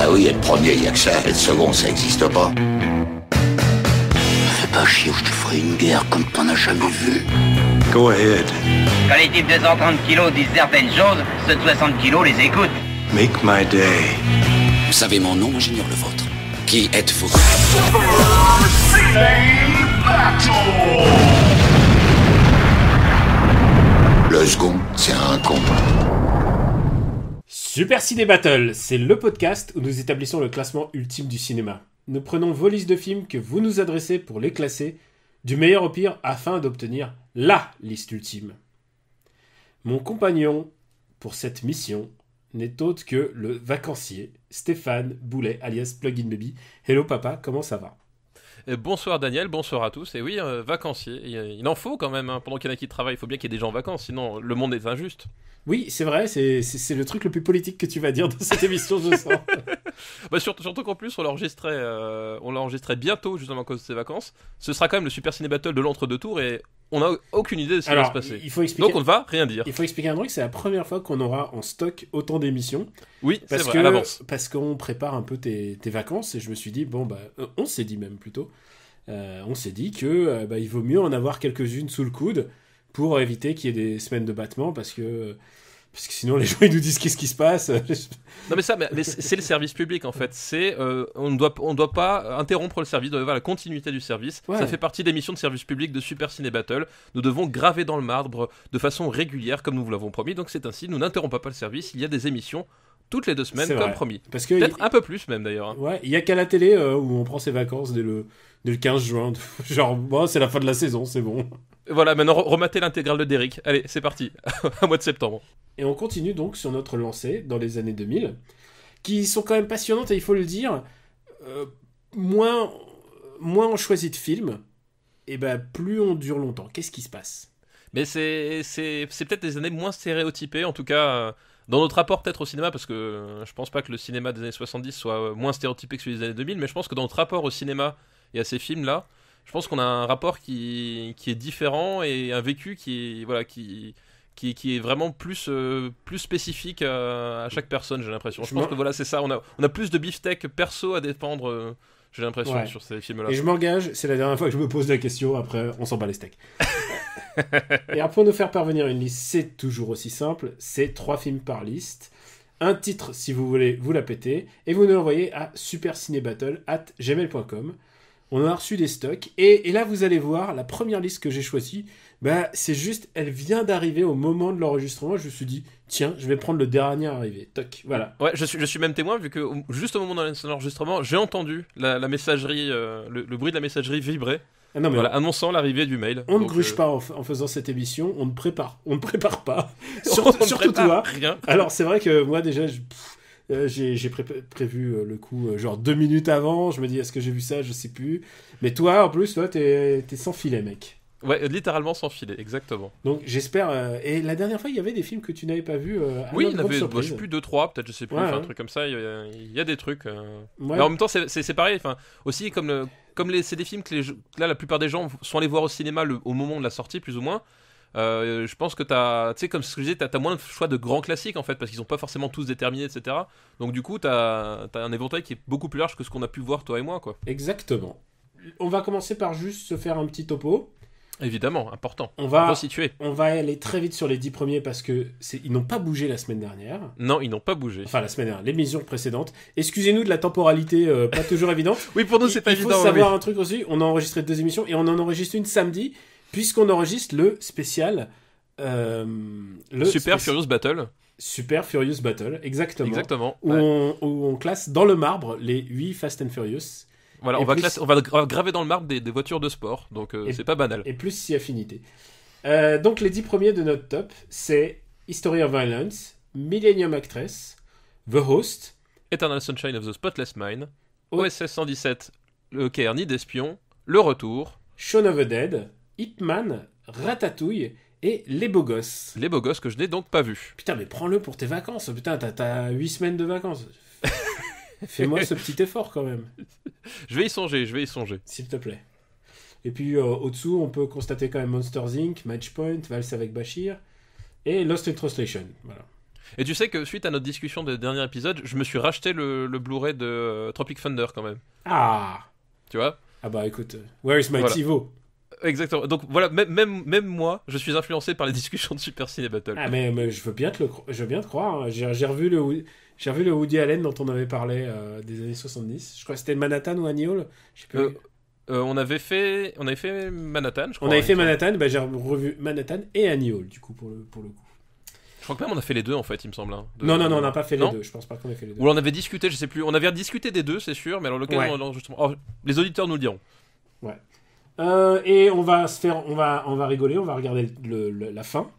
Bah oui, être premier, y a que ça. Être second, ça existe pas. Fais pas chier ou je te ferai une guerre comme t'en as jamais vu. Go ahead. Quand les types de 130 kilos disent certaines choses, ceux de 60 kilos les écoutent. Make my day. Vous savez mon nom, j'ignore le vôtre. Qui êtes-vous? Le second, c'est un con. Super Ciné Battle, c'est le podcast où nous établissons le classement ultime du cinéma. Nous prenons vos listes de films que vous nous adressez pour les classer, du meilleur au pire, afin d'obtenir LA liste ultime. Mon compagnon pour cette mission n'est autre que le vacancier Stéphane Boulet, alias Plugin Baby. Hello papa, comment ça va? Bonsoir Daniel, bonsoir à tous. Et oui, vacancier, il en faut quand même, hein. Pendant qu'il y en a qui travaillent, il faut bien qu'il y ait des gens en vacances, sinon le monde est injuste. Oui, c'est vrai, c'est le truc le plus politique que tu vas dire dans cette émission, je sens. Bah surtout qu'en plus, on l'enregistrait bientôt, justement à cause de ses vacances. Ce sera quand même le Super Ciné Battle de l'entre-deux tours et on n'a aucune idée de ce qui va se passer. Donc on ne va rien dire. Il faut expliquer un truc, c'est la première fois qu'on aura en stock autant d'émissions. Oui, c'est vrai, à l'avance. Parce qu'on prépare un peu tes vacances et je me suis dit, on s'est dit même plutôt, on s'est dit que il vaut mieux en avoir quelques-unes sous le coude pour éviter qu'il y ait des semaines de battement parce que sinon les gens ils nous disent qu'est-ce qui se passe. Non mais c'est le service public en fait. On ne doit pas interrompre le service, on doit avoir la continuité du service. Ouais. Ça fait partie des missions de service public de Super Ciné Battle. Nous devons graver dans le marbre de façon régulière comme nous vous l'avons promis. Donc c'est ainsi, nous n'interrompons pas le service. Il y a des émissions toutes les 2 semaines comme promis. Peut-être un peu plus même d'ailleurs. Hein. Ouais, il y a qu'à la télé où on prend ses vacances dès le 15 juin. Genre c'est la fin de la saison, c'est bon. Voilà, maintenant rematez l'intégrale de Derrick. Allez, c'est parti. À mois de septembre. Et on continue donc sur notre lancée dans les années 2000, qui sont quand même passionnantes et il faut le dire, moins on choisit de films, et plus on dure longtemps. Qu'est-ce qui se passe? Mais c'est peut-être des années moins stéréotypées, en tout cas dans notre rapport peut-être au cinéma, parce que je pense pas que le cinéma des années 70 soit moins stéréotypé que celui des années 2000, mais je pense que dans notre rapport au cinéma et à ces films-là, je pense qu'on a un rapport qui est différent et un vécu qui est vraiment plus spécifique à chaque personne, j'ai l'impression. Je pense que voilà, c'est ça, on a plus de beefsteak perso à défendre, j'ai l'impression, sur ces films-là. Et je m'engage, c'est la dernière fois que je me pose la question, après on s'en bat les steaks. Et alors pour nous faire parvenir une liste, c'est toujours aussi simple, c'est 3 films par liste, un titre si vous voulez vous la péter, et vous nous l'envoyez à supercinébattle@gmail.com. On a reçu des stocks, et là vous allez voir, la première liste que j'ai choisie, c'est juste, elle vient d'arriver au moment de l'enregistrement, je me suis dit, tiens, je vais prendre le dernier arrivé, toc, voilà. Ouais, je suis même témoin, vu que juste au moment de l'enregistrement, j'ai entendu la messagerie, le bruit de la messagerie vibrer, annonçant l'arrivée du mail. On ne gruge pas en faisant cette émission, on ne prépare pas, surtout toi. Rien. Alors c'est vrai que moi déjà, j'ai prévu le coup genre 2 minutes avant, je me dis est-ce que j'ai vu ça, je sais plus, mais toi en plus t'es sans filet mec. Ouais, littéralement sans filet, exactement. Donc j'espère, et la dernière fois il y avait des films que tu n'avais pas vus oui, il y en avait, je sais plus 2-3 peut-être, je sais plus, un truc comme ça, il y a des trucs mais en même temps c'est pareil, aussi c'est des films que là la plupart des gens sont allés voir au cinéma au moment de la sortie plus ou moins. Je pense que tu sais, comme ce que je disais, t'as moins de choix de grands classiques en fait, parce qu'ils sont pas forcément tous déterminés, etc. Donc du coup t'as un éventail qui est beaucoup plus large que ce qu'on a pu voir toi et moi, quoi. Exactement. On va commencer par juste se faire un petit topo. Évidemment, important. On va resituer. On va aller très vite sur les 10 premiers parce que ils n'ont pas bougé la semaine dernière. Non, ils n'ont pas bougé. Enfin, la semaine dernière, l'émission précédente. Excusez-nous de la temporalité pas toujours évidente. Oui, pour nous, c'est pas évident. Il faut savoir un truc aussi. On a enregistré 2 émissions et on en enregistre une samedi, puisqu'on enregistre le spécial. Furious Battle. Super Furious Battle, exactement. Où on classe dans le marbre les 8 Fast and Furious. Voilà, on va graver dans le marbre des voitures de sport, donc c'est pas banal. Et plus si affinité. Donc les 10 premiers de notre top, c'est History of Violence, Millennium Actress, The Host, Eternal Sunshine of the Spotless Mind, OSS 117, Le Caire ni d'espion, Le Retour, Shaun of the Dead, Ip Man, Ratatouille et Les Beaux Gosses. Les Beaux Gosses que je n'ai donc pas vus. Putain, mais prends-le pour tes vacances. Putain, t'as 8 semaines de vacances. Fais-moi ce petit effort quand même. Je vais y songer. S'il te plaît. Et puis au-dessous, on peut constater quand même Monsters Inc., Matchpoint, Valse avec Bashir et Lost in Translation. Voilà. Et tu sais que suite à notre discussion des derniers épisodes, je me suis racheté le Blu-ray de Tropic Thunder quand même. Ah. Tu vois? Ah bah écoute, where is my TiVo? Exactement. Donc voilà, même moi, je suis influencé par les discussions de Super Ciné Battle. Ah mais je veux bien te croire. Hein. J'ai revu le Woody Allen dont on avait parlé des années 70. Je crois que c'était Manhattan ou Annie Hall. Je sais plus. On avait fait Manhattan, je crois. On avait fait Manhattan, bah, j'ai revu Manhattan et Annie Hall du coup pour le coup. Je crois que même on a fait les deux en fait, il me semble. Hein, non, on n'a pas fait les deux. Je pense pas qu'on ait fait les deux. Ou on avait discuté, je sais plus. On avait discuté des deux, c'est sûr, mais alors lequel justement. Les auditeurs nous le diront. Ouais. Et on va rigoler, on va regarder la fin.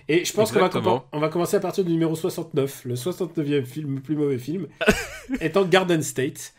Et je pense qu'on va commencer à partir du numéro 69, le 69e film, le plus mauvais film, étant Garden State.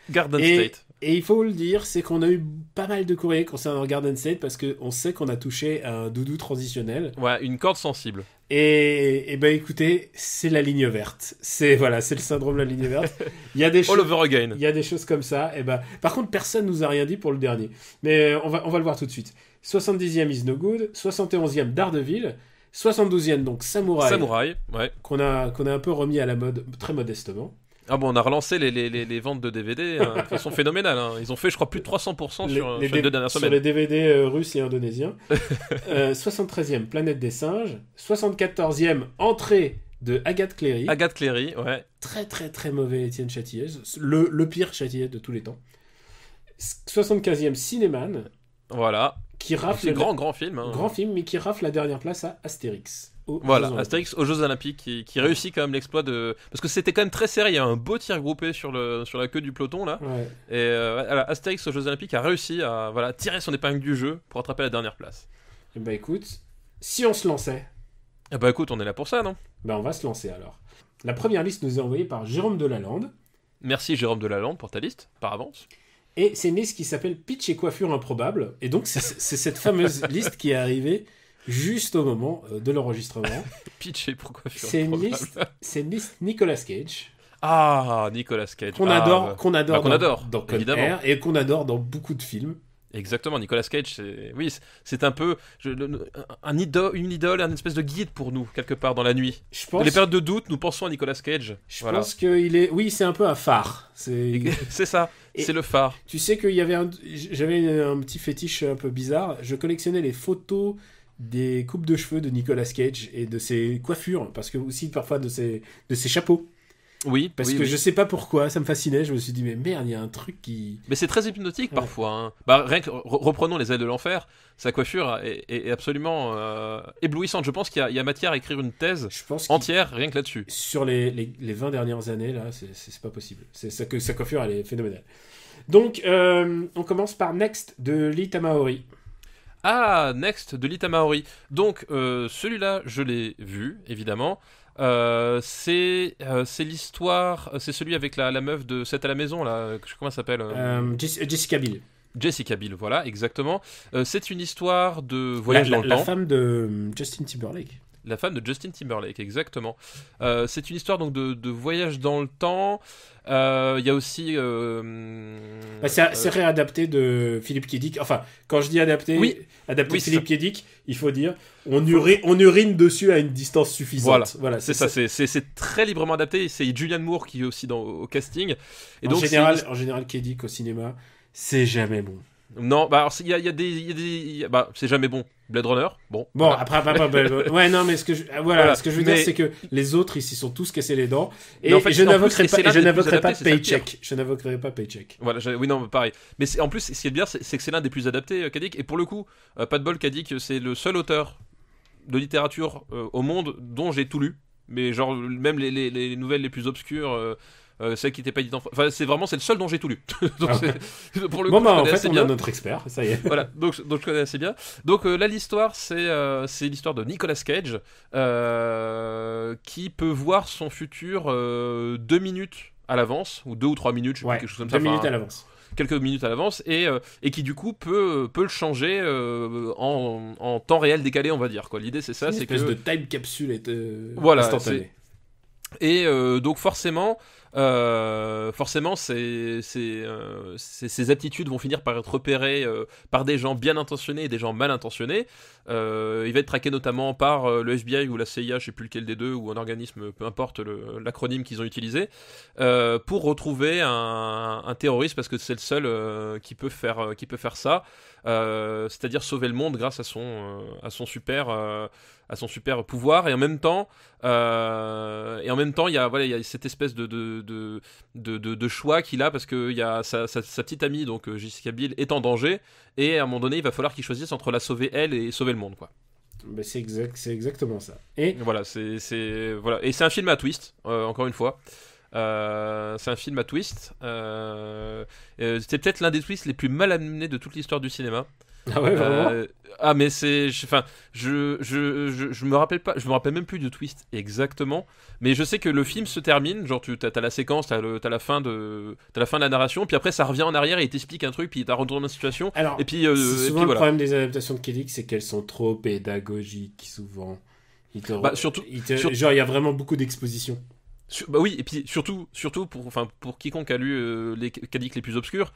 Et il faut le dire, c'est qu'on a eu pas mal de courriers concernant Garden State parce qu'on sait qu'on a touché un doudou transitionnel. Ouais, une corde sensible. Et ben écoutez, c'est la ligne verte. C'est le syndrome de la ligne verte. Il y a des All over again. Il y a des choses comme ça. Et ben, par contre, personne nous a rien dit pour le dernier. Mais on va le voir tout de suite. 70e Is No Good, 71e Daredevil, 72e donc Samurai, ouais. qu'on a un peu remis à la mode très modestement. Ah bon, on a relancé les ventes de DVD de façon phénoménale. Hein. Ils ont fait, je crois, plus de 300% sur les 2 dernières semaines. Sur les DVD russes et indonésiens. 73e, Planète des singes. 74e, entrée de Agathe Cléry. Ouais. Très, très, très mauvais Étienne Châtilliez. Le pire Châtilliez de tous les temps. 75e, Cinéman. Voilà. Qui rafle grand film. Hein. Grand film, mais qui rafle la dernière place à Astérix. Astérix aux Jeux Olympiques qui réussit quand même l'exploit de... Parce que c'était quand même très serré, il y a un beau tir groupé sur la queue du peloton là. Ouais. Et Astérix aux Jeux Olympiques a réussi à tirer son épingle du jeu pour attraper la dernière place. Et bah écoute, si on se lançait... Ah bah écoute, on est là pour ça, non? Bah on va se lancer alors. La première liste nous est envoyée par Jérôme Delalande. Merci Jérôme Delalande pour ta liste, par avance. Et c'est une liste qui s'appelle Pitch et coiffure improbable. Et donc c'est cette fameuse liste qui est arrivée juste au moment de l'enregistrement. Pitch et pourquoi c'est une liste Nicolas Cage. Ah, Nicolas Cage. Qu'on adore dans Con évidemment. Air et qu'on adore dans beaucoup de films. Exactement, Nicolas Cage, c'est un peu une idole, un espèce de guide pour nous, quelque part, dans la nuit. Dans les périodes de doute, nous pensons à Nicolas Cage. Je pense qu'il est... Oui, c'est un peu un phare. C'est ça, c'est le phare. Tu sais que j'avais un petit fétiche un peu bizarre. Je collectionnais les photos des coupes de cheveux de Nicolas Cage et de ses coiffures, parce que aussi parfois de ses chapeaux. Oui, que je sais pas pourquoi, ça me fascinait. Je me suis dit, mais merde, il y a un truc qui... Mais c'est très hypnotique parfois. Hein. Bah, rien que reprenons Les Ailes de l'Enfer, sa coiffure est absolument éblouissante. Je pense qu'il y a matière à écrire une thèse entière rien que là-dessus. Sur les 20 dernières années, là, c'est pas possible. Sa coiffure, elle est phénoménale. Donc, on commence par Next de Lee Tamahori. Ah, Next de Lee Tamahori. Donc, celui-là, je l'ai vu, évidemment. C'est l'histoire, c'est celui avec la meuf de 7 à la maison là, comment elle s'appelle Jessica Biel. Jessica Biel, voilà, exactement. C'est une histoire de voyage dans le temps. La femme de Justin Timberlake. La femme de Justin Timberlake, exactement. C'est une histoire donc de voyage dans le temps. Il y a aussi... c'est réadapté de Philippe K. Dick. Enfin, quand je dis adapté de Philippe K. Dick, il faut dire on urine dessus à une distance suffisante. Voilà, c'est ça. C'est très librement adapté. C'est Julianne Moore qui est aussi au casting. Et en général, K. Dick au cinéma, c'est jamais bon. Non, bah il y a des c'est jamais bon. Blade Runner, bon. Voilà. Après, ouais, non, mais ce que je veux dire, c'est que les autres, ils s'y sont tous cassés les dents. Et en fait, je n'invoquerai pas Paycheck. Je n'invoquerai pas Paycheck. Voilà, oui, non, pareil. Mais en plus, ce qui est bien, c'est que c'est l'un des plus adaptés, Kadik. Et pour le coup, pas de bol, Kadik, c'est le seul auteur de littérature au monde dont j'ai tout lu. Mais genre, même les nouvelles les plus obscures. Celle qui n'était pas éditée enfin c'est le seul dont j'ai tout lu. Donc pour le coup, en fait on a notre expert, ça y est. Voilà, donc je connais assez bien. Donc là l'histoire c'est l'histoire de Nicolas Cage qui peut voir son futur 2 minutes à l'avance ou 2 ou 3 minutes, je sais plus, quelque chose comme ça. 2 minutes à l'avance. Quelques minutes à l'avance et qui du coup peut le changer en temps réel décalé, on va dire quoi. L'idée c'est ça, c'est que une espèce de time capsule voilà, instantanée. Et donc forcément, forcément ces aptitudes vont finir par être repérées par des gens bien intentionnés et des gens mal intentionnés. Il va être traqué notamment par le FBI ou la CIA, je sais plus lequel des deux, ou un organisme, peu importe l'acronyme qu'ils ont utilisé, pour retrouver un terroriste, parce que c'est le seul qui peut faire ça, c'est-à-dire sauver le monde grâce à son super pouvoir. Et en même temps il y a cette espèce de choix qu'il a, parce que il y a sa petite amie, donc Jessica Biel, est en danger, et à un moment donné il va falloir qu'il choisisse entre la sauver elle et sauver le monde, quoi. Ben c'est exactement ça. Et voilà, voilà. Et c'est un film à twist, encore une fois. C'est un film à twist. C'était peut-être l'un des twists les plus mal amenés de toute l'histoire du cinéma. Ah ouais, vraiment. Mais je me rappelle même plus du twist exactement, mais je sais que le film se termine, genre t'as la séquence, t'as la fin de la narration, puis après ça revient en arrière et il t'explique un truc, puis t'as retourné la situation. Alors, et puis c'est souvent le voilà. problème des adaptations de Kelly, c'est qu'elles sont trop pédagogiques, souvent. Surtout, genre il y a vraiment beaucoup d'exposition. Bah oui, et puis surtout pour quiconque a lu les Kadik les plus obscurs,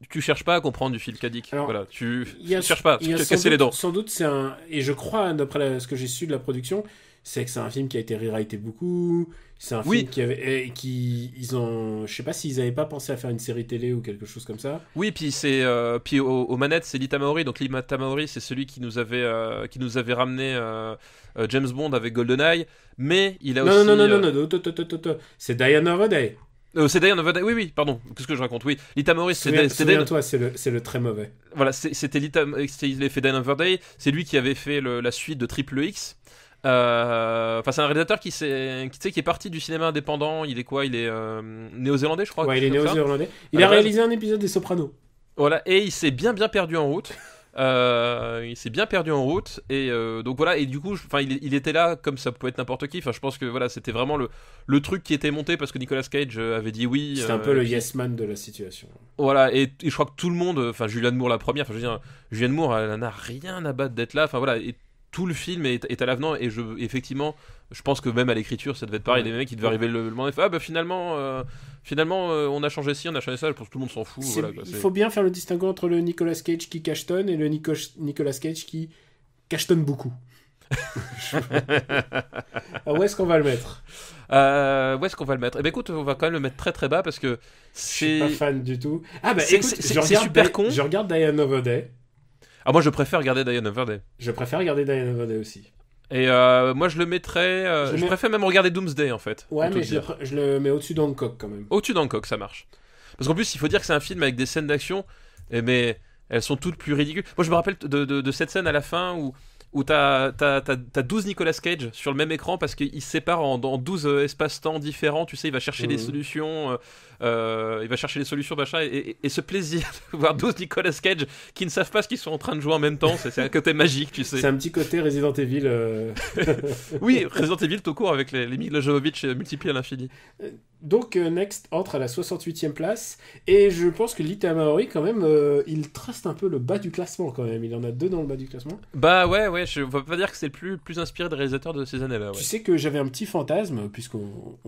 tu cherches pas à comprendre du film Kadik. Alors, voilà, tu cherches pas, tu te casser les dents. Sans doute, c'est un. Et je crois, d'après ce que j'ai su de la production, c'est que c'est un film qui a été rewrité beaucoup. C'est un film ils ont. Je sais pas s'ils avaient pas pensé à faire une série télé ou quelque chose comme ça. Oui, puis puis aux manettes, c'est Lee Tamahori. Donc Lee Tamahori, c'est celui qui nous avait ramené James Bond avec GoldenEye, mais il a aussi. Non. C'est Die Another Day. C'est Die Another Day. Oui, pardon. Qu'est-ce que je raconte? Oui, Lee Tamahori, Souviens-toi, c'est le très mauvais. Voilà, c'était il avait fait Die Another Day. C'est lui qui avait fait la suite de Triple X. C'est un réalisateur qui est parti du cinéma indépendant. Il est quoi? Il est néo-zélandais, je crois. Ouais, il est néo-zélandais. Il a réalisé un épisode des Sopranos. Voilà, et il s'est bien perdu en route. Et donc voilà, et du coup il était là comme ça pouvait être n'importe qui. Je pense que voilà, c'était vraiment le truc qui était monté parce que Nicolas Cage avait dit oui. C'était un peu le yes man de la situation. Voilà, et je crois que tout le monde, Julianne Moore la première, je veux dire, Julianne Moore elle n'a rien à battre d'être là, voilà, et tout le film est à l'avenant, et effectivement je pense que même à l'écriture ça devait être pareil, les mecs qui devaient arriver le moment et finalement on a changé ci, on a changé ça, pour tout le monde s'en fout. Voilà, il faut bien faire le distinguo entre le Nicolas Cage qui cachetonne et le Nicolas Cage qui cachetonne beaucoup. Où est-ce qu'on va le mettre? Eh ben écoute, on va quand même le mettre très très bas, parce que je suis pas fan du tout. C'est super con. Je regarde Die Another Day. Ah, moi je préfère regarder Die Another Day. Je préfère regarder Die Another Day aussi. Et moi je le mettrais. Je préfère même regarder Doomsday en fait. Ouais, mais je le mets au-dessus d'Hancock quand même. Au-dessus d'Hancock, ça marche. Parce qu'en plus, il faut dire que c'est un film avec des scènes d'action, mais elles sont toutes plus ridicules. Moi je me rappelle de cette scène à la fin où t'as 12 Nicolas Cage sur le même écran, parce qu'il se sépare en 12 espaces-temps différents, tu sais, il va chercher les solutions, machin, et ce plaisir de voir 12 Nicolas Cage qui ne savent pas ce qu'ils sont en train de jouer en même temps, c'est un côté magique, tu sais. C'est un petit côté Resident Evil. Oui, Resident Evil tout court, avec les Mila Jovovich multipliés à l'infini. Donc Next entre à la 68e place, et je pense que Lee Tamahori quand même, il truste un peu le bas du classement quand même, il en a 2 dans le bas du classement. Bah ouais, je vais pas dire que c'est le plus inspiré des réalisateurs de ces années-là. Ouais. Tu sais que j'avais un petit fantasme, puisqu'on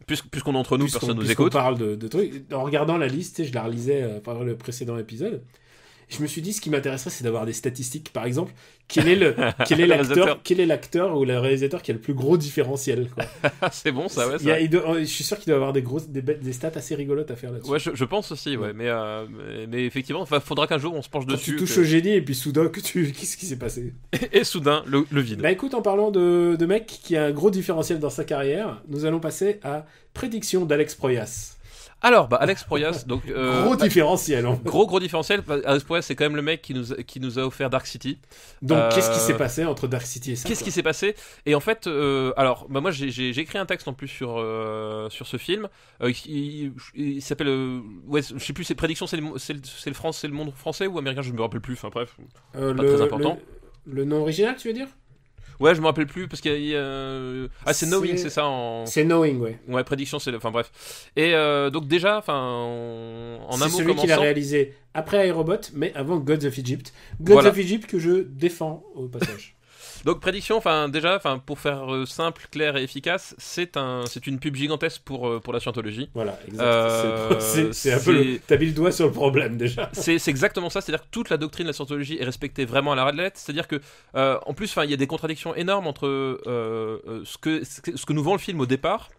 est entre nous, personne nous écoute. On parle de trucs. En regardant la liste, je la relisais par le précédent épisode. Je me suis dit, ce qui m'intéresserait, c'est d'avoir des statistiques. Par exemple, quel est l'acteur ou le réalisateur qui a le plus gros différentiel, quoi. C'est bon, ça, ouais. Je suis sûr qu'il doit avoir des stats assez rigolotes à faire là-dessus. Ouais, je pense aussi, ouais. Mais effectivement, faudra qu'un jour on se penche dessus. Tu touches au génie et puis soudain, qu'est-ce qui s'est passé? Et soudain, le vide. Bah écoute, en parlant de mec qui a un gros différentiel dans sa carrière, nous allons passer à prédiction d'Alex Proyas. Alors, Alex Proyas, donc gros différentiel. En fait. Gros différentiel. Alex Proyas, c'est quand même le mec qui nous a offert Dark City. Donc, qu'est-ce qui s'est passé entre Dark City et ça? Qu'est-ce qui s'est passé? Et en fait, moi, j'ai écrit un texte en plus sur ce film. Il s'appelle, je sais plus. Ses prédictions, c'est le monde français ou américain, je me rappelle plus. Enfin bref, pas très important. Le nom original, tu veux dire? Ouais, je me rappelle plus, parce qu'il y a... c'est Knowing, c'est ça C'est Knowing, ouais. Ouais, prédiction, c'est... Enfin, bref. Et donc déjà, en un mot commençant... C'est celui qu'il a réalisé après iRobot, mais avant Gods of Egypt. Gods of Egypt que je défends, au passage. Donc prédiction, déjà, pour faire simple, clair et efficace, c'est une pub gigantesque pour la scientologie. Voilà, exact. C'est un peu t'as mis le doigt sur le problème déjà. C'est exactement ça, c'est-à-dire que toute la doctrine de la scientologie est respectée vraiment à la lettre. C'est-à-dire que en plus, il y a des contradictions énormes entre ce que nous vend le film au départ.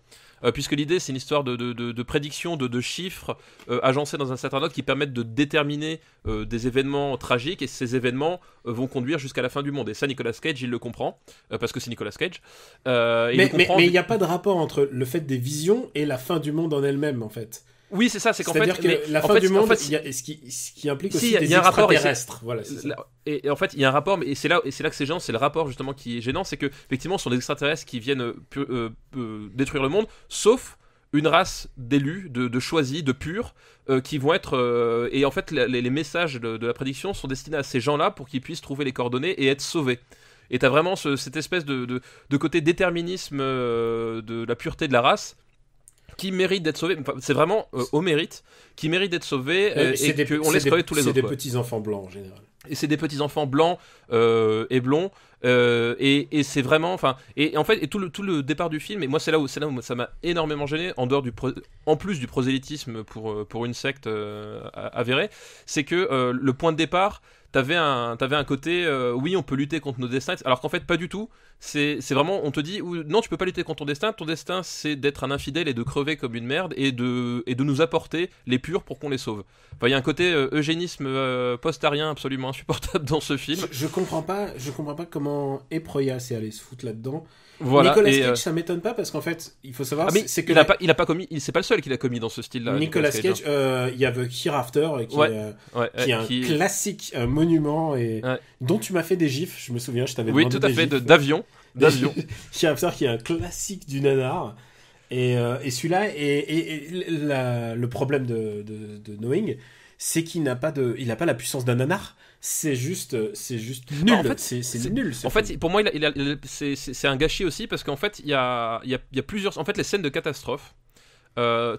Puisque l'idée c'est une histoire de prédiction, de chiffres agencés dans un certain ordre qui permettent de déterminer des événements tragiques, et ces événements vont conduire jusqu'à la fin du monde. Et ça, Nicolas Cage, il le comprend, parce que c'est Nicolas Cage. Mais il n'y a pas de rapport entre le fait des visions et la fin du monde en elle-même, en fait. Oui, c'est ça, c'est qu'en fait... C'est-à-dire que la fin du monde, ce qui implique aussi des extraterrestres. Voilà, c'est ça. Et en fait, il y a un rapport, et c'est là que c'est gênant, c'est le rapport justement qui est gênant, c'est que effectivement, ce sont des extraterrestres qui viennent détruire le monde, sauf une race d'élus, de choisis, de purs, qui vont être... et en fait, les messages de la prédiction sont destinés à ces gens-là pour qu'ils puissent trouver les coordonnées et être sauvés. Et t'as vraiment cette espèce de côté déterminisme de la pureté de la race, qui mérite d'être sauvé, c'est vraiment au mérite, qui mérite d'être sauvé et qu'on laisse crever tous les autres. C'est des petits enfants blancs en général. Et c'est des petits enfants blancs et blonds, et c'est vraiment, et en fait, et tout le départ du film, et moi c'est là où ça m'a énormément gêné, en plus du prosélytisme pour une secte avérée, c'est que le point de départ, t'avais un côté oui, on peut lutter contre nos destins, alors qu'en fait pas du tout. C'est vraiment, on te dit non, tu peux pas lutter contre ton destin c'est d'être un infidèle et de crever comme une merde et de nous apporter les purs pour qu'on les sauve. Il y a un côté eugénisme post-arien absolument insupportable dans ce film. Je comprends pas comment Proyas est allé se foutre là-dedans. Voilà, Nicolas Cage, ça m'étonne pas parce qu'en fait, il faut savoir, c'est que il a pas commis, c'est pas le seul qu'il a commis dans ce style-là. Nicolas Cage, il y a The Hereafter qui est un classique, un monument et dont tu m'as fait des gifs. Je me souviens, je t'avais demandé des gifs. Oui, tout à fait, d'avion. Hereafter qui est un classique du nanar. Et celui-là, le problème de Knowing, c'est qu'il n'a pas la puissance d'un nanar. C'est juste nul. En fait, c'est nul. En fait, pour moi, c'est un gâchis aussi parce qu'en fait, il y a plusieurs. En fait, les scènes de catastrophe,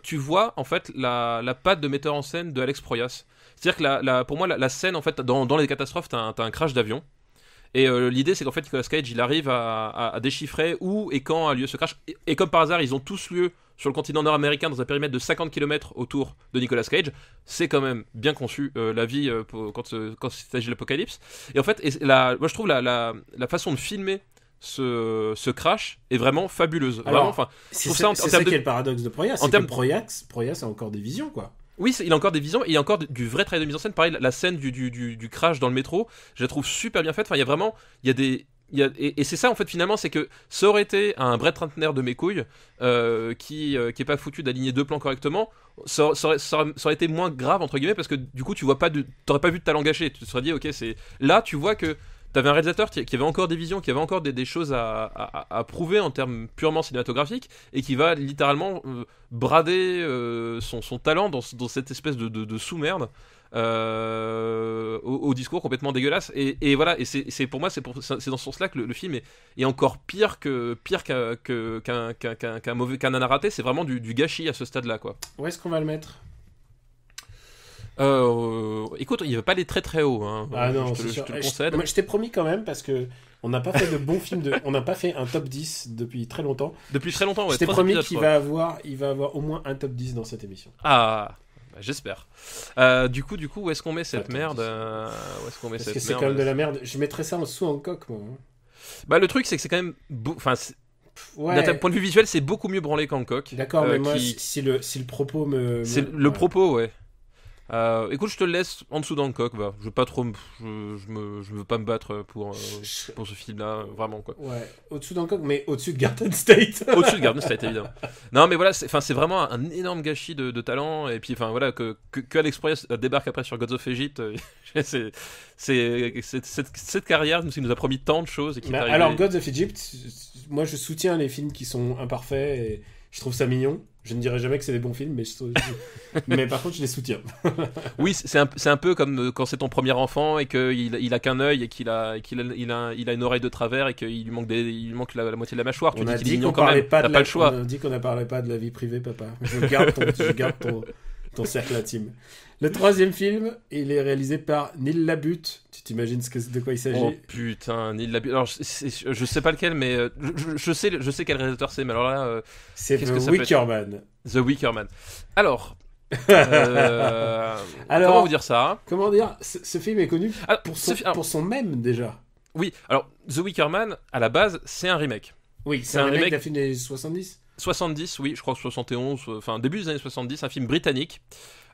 tu vois en fait la patte de metteur en scène de Alex Proyas. C'est-à-dire que pour moi, la scène en fait dans les catastrophes, t'as un crash d'avion. Et l'idée c'est qu'en fait Nicolas Cage il arrive à déchiffrer où et quand a lieu ce crash, et comme par hasard ils ont tous lieu sur le continent nord-américain dans un périmètre de 50 km autour de Nicolas Cage. C'est quand même bien conçu la vie quand il s'agit de l'apocalypse. Et en fait moi je trouve la façon de filmer ce crash est vraiment fabuleuse. Alors, vraiment, c'est ça qui est le paradoxe de Proyas, c'est que Proyas a encore des visions, quoi. Oui, il a encore des visions et il y a encore du vrai travail de mise en scène. Pareil, la scène du crash dans le métro, je la trouve super bien faite. Enfin, il y a vraiment, et c'est ça en fait finalement, c'est que ça aurait été un Brett Ratner de mes couilles qui est pas foutu d'aligner deux plans correctement. Ça aurait été moins grave entre guillemets parce que du coup t'aurais pas vu de talent gâché. Tu te serais dit ok, c'est là tu vois que t'avais un réalisateur qui avait encore des visions, qui avait encore des choses à prouver en termes purement cinématographiques et qui va littéralement brader son talent dans cette espèce de sous-merde au discours complètement dégueulasse. Et voilà, et c'est pour moi c'est dans ce sens-là que le film est encore pire qu'un nanar raté. C'est vraiment du gâchis à ce stade-là, quoi. Où est-ce qu'on va le mettre ? Écoute, il va pas aller très très haut, hein. Ah non, je te le concède. Je t'ai promis quand même parce que on n'a pas fait de bons films on n'a pas fait un top 10 depuis très longtemps. Depuis très longtemps, ouais. Je t'ai promis qu'il va avoir au moins un top 10 dans cette émission. Ah, bah, j'espère. Du coup, où est-ce qu'on met cette merde Parce que c'est quand même de la merde. Je mettrais ça en sous Hancock, moi. Bah le truc c'est que c'est quand même d'un point de vue visuel, c'est beaucoup mieux branlé qu'Hancock. D'accord, mais moi si le propos c'est le propos, ouais. Écoute, je te le laisse en dessous d'Hancock, va. Je veux pas trop, je veux pas me battre pour ce film-là, vraiment, quoi. Ouais, au-dessous d'Hancock, mais au-dessus de Garden State. Au-dessus de Garden State, évidemment. Non, mais voilà, c'est vraiment un énorme gâchis de talent, et puis, enfin, voilà, que Alex Proyas débarque après sur Gods of Egypt, cette carrière qui nous a promis tant de choses et qui est arrivée. Alors, Gods of Egypt, moi, je soutiens les films qui sont imparfaits, et je trouve ça mignon. Je ne dirais jamais que c'est des bons films, mais par contre, je les soutiens. Oui, c'est un peu comme quand c'est ton premier enfant et qu'il a qu'un œil et qu'il a une oreille de travers et qu'il lui manque la moitié de la mâchoire. Tu dis qu'il est mignon quand même. T'as pas le choix. On a dit qu'on ne parlait pas de la vie privée, papa. Je garde ton cercle intime. Le troisième film, il est réalisé par Neil Labute. Tu t'imagines de quoi il s'agit? Oh putain, Neil Labute. Alors, je sais pas lequel, mais je sais quel réalisateur c'est, mais alors là... c'est qu'est-ce The que ça peut Wicker Man. The Wicker Man. Alors... Alors, comment vous dire ça, hein? Comment dire, ce film est connu Alors, pour son mème, déjà. Oui, alors, The Wicker Man, à la base, c'est un remake. Oui, c'est un remake d'un film des 70. 70, oui, je crois que 71, enfin début des années 70, un film britannique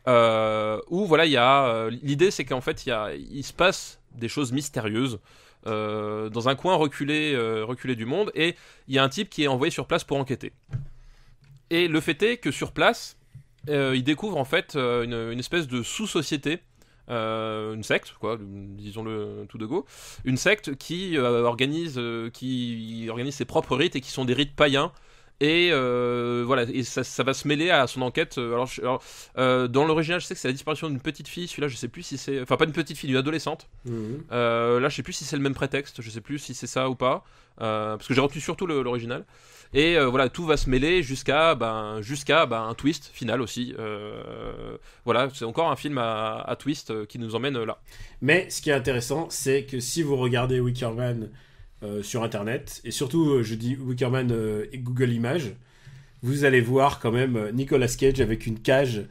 où voilà, il y a l'idée, c'est qu'en fait il se passe des choses mystérieuses dans un coin reculé du monde, et il y a un type qui est envoyé sur place pour enquêter. Et le fait est que sur place, il découvre en fait une espèce de sous-société. Une secte, quoi, disons-le tout de go, une secte qui organise ses propres rites, et qui sont des rites païens. Et voilà, et ça va se mêler à son enquête. Dans l'original, je sais que c'est la disparition d'une petite fille. Celui-là, je sais plus si c'est, enfin pas une petite fille, d'une adolescente. Là, je sais plus si c'est le même prétexte. Je sais plus si c'est ça ou pas, parce que j'ai retenu surtout l'original. Et voilà, tout va se mêler jusqu'à un twist final aussi. Voilà, c'est encore un film à twist qui nous emmène là. Mais ce qui est intéressant, c'est que si vous regardez Wicker Man sur internet, et surtout je dis Wicker Man et Google Images, vous allez voir quand même Nicolas Cage avec une cage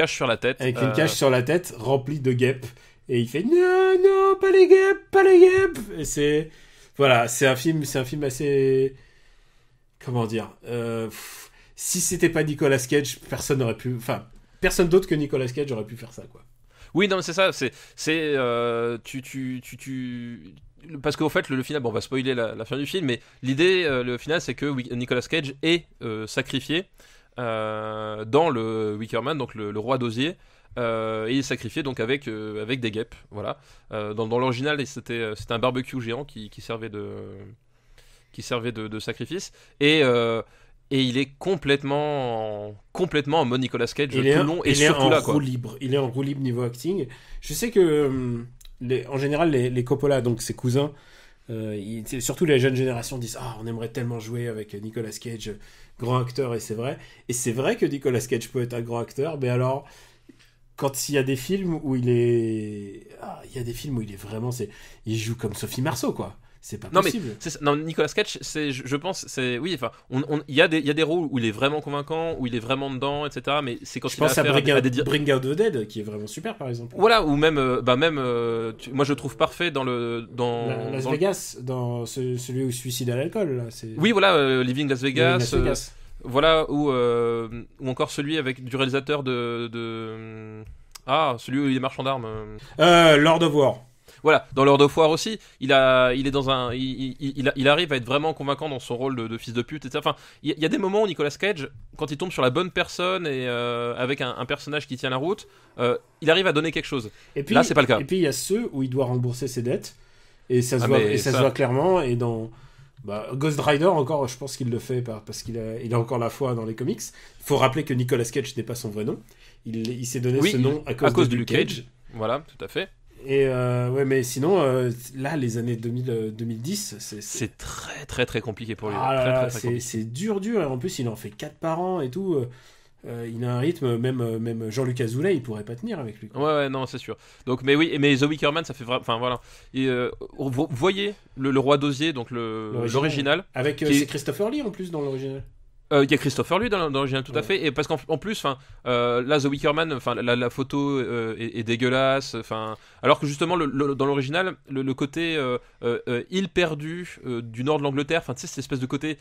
sur la tête, remplie de guêpes, et il fait non, pas les guêpes, et c'est un film assez, comment dire, si c'était pas Nicolas Cage, personne d'autre que Nicolas Cage aurait pu faire ça, quoi. Oui, non, mais c'est ça, parce qu'au fait, le final, bon, on va spoiler la fin du film, mais l'idée, le final, c'est que Nicolas Cage est sacrifié dans le Wicker Man, donc le roi d'osier, et il est sacrifié donc avec des guêpes, voilà. Dans l'original, c'était un barbecue géant qui servait de sacrifice, et il est complètement en mode Nicolas Cage tout le long, et surtout là, quoi. Il est en roue libre niveau acting. Je sais que en général les Coppola, donc ses cousins, surtout les jeunes générations, disent on aimerait tellement jouer avec Nicolas Cage, grand acteur, et c'est vrai que Nicolas Cage peut être un grand acteur, mais alors quand il y a des films où il est vraiment, il joue comme Sophie Marceau, quoi. C'est pas possible. Non, Nicolas Cage, je pense, oui, enfin, il y a des rôles où il est vraiment convaincant, où il est vraiment dedans, etc. Mais c'est quand il a affaire à des Bring Out the Dead, qui est vraiment super, par exemple. Voilà, ou même, moi je trouve parfait dans Las Vegas, dans celui où suicide à l'alcool, là. Oui, voilà, Living Las Vegas. Voilà, ou encore celui avec du réalisateur celui où il est marchand d'armes. Lord of War. Voilà, dans Lord of War aussi, il arrive à être vraiment convaincant dans son rôle de fils de pute, etc. Enfin, il y a des moments où Nicolas Cage, quand il tombe sur la bonne personne et avec un personnage qui tient la route, il arrive à donner quelque chose. Et puis, là, c'est pas le cas. Et puis il y a ceux où il doit rembourser ses dettes, et ça se voit clairement. Et dans Ghost Rider, encore, je pense qu'il le fait parce qu'il a encore la foi dans les comics. Il faut rappeler que Nicolas Cage n'est pas son vrai nom. Il s'est donné ce nom à cause de Luke Cage. Voilà, tout à fait. Et mais sinon, là, les années 2010, c'est très très très compliqué pour lui. C'est dur. Et en plus, il en fait 4 par an et tout. Il a un rythme, même Jean-Luc Azoulay, il pourrait pas tenir avec lui. Ouais, non, c'est sûr. Donc, mais The Wicker Man, ça fait vraiment. Enfin, voilà. Et, vous voyez le Roi d'Osier, donc l'original. Avec c'est Christopher Lee en plus dans l'original. Il y a Christopher Lee dans l'original, tout à fait, et parce qu'en plus, là, The Wicker Man, la photo est dégueulasse, alors que justement dans l'original, le côté île perdue du nord de l'Angleterre, tu sais, cette espèce de côté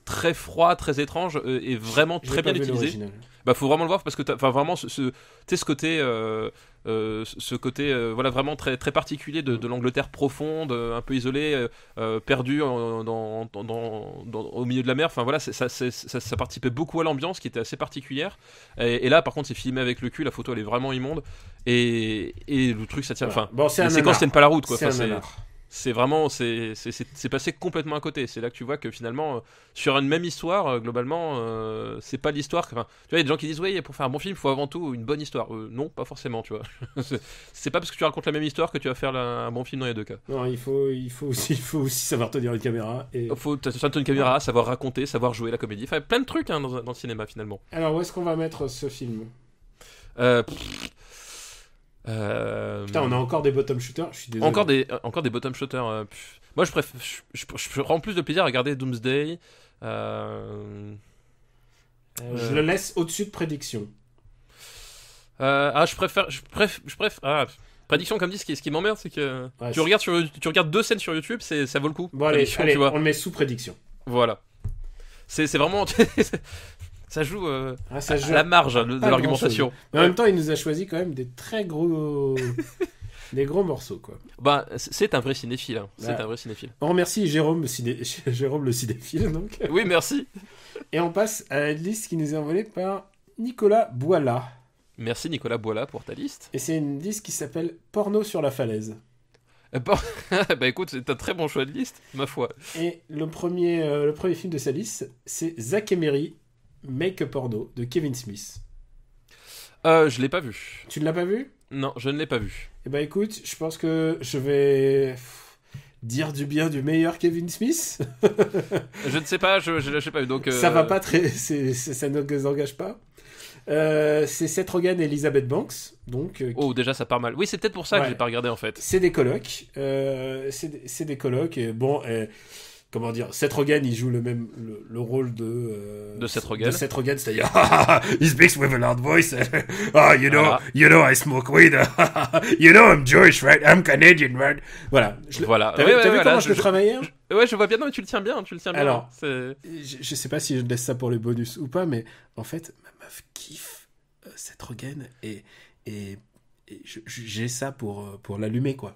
très froid, très étrange, est vraiment très bien utilisé. Faut vraiment le voir parce que vraiment ce côté voilà, vraiment très très particulier de l'Angleterre profonde, un peu isolée, perdue au milieu de la mer. Enfin voilà, ça participait beaucoup à l'ambiance qui était assez particulière. Et là, par contre, c'est filmé avec le cul. La photo, elle est vraiment immonde. Et le truc, ça tient. Enfin, les séquences tiennent pas la route, quoi. C'est vraiment, c'est passé complètement à côté. C'est là que tu vois que finalement, sur une même histoire, globalement, c'est pas l'histoire. Tu vois, il y a des gens qui disent oui, pour faire un bon film, il faut avant tout une bonne histoire. Non, pas forcément, tu vois. C'est pas parce que tu racontes la même histoire que tu vas faire un bon film dans les deux cas. Non, il faut aussi savoir tenir une caméra. Il faut savoir tenir une caméra, savoir raconter, savoir jouer la comédie. Enfin, plein de trucs dans le cinéma finalement. Alors, où est-ce qu'on va mettre ce film ? Putain, on a encore des bottom shooters, je suis désolé. Encore des bottom shooters. Moi, je prends plus de plaisir à regarder Doomsday. Je le laisse au-dessus de prédiction. Je préfère. Prédiction, comme dit, ce qui m'emmerde, c'est que tu regardes 2 scènes sur YouTube, ça vaut le coup. Bon, allez, on le met sous prédiction. Voilà. C'est vraiment. Ça joue, ça joue à la marge de l'argumentation. Mais en même temps, il nous a choisi quand même des très gros. Des gros morceaux, quoi. Bah, c'est un vrai cinéphile. Hein. C'est un vrai cinéphile. On remercie Jérôme le cinéphile, donc. Oui, merci. Et on passe à la liste qui nous est envoyée par Nicolas Boila. Merci Nicolas Boila pour ta liste. Et c'est une liste qui s'appelle Porno sur la falaise. Bah écoute, c'est un très bon choix de liste, ma foi. Et le premier film de sa liste, c'est Zack et Mary, Make a Porno, de Kevin Smith. Je l'ai pas vu. Tu ne l'as pas vu ? Non, je ne l'ai pas vu. Eh ben écoute, je pense que je vais dire du bien du meilleur Kevin Smith. Je ne sais pas, je l'ai pas vu, donc... Ça va pas très... ça ne nous engage pas. C'est Seth Rogen et Elizabeth Banks, donc. Déjà ça part mal. Oui, c'est peut-être pour ça que j'ai pas regardé en fait. C'est des colocs. C'est des colocs. Et bon, comment dire, Seth Rogen, il joue le rôle de Seth Rogen. De Seth Rogen, c'est-à-dire he speaks with a loud voice. You know, I smoke weed. You know, I'm Jewish, right? I'm Canadian, right? Voilà. T'as vu comment je le travaillais? Ouais, je vois bien. Non, mais tu le tiens bien. Alors, je sais pas si je laisse ça pour les bonus ou pas, mais en fait, ma meuf kiffe Seth Rogen et j'ai ça pour l'allumer, quoi.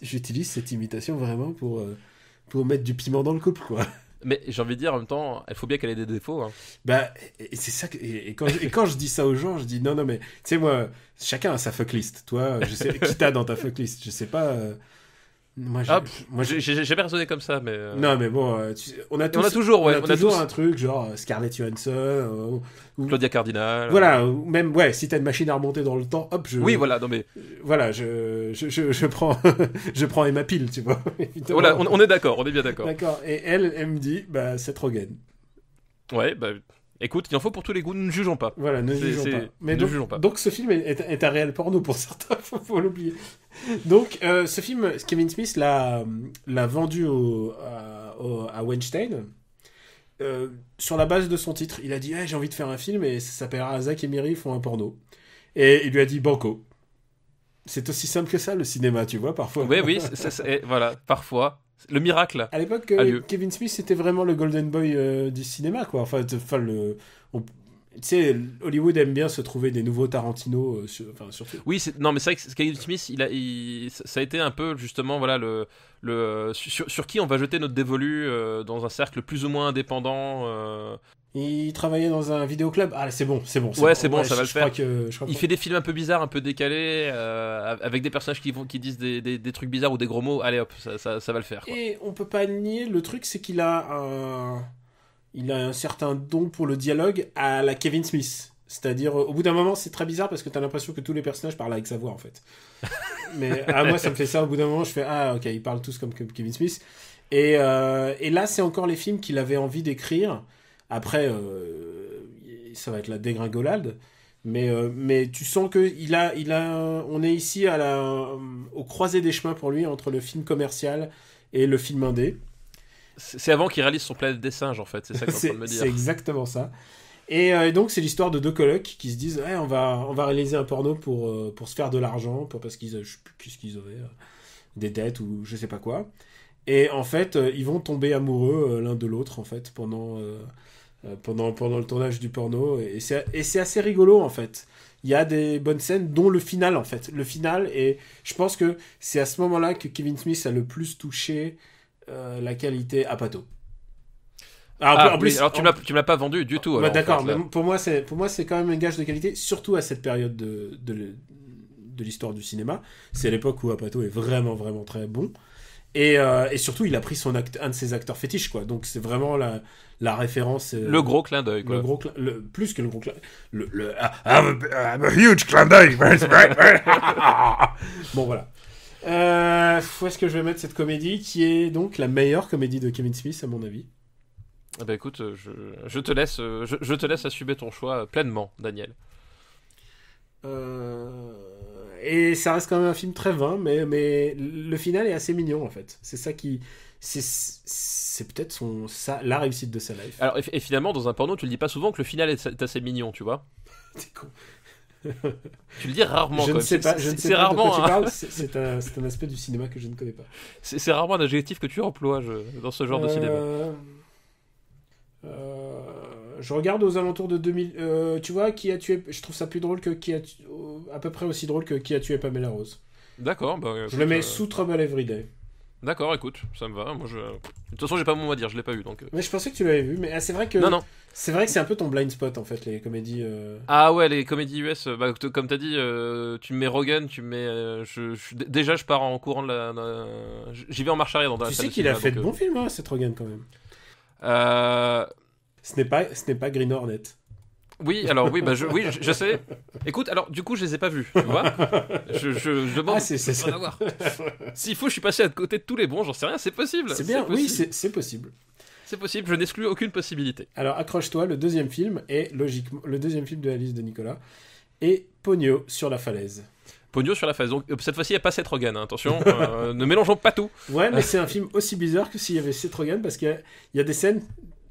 J'utilise cette imitation vraiment pour mettre du piment dans le couple, quoi. Mais j'ai envie de dire en même temps, il faut bien qu'elle ait des défauts. Hein. Bah, et c'est ça quand je dis ça aux gens, je dis non mais tu sais moi, chacun a sa fucklist. Toi, je sais qui t'as dans ta fucklist, je sais pas. Moi, j'ai jamais raisonné comme ça, mais... Non, mais bon, on a toujours un truc, genre Scarlett Johansson, ou Claudia Cardinal... Voilà, ou même, si t'as une machine à remonter dans le temps, hop, Oui, voilà, non mais... Voilà, je prends Emma Peel, tu vois. Voilà, on est d'accord, on est bien d'accord. D'accord, et elle me dit, Seth Rogen. Ouais, écoute, il en faut pour tous les goûts, nous ne jugeons pas. Voilà, ne jugeons pas. Mais jugeons pas. Donc ce film est un réel porno pour certains, faut l'oublier. Donc ce film, Kevin Smith l'a vendu à Weinstein sur la base de son titre. Il a dit j'ai envie de faire un film et ça s'appellera Zack et Miri font un porno. Et il lui a dit banco. C'est aussi simple que ça le cinéma, tu vois, parfois. Oui, voilà, parfois. Le miracle. À l'époque, Kevin Smith c'était vraiment le golden boy du cinéma, quoi. Tu sais, Hollywood aime bien se trouver des nouveaux Tarantino, surtout. Oui, non, mais c'est vrai que Kevin Smith, ça a été un peu justement, voilà, sur qui on va jeter notre dévolu dans un cercle plus ou moins indépendant. Il travaillait dans un vidéoclub. Ah, c'est bon. Ouais, c'est bon, ça va le faire. Il fait des films un peu bizarres, un peu décalés, avec des personnages qui disent des trucs bizarres ou des gros mots. Allez hop, ça va le faire. Quoi. Et on peut pas nier, le truc, c'est qu'il a un certain don pour le dialogue à la Kevin Smith. C'est-à-dire, au bout d'un moment, c'est très bizarre parce que t'as l'impression que tous les personnages parlent avec sa voix, en fait. Mais moi, ça me fait ça. Au bout d'un moment, je fais ok, ils parlent tous comme Kevin Smith. Et là, c'est encore les films qu'il avait envie d'écrire. Après, ça va être la dégringolade, mais tu sens que on est ici au croisé des chemins pour lui entre le film commercial et le film indé. C'est avant qu'il réalise son Planète des singes, en fait. C'est ça que je suis en train de me dire. C'est exactement ça. Et donc c'est l'histoire de deux colocs qui se disent on va réaliser un porno pour se faire de l'argent, parce qu'ils je sais plus qu'est-ce qu'ils avaient, des dettes ou je sais pas quoi. Et en fait, ils vont tomber amoureux l'un de l'autre en fait pendant le tournage du porno, et c'est assez rigolo en fait. Il y a des bonnes scènes, dont le final en fait. Le final, et je pense que c'est à ce moment-là que Kevin Smith a le plus touché la qualité Apatow. En plus, alors tu me l'as pas vendu du tout. Alors, d'accord, en fait, mais pour moi c'est quand même un gage de qualité, surtout à cette période de l'histoire du cinéma. C'est l'époque où Apatow est vraiment vraiment très bon. Et surtout, il a pris un de ses acteurs fétiches, quoi. Donc, c'est vraiment la référence. Le gros clin d'œil, quoi. Plus que le gros clin d'œil. I'm a huge clin d'œil. Bon, voilà. Où est-ce que je vais mettre cette comédie, qui est donc la meilleure comédie de Kevin Smith, à mon avis. Ah bah écoute, je te laisse, je te laisse assumer ton choix pleinement, Daniel. Et ça reste quand même un film très vain, mais le final est assez mignon en fait. C'est ça qui... C'est peut-être la réussite de sa life. Alors, et finalement, dans un porno, tu le dis pas souvent que le final est assez mignon, tu vois. T'es con. Tu le dis rarement. Je ne sais pas, c'est rarement. De quoi tu parles. C'est un aspect du cinéma que je ne connais pas. C'est rarement un adjectif que tu emploies dans ce genre de cinéma. Je regarde aux alentours de 2000. Tu vois, qui a tué. Je trouve ça plus drôle que à peu près aussi drôle que qui a tué Pamela Rose. D'accord. Bah, je le mets sous Trouble Every Day. D'accord, écoute, ça me va. Moi, de toute façon, j'ai pas mon mot à dire, je l'ai pas eu donc. Mais je pensais que tu l'avais vu, mais c'est vrai que. Non. C'est vrai que c'est un peu ton blind spot en fait, les comédies. Ah ouais, les comédies US. Bah, comme t'as dit, tu me mets Rogan, tu me mets. Déjà, je pars en courant j'y vais en marche arrière dans la Tu salle sais qu'il a fait de bons films, hein, Seth Rogen quand même. Ce n'est pas Green Hornet. Oui, alors oui, je sais. Écoute, alors du coup, je les ai pas vus, tu vois. Je demande. Ah, c'est ça. S'il faut, je suis passé à côté de tous les bons, j'en sais rien, c'est possible. C'est bien, oui, c'est possible. C'est possible, je n'exclus aucune possibilité. Alors accroche-toi, le deuxième film est logiquement le deuxième film de la liste de Nicolas et Pogno sur la falaise. Pogno sur la falaise. Donc cette fois-ci, il n'y a pas Seth Rogen, hein, attention, ne mélangeons pas tout. Ouais, mais c'est un film aussi bizarre que s'il y avait Seth Rogen parce qu'il y a des scènes,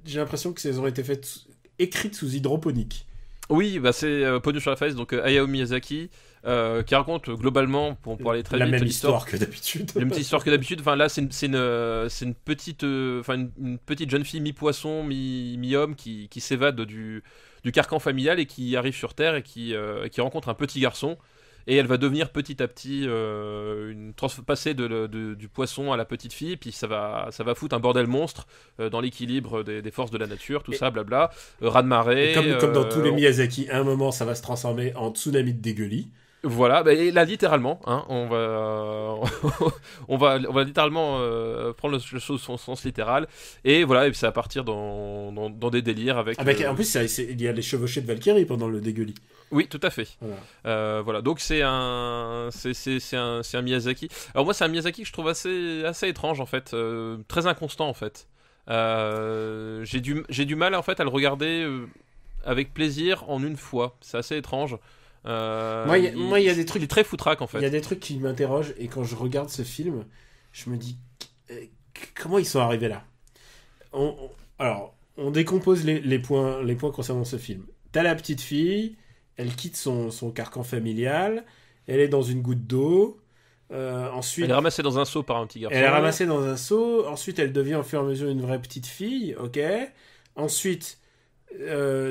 j'ai l'impression que elles ont été écrites sous hydroponique. Oui, bah c'est Pogno sur la falaise, donc Hayao Miyazaki, qui raconte globalement, pour aller très vite, la même histoire que d'habitude. La même petite histoire que d'habitude. Enfin là, c'est une petite, une petite jeune fille mi-poisson, mi-homme qui s'évade du carcan familial et qui arrive sur Terre et qui rencontre un petit garçon. Et elle va devenir petit à petit passer du poisson à la petite fille, et puis ça va foutre un bordel monstre dans l'équilibre des forces de la nature, tout ça, blabla, raz-de-marée. Comme dans tous les Miyazaki, à un moment ça va se transformer en tsunami de dégueulis. Voilà, bah, et là littéralement, hein, on va littéralement prendre le chose son sens littéral, et voilà, et ça va partir dans des délires avec. En plus, il y a les chevauchés de Valkyrie pendant le dégueulis. Oui, tout à fait. Voilà. Voilà. Donc c'est un Miyazaki. Alors moi, c'est un Miyazaki que je trouve assez étrange en fait, très inconstant en fait. J'ai du mal en fait à le regarder avec plaisir en une fois. C'est assez étrange. Moi, il y a des trucs. Il est très foutraque en fait. Il y a des trucs qui m'interrogent et quand je regarde ce film, je me dis comment ils sont arrivés là. Alors, on décompose les points concernant ce film. T'as la petite fille. Elle quitte son carcan familial, elle est dans une goutte d'eau, ensuite... Elle est ramassée dans un seau par un petit garçon. Elle est ramassée dans un seau, ensuite elle devient au fur et à mesure une vraie petite fille, ok. Ensuite,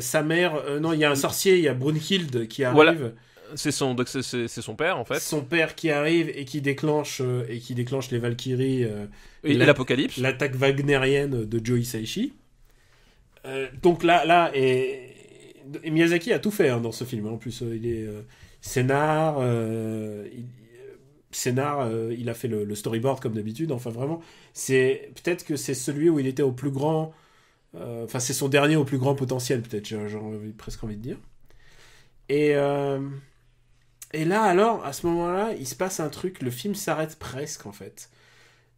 sa mère... non, il y a un sorcier, il y a Brunhild qui arrive. Voilà. C'est son père en fait. Son père qui arrive et qui déclenche les Valkyries. Et l'apocalypse. L'attaque wagnérienne de Joe Hisaishi. Donc là et Miyazaki a tout fait dans ce film. En plus, il est scénar, il a fait le storyboard comme d'habitude. Enfin, vraiment, peut-être que c'est celui où il était au plus grand. Enfin, c'est son dernier au plus grand potentiel, peut-être. J'ai presque envie de dire. Et là, alors, à ce moment-là, il se passe un truc. Le film s'arrête presque, en fait.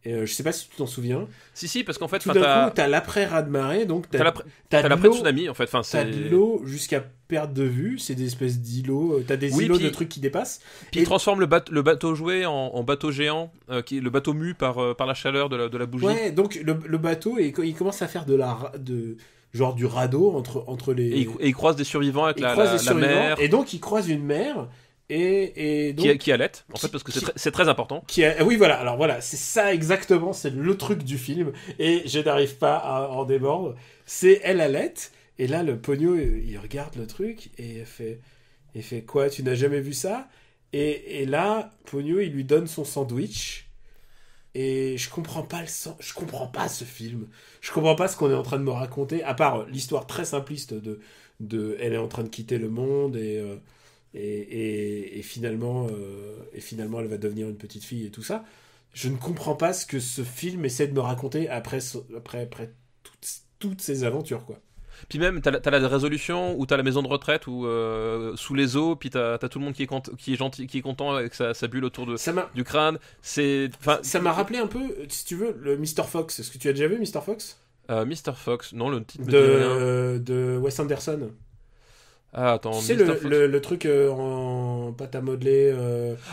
Et je sais pas si tu t'en souviens. Si, parce qu'en fait, tout d'un coup, t'as l'après raz-de-marée, donc t'as l'après tsunami, en fait. Enfin, t'as de l'eau jusqu'à perte de vue, c'est des espèces d'îlots, t'as des îlots de trucs qui dépassent. Puis il transforme le bateau jouet en bateau géant, qui est le bateau mu par la chaleur de la bougie. Ouais, donc le bateau, il commence à faire genre du radeau entre les... Et il croise des survivants avec la mer. Et donc il croise une mer... Et donc, qui allait en fait parce que c'est très important. Oui, voilà, alors voilà, c'est ça exactement, c'est le truc du film et je n'arrive pas à en démordre. C'est elle allait et là le Pogno il regarde le truc et il fait quoi, tu n'as jamais vu ça? Et là Pogno il lui donne son sandwich et je comprends pas ce film, je comprends pas ce qu'on est en train de me raconter à part l'histoire très simpliste de elle est en train de quitter le monde et finalement elle va devenir une petite fille et tout ça. Je ne comprends pas ce que ce film essaie de me raconter après toutes ces aventures, quoi. Puis même, t'as la résolution où t'as la maison de retraite où sous les eaux, puis t'as tout le monde qui est gentil, qui est content avec sa bulle autour du crâne. Ça m'a rappelé un peu, si tu veux, le Mr. Fox. Est-ce que tu as déjà vu Mr. Fox ? Mr. Fox, non, le titre me dit rien. De Wes Anderson. Ah, attends, Tu sais, Mr. Fox. le truc en pâte à modeler.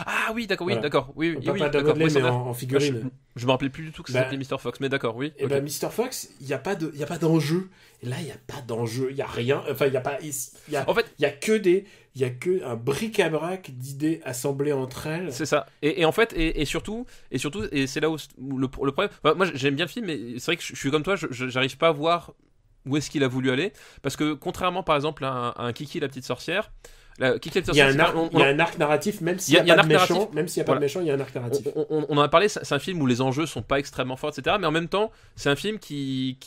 Ah oui, d'accord, Voilà. oui, Pas oui, pâte à d'accord. modeler, Wes mais Anderson. en figurine. Je me rappelais plus du tout que ça Bah, s'appelait Mr. Fox, mais d'accord, oui. Et ok. ben Mr. Fox, il y a pas d'enjeu. Et là, il y a pas d'enjeu, il y a rien. Enfin, il y a pas, En fait, il y a que un bric-à-brac d'idées assemblées entre elles. c'est ça. Et en fait, et surtout, et c'est là où le problème. Enfin, moi, j'aime bien le film, mais c'est vrai que je suis comme toi, j'arrive pas à voir où est-ce qu'il a voulu aller, parce que contrairement, par exemple, à un Kiki la petite sorcière, Kiki la petite Il y a sorcière, il y a un arc narratif, même s'il Il y a n'y a, un pas de arc méchant, narratif. même s'il y a pas de méchant, il y a un arc narratif. on en a parlé, c'est un film où les enjeux sont pas extrêmement forts, etc. Mais en même temps, c'est un film qui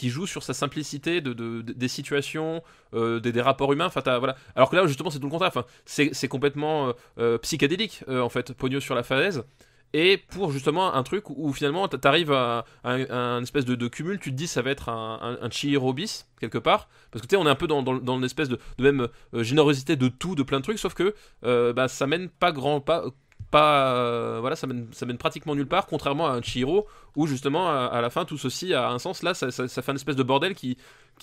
joue sur sa simplicité des situations, des rapports humains. Enfin, voilà. Alors que là, justement, c'est tout le contraire. Enfin, c'est complètement psychédélique, en fait, Pogno sur la falaise. Et pour justement un truc où finalement t'arrives à un espèce de cumul, tu te dis ça va être un Chihiro bis quelque part, parce que tu sais on est un peu dans une espèce de même générosité de tout, de plein de trucs, sauf que ça mène voilà, ça mène pratiquement nulle part, contrairement à un Chihiro où justement à la fin tout ceci a un sens. Là ça fait une espèce de bordel qui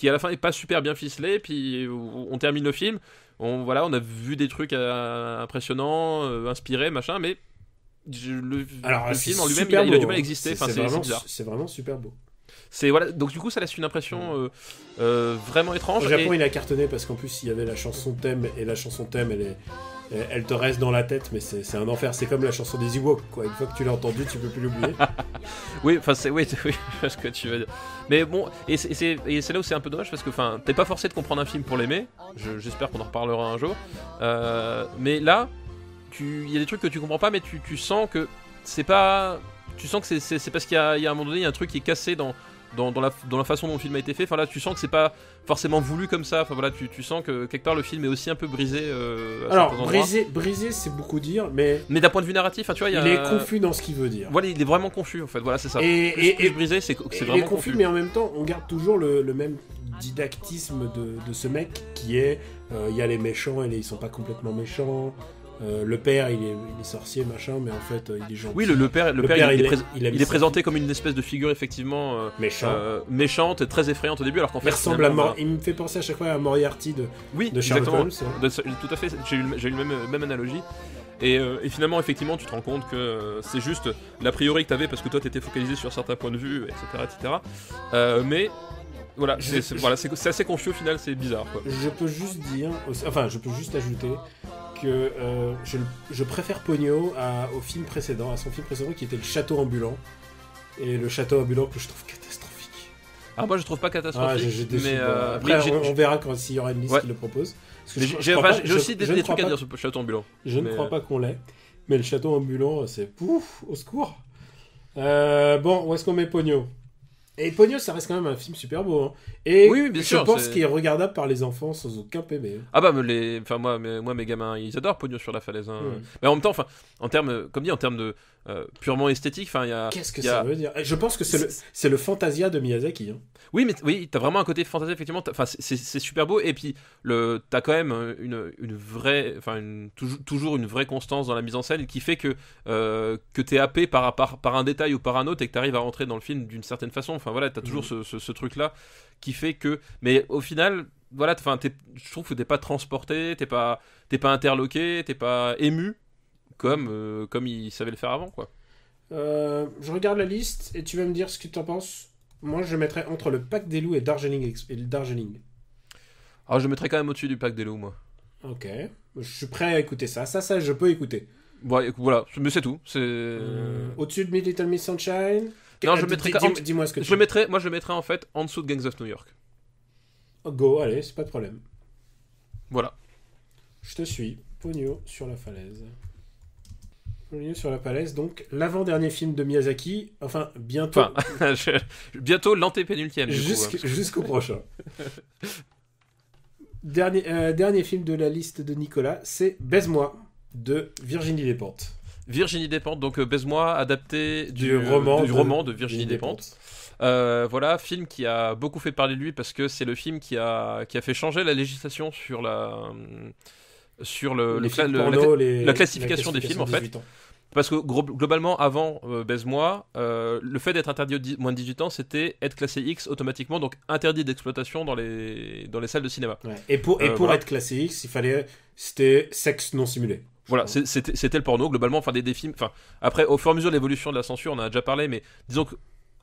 à la fin est pas super bien ficelé, puis on termine le film, on a vu des trucs impressionnants, inspirés, machin, mais le film en lui-même il a du mal à exister. Enfin, c'est bizarre. C'est vraiment super beau. Voilà, donc du coup ça laisse une impression vraiment étrange. Au Japon, il a cartonné parce qu'en plus il y avait la chanson thème, et la chanson thème elle te reste dans la tête, mais c'est un enfer. C'est comme la chanson des Ewoks, quoi. Une fois que tu l'as entendue, tu peux plus l'oublier. Oui, enfin oui, ce que tu veux dire. Mais bon, et c'est là où c'est un peu dommage, parce que enfin t'es pas forcé de comprendre un film pour l'aimer. J'espère qu'on en reparlera un jour. Mais là, il y a des trucs que tu comprends pas, mais tu sens que c'est pas. Tu sens que c'est parce qu'il y a un moment donné, il y a un truc qui est cassé dans la façon dont le film a été fait. Enfin là, tu sens que c'est pas forcément voulu comme ça. Enfin voilà, tu sens que quelque part le film est aussi un peu brisé. Alors brisé, c'est beaucoup dire, mais d'un point de vue narratif, tu vois, il est confus dans ce qu'il veut dire. Voilà, il est vraiment confus en fait. Voilà, c'est ça. Et brisé, c'est vraiment il est confus, mais en même temps, on garde toujours le même didactisme de ce mec qui est, il y a les méchants et ils sont pas complètement méchants. Le père il est sorcier machin, mais en fait il est gentil. Oui, le père il est présenté comme une espèce de figure effectivement méchante et très effrayante au début, alors qu'en fait il me fait penser à chaque fois à Moriarty de Sherlock Holmes. Tout à fait, j'ai eu le même analogie. Et finalement, effectivement, tu te rends compte que c'est juste l'a priori que t'avais parce que toi t'étais focalisé sur certains points de vue, etc. Mais voilà, c'est assez confus au final, c'est bizarre, quoi. Je peux juste ajouter que je préfère Pogno à son film précédent qui était Le Château Ambulant. Et Le Château Ambulant que je trouve catastrophique. Ah, moi je trouve pas catastrophique. Mais après, on verra s'il y aura une liste qui le propose. J'ai aussi des trucs à dire sur Le Château Ambulant. Je ne crois pas qu'on l'ait. Mais Le Château Ambulant, c'est au secours. Bon, où est-ce qu'on met Pogno ? Et Pogno, ça reste quand même un film super beau. Hein. Et oui, bien sûr, je pense qu'il est regardable par les enfants sans aucun PB. Ah bah, moi, mes gamins, ils adorent Pogno sur la falaise. Hein. Mais en même temps, en termes de purement esthétique, il y a. Qu'est-ce que ça veut dire ? Je pense que c'est le Fantasia de Miyazaki. Hein. Oui, t'as vraiment un côté fantasia, effectivement. C'est super beau. Et puis, t'as quand même une vraie, toujours une vraie constance dans la mise en scène qui fait que t'es happé par un détail ou par un autre et que t'arrives à rentrer dans le film d'une certaine façon. Enfin voilà, t'as toujours ce truc-là qui fait que. Mais au final, voilà, je trouve que t'es pas transporté, t'es pas interloqué, t'es pas ému comme il savait le faire avant, quoi. Je regarde la liste et tu vas me dire ce que tu en penses. Moi, je mettrais entre le Pack des loups et Darjeeling. Alors, je mettrais quand même au-dessus du Pack des loups, moi. Ok, je suis prêt à écouter ça. Ça, je peux écouter. Bon, voilà, mais c'est tout. Au-dessus de Little Miss Sunshine. Non, je mettrais. Dis-moi ce que tu le mettrais. Moi, je le mettrais en fait en dessous de Gangs of New York. Go, allez, c'est pas de problème. Voilà. Je te suis. Pogno sur la falaise. Donc l'avant-dernier film de Miyazaki, bientôt. Bientôt l'antépénultième. Jusqu'au prochain. Dernier film de la liste de Nicolas, c'est Baise-moi de Virginie Despentes. Virginie Despentes, donc Baise-moi, adapté du roman de Virginie Despentes. Voilà, film qui a beaucoup fait parler de lui parce que c'est le film qui a fait changer la législation sur la classification des films en fait. parce que globalement, avant Baise-moi, le fait d'être interdit aux moins de 18 ans, c'était être classé X automatiquement, donc interdit d'exploitation dans les salles de cinéma. Ouais. Et pour voilà. être classé X, c'était sexe non simulé. Voilà, c'était le porno, globalement, enfin des films. Enfin, après, au fur et à mesure de l'évolution de la censure, on en a déjà parlé, mais disons que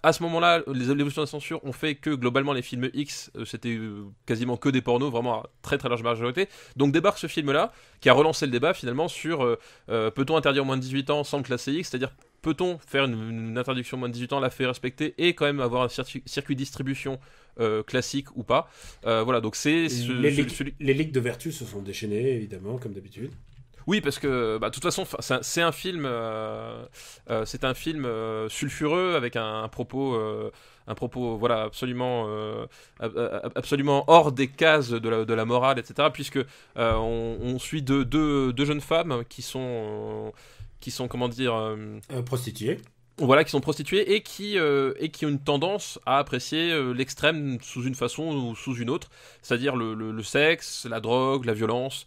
à ce moment-là, l'évolution de la censure ont fait que globalement les films X, c'était quasiment que des pornos, vraiment à très très large majorité. Donc débarque ce film-là, qui a relancé le débat finalement sur peut-on interdire moins de 18 ans sans le classer X, c'est-à-dire peut-on faire une interdiction moins de 18 ans, la faire respecter et quand même avoir un circuit de distribution classique ou pas. Voilà, donc c'est les ligues de vertu se sont déchaînées évidemment comme d'habitude. Oui, parce que de toute façon, c'est un film, sulfureux avec un propos, voilà, absolument hors des cases de la morale, etc. Puisque on suit deux jeunes femmes qui sont comment dire, prostituées. Voilà, qui sont prostituées et qui ont une tendance à apprécier l'extrême sous une façon ou sous une autre, c'est-à-dire le sexe, la drogue, la violence.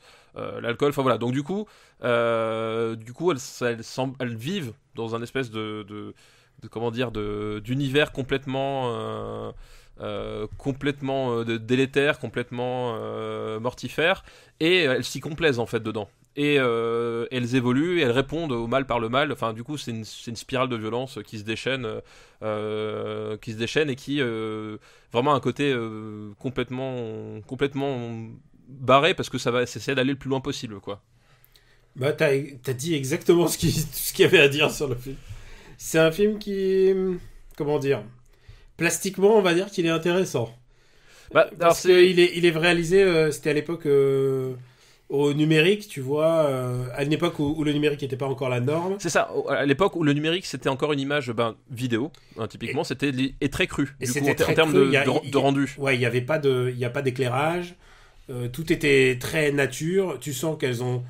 L'alcool, enfin voilà. Donc du coup, elles vivent dans un espèce de comment dire, d'univers complètement délétère, complètement mortifère, et elles s'y complaisent en fait dedans. Et elles évoluent, et elles répondent au mal par le mal. Enfin, du coup, c'est une spirale de violence qui se déchaîne et qui vraiment a un côté complètement barré parce que ça va essayer d'aller le plus loin possible, quoi. Bah t'as dit exactement ce qu'il y avait à dire sur le film. C'est un film qui, comment dire, plastiquement on va dire qu'il est intéressant. Parce qu'il est réalisé, c'était à l'époque au numérique, tu vois, à une époque où le numérique n'était pas encore la norme. C'est ça, à l'époque où le numérique c'était encore une image vidéo, typiquement, c'était très cru. Et du c'était coup, en termes de rendu. Ouais, il n'y a pas d'éclairage. Tout était très nature. Tu sens qu'elles ont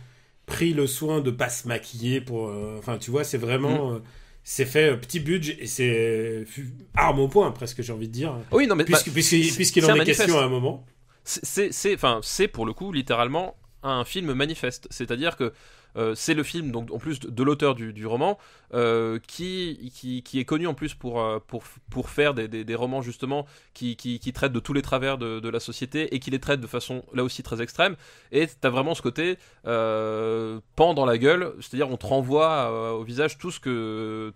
pris le soin de pas se maquiller pour. Enfin, tu vois, c'est vraiment. C'est fait petit budget et c'est arme au poing presque, j'ai envie de dire. Oui, non mais puisqu'il en est question à un moment. C'est pour le coup littéralement un film manifeste. C'est-à-dire que c'est le film, donc en plus de l'auteur du roman, qui est connu en plus pour faire des romans justement qui traitent de tous les travers de la société et qui les traitent de façon là aussi très extrême. Et t'as vraiment ce côté pan dans la gueule, c'est-à-dire on te renvoie au visage tout ce que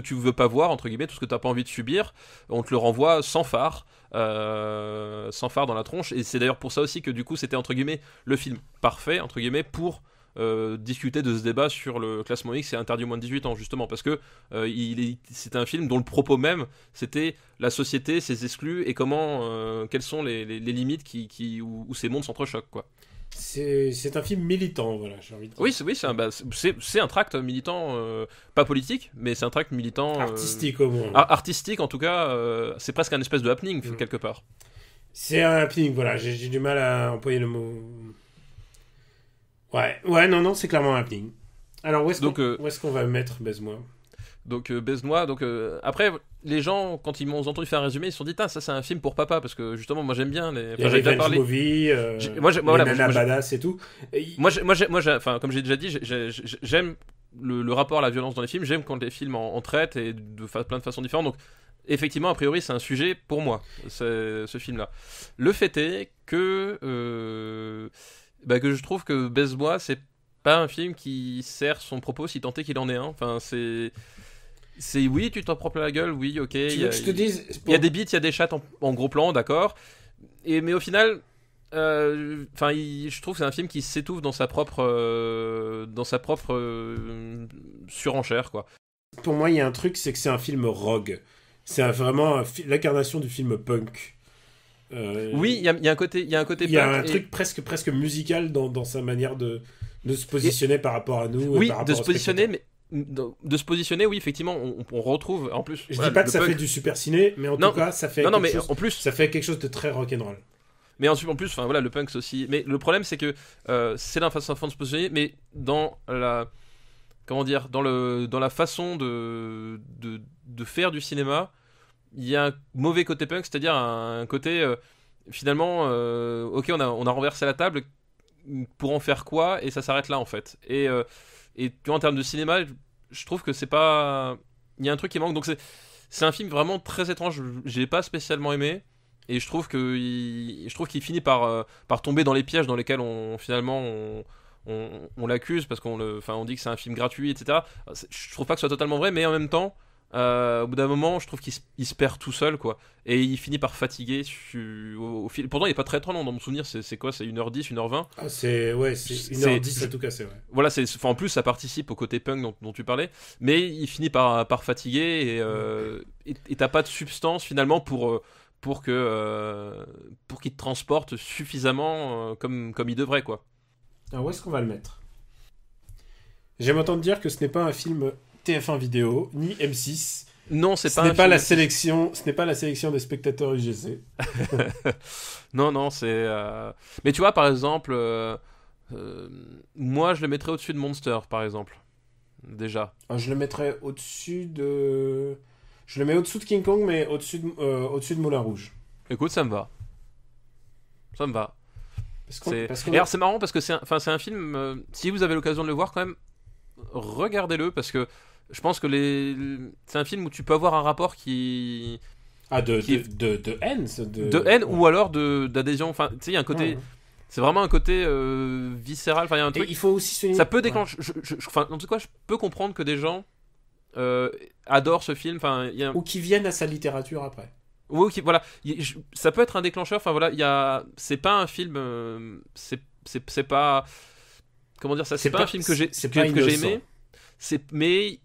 tu veux pas voir, entre guillemets, tout ce que t'as pas envie de subir, on te le renvoie sans phare dans la tronche. Et c'est d'ailleurs pour ça aussi que du coup c'était entre guillemets le film parfait entre guillemets pour discuter de ce débat sur le classement X et interdit aux moins de 18 ans, justement parce que c'était un film dont le propos même c'était la société, ses exclus et comment quelles sont les limites où ces mondes s'entrechoquent, quoi. C'est un film militant, voilà, j'ai envie de dire. Oui, c'est un tract militant, pas politique, mais c'est un tract militant artistique au moins. Artistique en tout cas, c'est presque un espèce de happening quelque part. C'est un happening, voilà, j'ai du mal à employer le mot. Ouais, non, c'est clairement un happening. Alors où est-ce qu'on va mettre Baise-moi ? Donc Baise-moi, après les gens quand ils m'ont entendu faire un résumé ils se sont dit ça c'est un film pour papa parce que justement moi j'aime bien les Revenge Movie, Nana Badass et tout. Moi comme j'ai déjà dit j'aime le rapport à la violence dans les films, j'aime quand les films en traitent et de plein de façons différentes, donc effectivement a priori c'est un sujet pour moi ce film là. Le fait est que je trouve que Baise-moi c'est pas un film qui sert son propos si tant est qu'il en est un. Enfin c'est oui, tu t'en prends plein la gueule, oui, ok. Il y a des beats, il y a des chats en gros plan, d'accord. Mais au final, je trouve que c'est un film qui s'étouffe dans sa propre surenchère, quoi. Pour moi, il y a un truc, c'est que c'est un film rogue. C'est vraiment l'incarnation du film punk. Oui, il y a un côté. Il y a un truc presque musical dans sa manière de se positionner par rapport à nous. Oui, de se positionner, mais. De se positionner, oui, effectivement, on retrouve en plus. Je dis pas que ça fait du super ciné, mais en tout cas, ça fait ça fait quelque chose de très rock'n'roll. Mais en plus, enfin voilà, le punk c'est aussi. Mais le problème, c'est que c'est la façon de se positionner, mais dans la façon de faire du cinéma, il y a un mauvais côté punk, c'est-à-dire un côté finalement, ok, on a renversé la table pour en faire quoi, et ça s'arrête là en fait. Et tu vois, en termes de cinéma, je trouve que c'est pas... Il y a un truc qui manque, donc c'est un film vraiment très étrange, j'ai pas spécialement aimé, et je trouve qu'il finit par tomber dans les pièges dans lesquels on l'accuse, parce on dit que c'est un film gratuit, etc. Je trouve pas que ce soit totalement vrai, mais en même temps, au bout d'un moment, je trouve qu'il se perd tout seul, quoi. Et il finit par fatiguer au fil. Pourtant, il est pas très long dans mon souvenir, c'est quoi? C'est 1h10, 1h20? Ah, c'est 1h10 à tout casser, ouais. Voilà, en plus, ça participe au côté punk dont tu parlais, mais il finit par fatiguer, et t'as pas de substance finalement pour qu'il te transporte suffisamment comme il devrait, quoi. Alors, où est-ce qu'on va le mettre? J'aime entendre dire que ce n'est pas un film TF1 vidéo, ni M6. Non, ce n'est pas la sélection des spectateurs UGC. Non, c'est... Mais tu vois, par exemple, moi, je le mettrais au-dessus de Monster, par exemple. Déjà. Je le mettrais au-dessus de... Je le mets au-dessous de King Kong, mais au-dessus de Moulin Rouge. Écoute, ça me va. Ça me va. Et alors, c'est marrant parce que c'est un film... si vous avez l'occasion de le voir, quand même, regardez-le, parce que je pense que c'est un film où tu peux avoir un rapport qui... de haine de haine, ou alors d'adhésion. Enfin, tu sais, il y a un côté... C'est vraiment un côté viscéral. Enfin, il y a un truc... Et il faut aussi souligner... Ça peut déclencher... En tout cas, je peux comprendre que des gens adorent ce film. Enfin, ou qui viennent à sa littérature après. Oui, voilà. Ça peut être un déclencheur. Enfin, voilà, c'est pas un film... c'est pas... Comment dire ça? C'est pas un film que j'ai aimé. Mais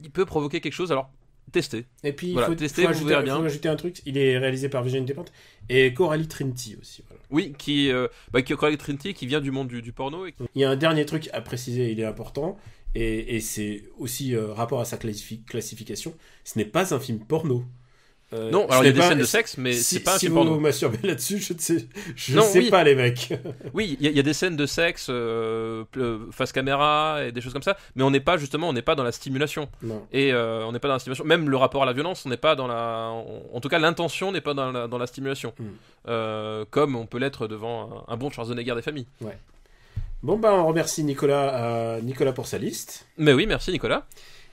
il peut provoquer quelque chose. Alors, testez. Et puis, voilà, il faut ajouter un truc. Il est réalisé par Virginie Despentes et Coralie Trinity aussi. Voilà. Oui, qui Coralie Trinity, qui vient du monde du porno. Il y a un dernier truc à préciser, il est important, et c'est aussi rapport à sa classification. Ce n'est pas un film porno. Non, alors il y a des scènes de sexe, mais c'est pas un film porno. Si vous masturbez là-dessus, je sais pas, les mecs. Oui, il y a des scènes de sexe face caméra et des choses comme ça, mais on n'est pas dans la stimulation. Non. Et on n'est pas dans la stimulation. Même le rapport à la violence, on n'est pas dans la. En tout cas, l'intention n'est pas dans la stimulation, comme on peut l'être devant un bon Schwarzenegger des familles. Ouais. Bon, on remercie Nicolas pour sa liste. Mais oui, merci Nicolas.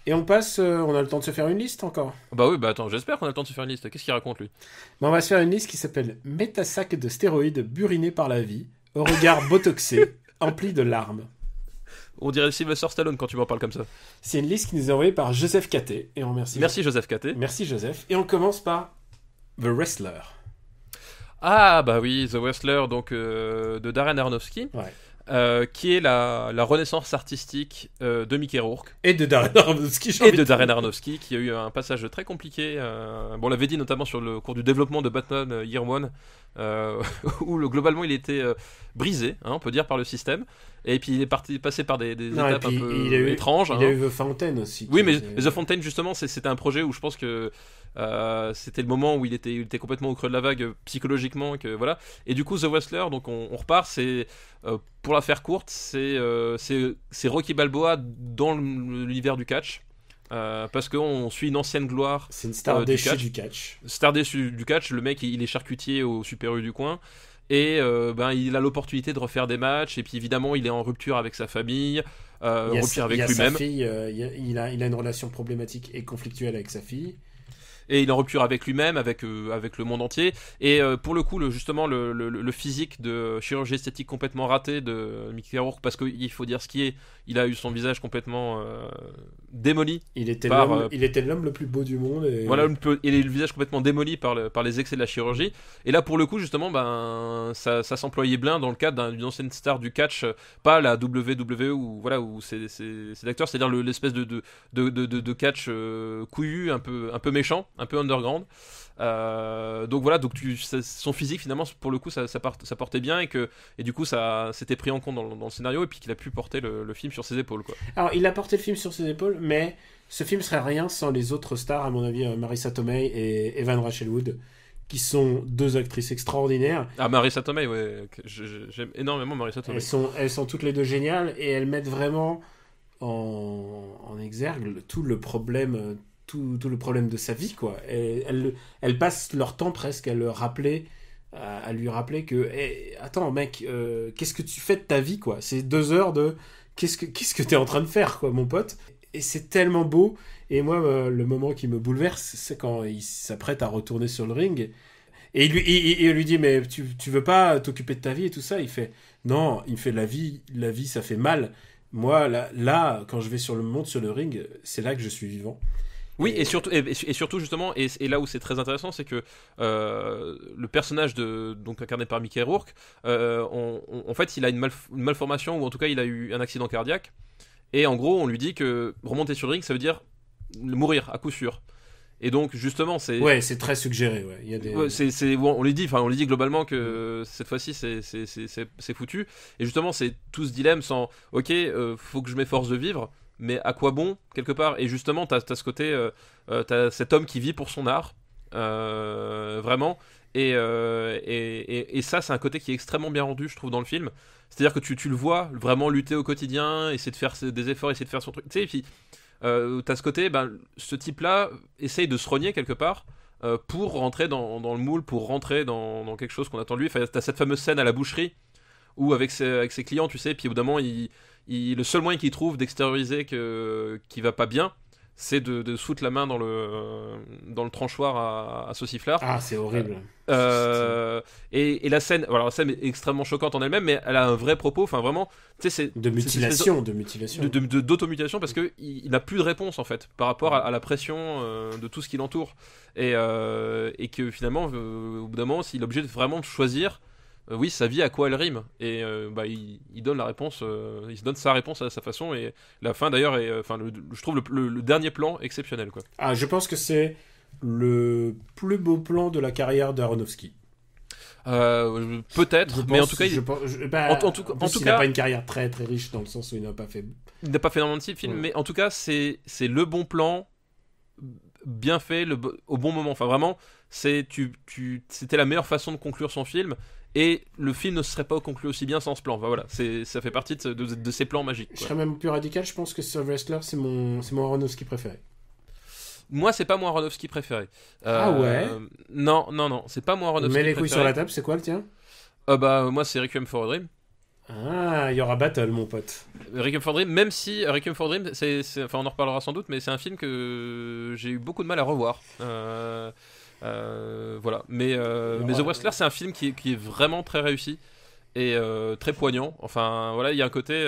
Et on passe, on a le temps de se faire une liste encore. Bah oui, attends, j'espère qu'on a le temps de se faire une liste. Qu'est-ce qu'il raconte lui? On va se faire une liste qui s'appelle Métasac de stéroïdes burinés par la vie, au regard botoxé, empli de larmes. On dirait Sylvester Stallone quand tu m'en parles comme ça. C'est une liste qui nous est envoyée par Joseph Caté. Et on remercie. Merci Joseph Caté. Merci Joseph. Et on commence par The Wrestler. Ah bah oui, The Wrestler, donc de Darren Aronofsky. Ouais. Qui est la renaissance artistique de Mickey Rourke. Et de Darren Aronofsky. Qui a eu un passage très compliqué. On l'avait dit notamment sur le cours du développement de Batman Year One, où globalement il était brisé, on peut dire, par le système. Et puis il est passé par des étapes un peu étranges. Il a eu The Fountain aussi. Oui, mais The Fountain, justement, c'était un projet où je pense que c'était le moment où il était complètement au creux de la vague psychologiquement, que voilà. Et du coup, The Wrestler, donc on repart. C'est pour la faire courte, c'est Rocky Balboa dans l'univers du catch. Parce qu'on suit une ancienne gloire. C'est une star déchue du catch. Star déchue du catch. Le mec, il est charcutier au Super U du coin. Et il a l'opportunité de refaire des matchs. Et puis évidemment, il est en rupture avec sa famille, rupture avec lui-même. Sa fille, il a une relation problématique et conflictuelle avec sa fille. Et il est en rupture avec lui-même, avec le monde entier. Et pour le coup, justement, le physique de chirurgie esthétique complètement raté de Mickey Rourke, parce qu'il faut dire ce qui est, il a eu son visage complètement démoli. Il était l'homme le plus beau du monde. Et... Voilà, il a le visage complètement démoli par les excès de la chirurgie. Et là, pour le coup, justement, ça s'employait bien dans le cadre d'une ancienne star du catch, pas la WWE où c'est l'acteur, c'est-à-dire l'espèce de catch couillu, un peu méchant, un peu underground. Donc voilà, son physique finalement pour le coup ça portait bien, et du coup ça s'était pris en compte dans le scénario, et puis qu'il a pu porter le film sur ses épaules, quoi. Alors il a porté le film sur ses épaules, mais ce film serait rien sans les autres stars, à mon avis, Marissa Tomei et Evan Rachel Wood, qui sont deux actrices extraordinaires. Ah, Marissa Tomei, ouais, j'aime énormément Marissa Tomei. Elles sont toutes les deux géniales, et elles mettent vraiment en exergue tout le problème de sa vie, quoi. Elles passent leur temps presque à lui rappeler que attends mec, qu'est-ce que tu fais de ta vie, quoi. C'est 2 heures de qu'est-ce que t'es en train de faire, quoi, mon pote. et c'est tellement beau. Et moi, le moment qui me bouleverse, c'est quand il s'apprête à retourner sur le ring. Et il lui dit, mais tu veux pas t'occuper de ta vie et tout ça? Il fait, non, il me fait, la vie, ça fait mal. Moi, là, quand je vais monte sur le ring, c'est là que je suis vivant. Oui, et surtout justement, et là où c'est très intéressant, c'est que le personnage donc incarné par Mickey Rourke, en fait, il a une malformation, ou en tout cas, il a eu un accident cardiaque. Et en gros, on lui dit que remonter sur le ring, ça veut dire mourir à coup sûr. Et donc justement, c'est très suggéré. Ouais. Il y a des... on lui dit globalement que cette fois-ci, c'est foutu. Et justement, c'est tout ce dilemme sans, ok, faut que je m'efforce de vivre. Mais à quoi bon, quelque part? Et justement, t'as ce côté, t'as cet homme qui vit pour son art, vraiment, et ça, c'est un côté qui est extrêmement bien rendu, je trouve, dans le film. C'est-à-dire que tu le vois vraiment lutter au quotidien, essayer de faire des efforts, essayer de faire son truc, tu sais, et puis t'as ce côté, ce type-là essaye de se renier quelque part, pour rentrer dans le moule, pour rentrer dans quelque chose qu'on attend de lui. Enfin, t'as cette fameuse scène à la boucherie, où avec ses clients, tu sais, puis au bout d'un moment, le seul moyen qu'il trouve d'extérioriser qu'il va pas bien, c'est de se foutre la main dans le tranchoir à sauciflard. Ah, c'est horrible. Et la scène, alors la scène est extrêmement choquante en elle-même, mais elle a un vrai propos, enfin vraiment, tu sais, c'est de mutilation, d'automutilation, parce que il n'a plus de réponse en fait par rapport à la pression de tout ce qui l'entoure, et que finalement, au bout d'un moment, s'il est obligé vraiment de choisir. Oui, sa vie, à quoi elle rime, et il donne la réponse, il se donne sa réponse à sa façon, et la fin d'ailleurs est, je trouve le dernier plan exceptionnel, quoi. Ah, je pense que c'est le plus beau plan de la carrière d'Aronofsky. Peut-être, mais en tout cas, il n'a pas une carrière très très riche dans le sens où il n'a pas fait énormément de films, mais en tout cas, c'est le bon plan, bien fait, au bon moment. Enfin, vraiment, c'était la meilleure façon de conclure son film. Et le film ne serait pas conclu aussi bien sans ce plan. Enfin, voilà, ça fait partie de ces plans magiques, quoi. Je serais même plus radical, je pense que The Wrestler, c'est mon Aronofsky préféré. Moi, c'est pas mon Aronofsky préféré. Ah ouais? Non, c'est pas mon Aronofsky préféré. Mets les couilles sur la table, c'est quoi le tien? Moi, c'est Requiem for a Dream. Ah, il y aura battle, mon pote. Requiem for a Dream, même si Requiem for a Dream, enfin, on en reparlera sans doute, mais c'est un film que j'ai eu beaucoup de mal à revoir. Voilà, mais The Wrestler, c'est un film qui est vraiment très réussi et très poignant. Enfin voilà, il y a un côté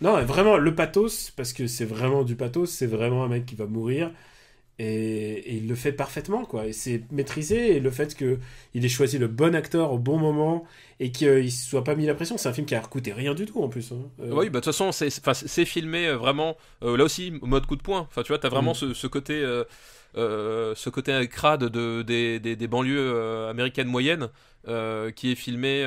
non, vraiment le pathos, parce que c'est vraiment du pathos, c'est vraiment un mec qui va mourir, et il le fait parfaitement, quoi. Et c'est maîtrisé, et le fait qu'il ait choisi le bon acteur au bon moment et qu'il se soit pas mis la pression, c'est un film qui a coûté rien du tout en plus, hein. Oui, de toute façon c'est filmé vraiment là aussi mode coup de poing. Enfin tu vois, t'as vraiment ce côté crade des banlieues américaines moyennes, qui est filmé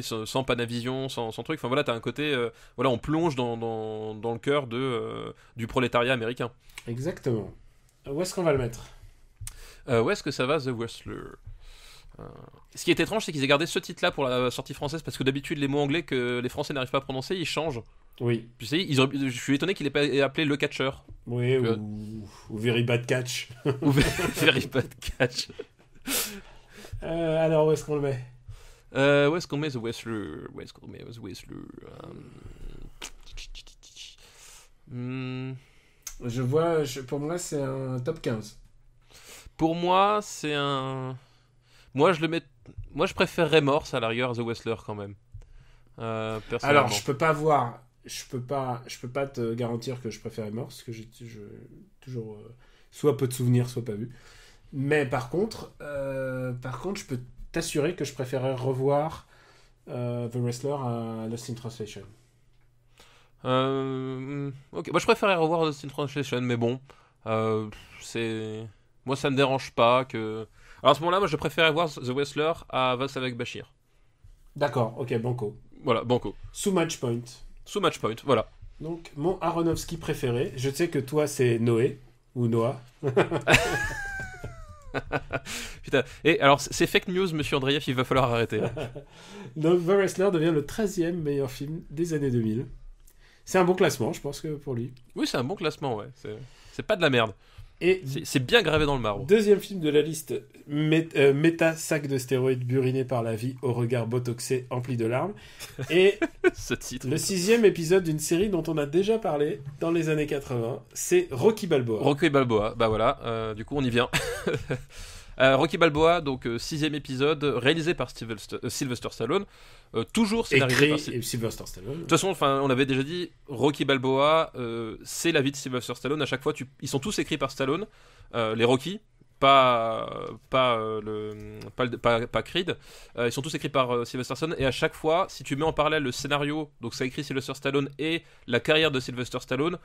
sans Panavision, sans truc. Enfin voilà, t'as un côté voilà, on plonge dans le cœur du prolétariat américain. Exactement. Où est-ce qu'on va le mettre? Où est-ce que ça va, The Wrestler? Ce qui est étrange, c'est qu'ils aient gardé ce titre-là pour la sortie française, parce que d'habitude les mots anglais que les Français n'arrivent pas à prononcer, ils changent. Oui. Tu sais, je suis étonné qu'il ait pas appelé Le Catcheur. Oui, ou Very Bad Catch. Ou Very Bad Catch. Alors, où est-ce qu'on le met? Où est-ce qu'on met The Wrestler? Je vois, pour moi, c'est un top 15. Pour moi, c'est un... Moi, je préférerais Morse à la rigueur, The Wrestler, quand même. Alors, je peux pas te garantir que je préfère Morse, que j'ai toujours soit peu de souvenirs, soit pas vu. Mais par contre, je peux t'assurer que je préférerais revoir The Wrestler à Lost in Translation. Ok, moi je préférerais revoir Lost in Translation, mais bon, moi ça me dérange pas que... Alors à ce moment-là, moi je préférerais voir The Wrestler à Vas avec Bashir. D'accord, ok, banco. Voilà, banco. Sous Match Point, voilà. Donc, mon Aronofsky préféré, je sais que toi c'est Noé, ou Noah. Putain, et alors c'est fake news, monsieur Andreev, il va falloir arrêter. Donc The Wrestler devient le 13e meilleur film des années 2000. C'est un bon classement, je pense, que pour lui. Oui, c'est un bon classement, ouais. C'est pas de la merde. Et C'est bien gravé dans le marbre. deuxième film de la liste, méta sac de stéroïdes buriné par la vie au regard botoxé empli de larmes. Et Ce titre. le 6e épisode d'une série dont on a déjà parlé dans les années 80, c'est Rocky Balboa. Rocky Balboa, bah voilà, du coup on y vient. Rocky Balboa, donc 6e épisode, réalisé par Sylvester Stallone, toujours scénarisé par Écrit Sylvester Stallone. De toute façon, on avait déjà dit, Rocky Balboa, c'est la vie de Sylvester Stallone. À chaque fois, ils sont tous écrits par Stallone, les Rocky, pas Creed. Ils sont tous écrits par Sylvester Stallone. Et à chaque fois, si tu mets en parallèle le scénario, donc ça écrit Sylvester Stallone et la carrière de Sylvester Stallone,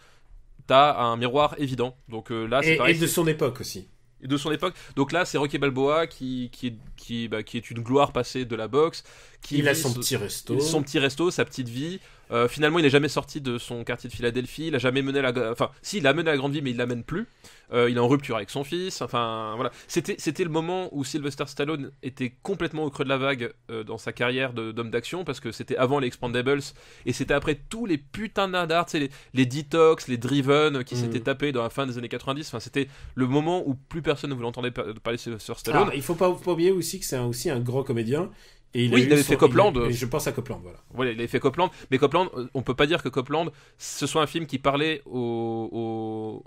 t'as un miroir évident. Donc là, c'est pareil. Et de son époque aussi. De son époque. Donc là, c'est Rocky Balboa qui est une gloire passée de la boxe. Il a son petit resto. Son petit resto, sa petite vie. Finalement, il n'est jamais sorti de son quartier de Philadelphie. Il a jamais mené il a mené la grande vie, mais il l'amène plus. Il est en rupture avec son fils. Enfin, voilà. C'était le moment où Sylvester Stallone était complètement au creux de la vague dans sa carrière d'homme d'action, parce que c'était avant les Expendables et c'était après tous les putains de nadars, tu sais, les Detox, les Driven qui s'étaient tapés dans la fin des années 90. Enfin, c'était le moment où plus personne ne voulait entendre parler de Sylvester Stallone. Il faut pas oublier aussi que c'est aussi un grand comédien. Et il avait fait Copland. Et je pense à Copland, voilà. Voilà, il avait fait Copland. Mais Copland, on peut pas dire que Copland, ce soit un film qui parlait aux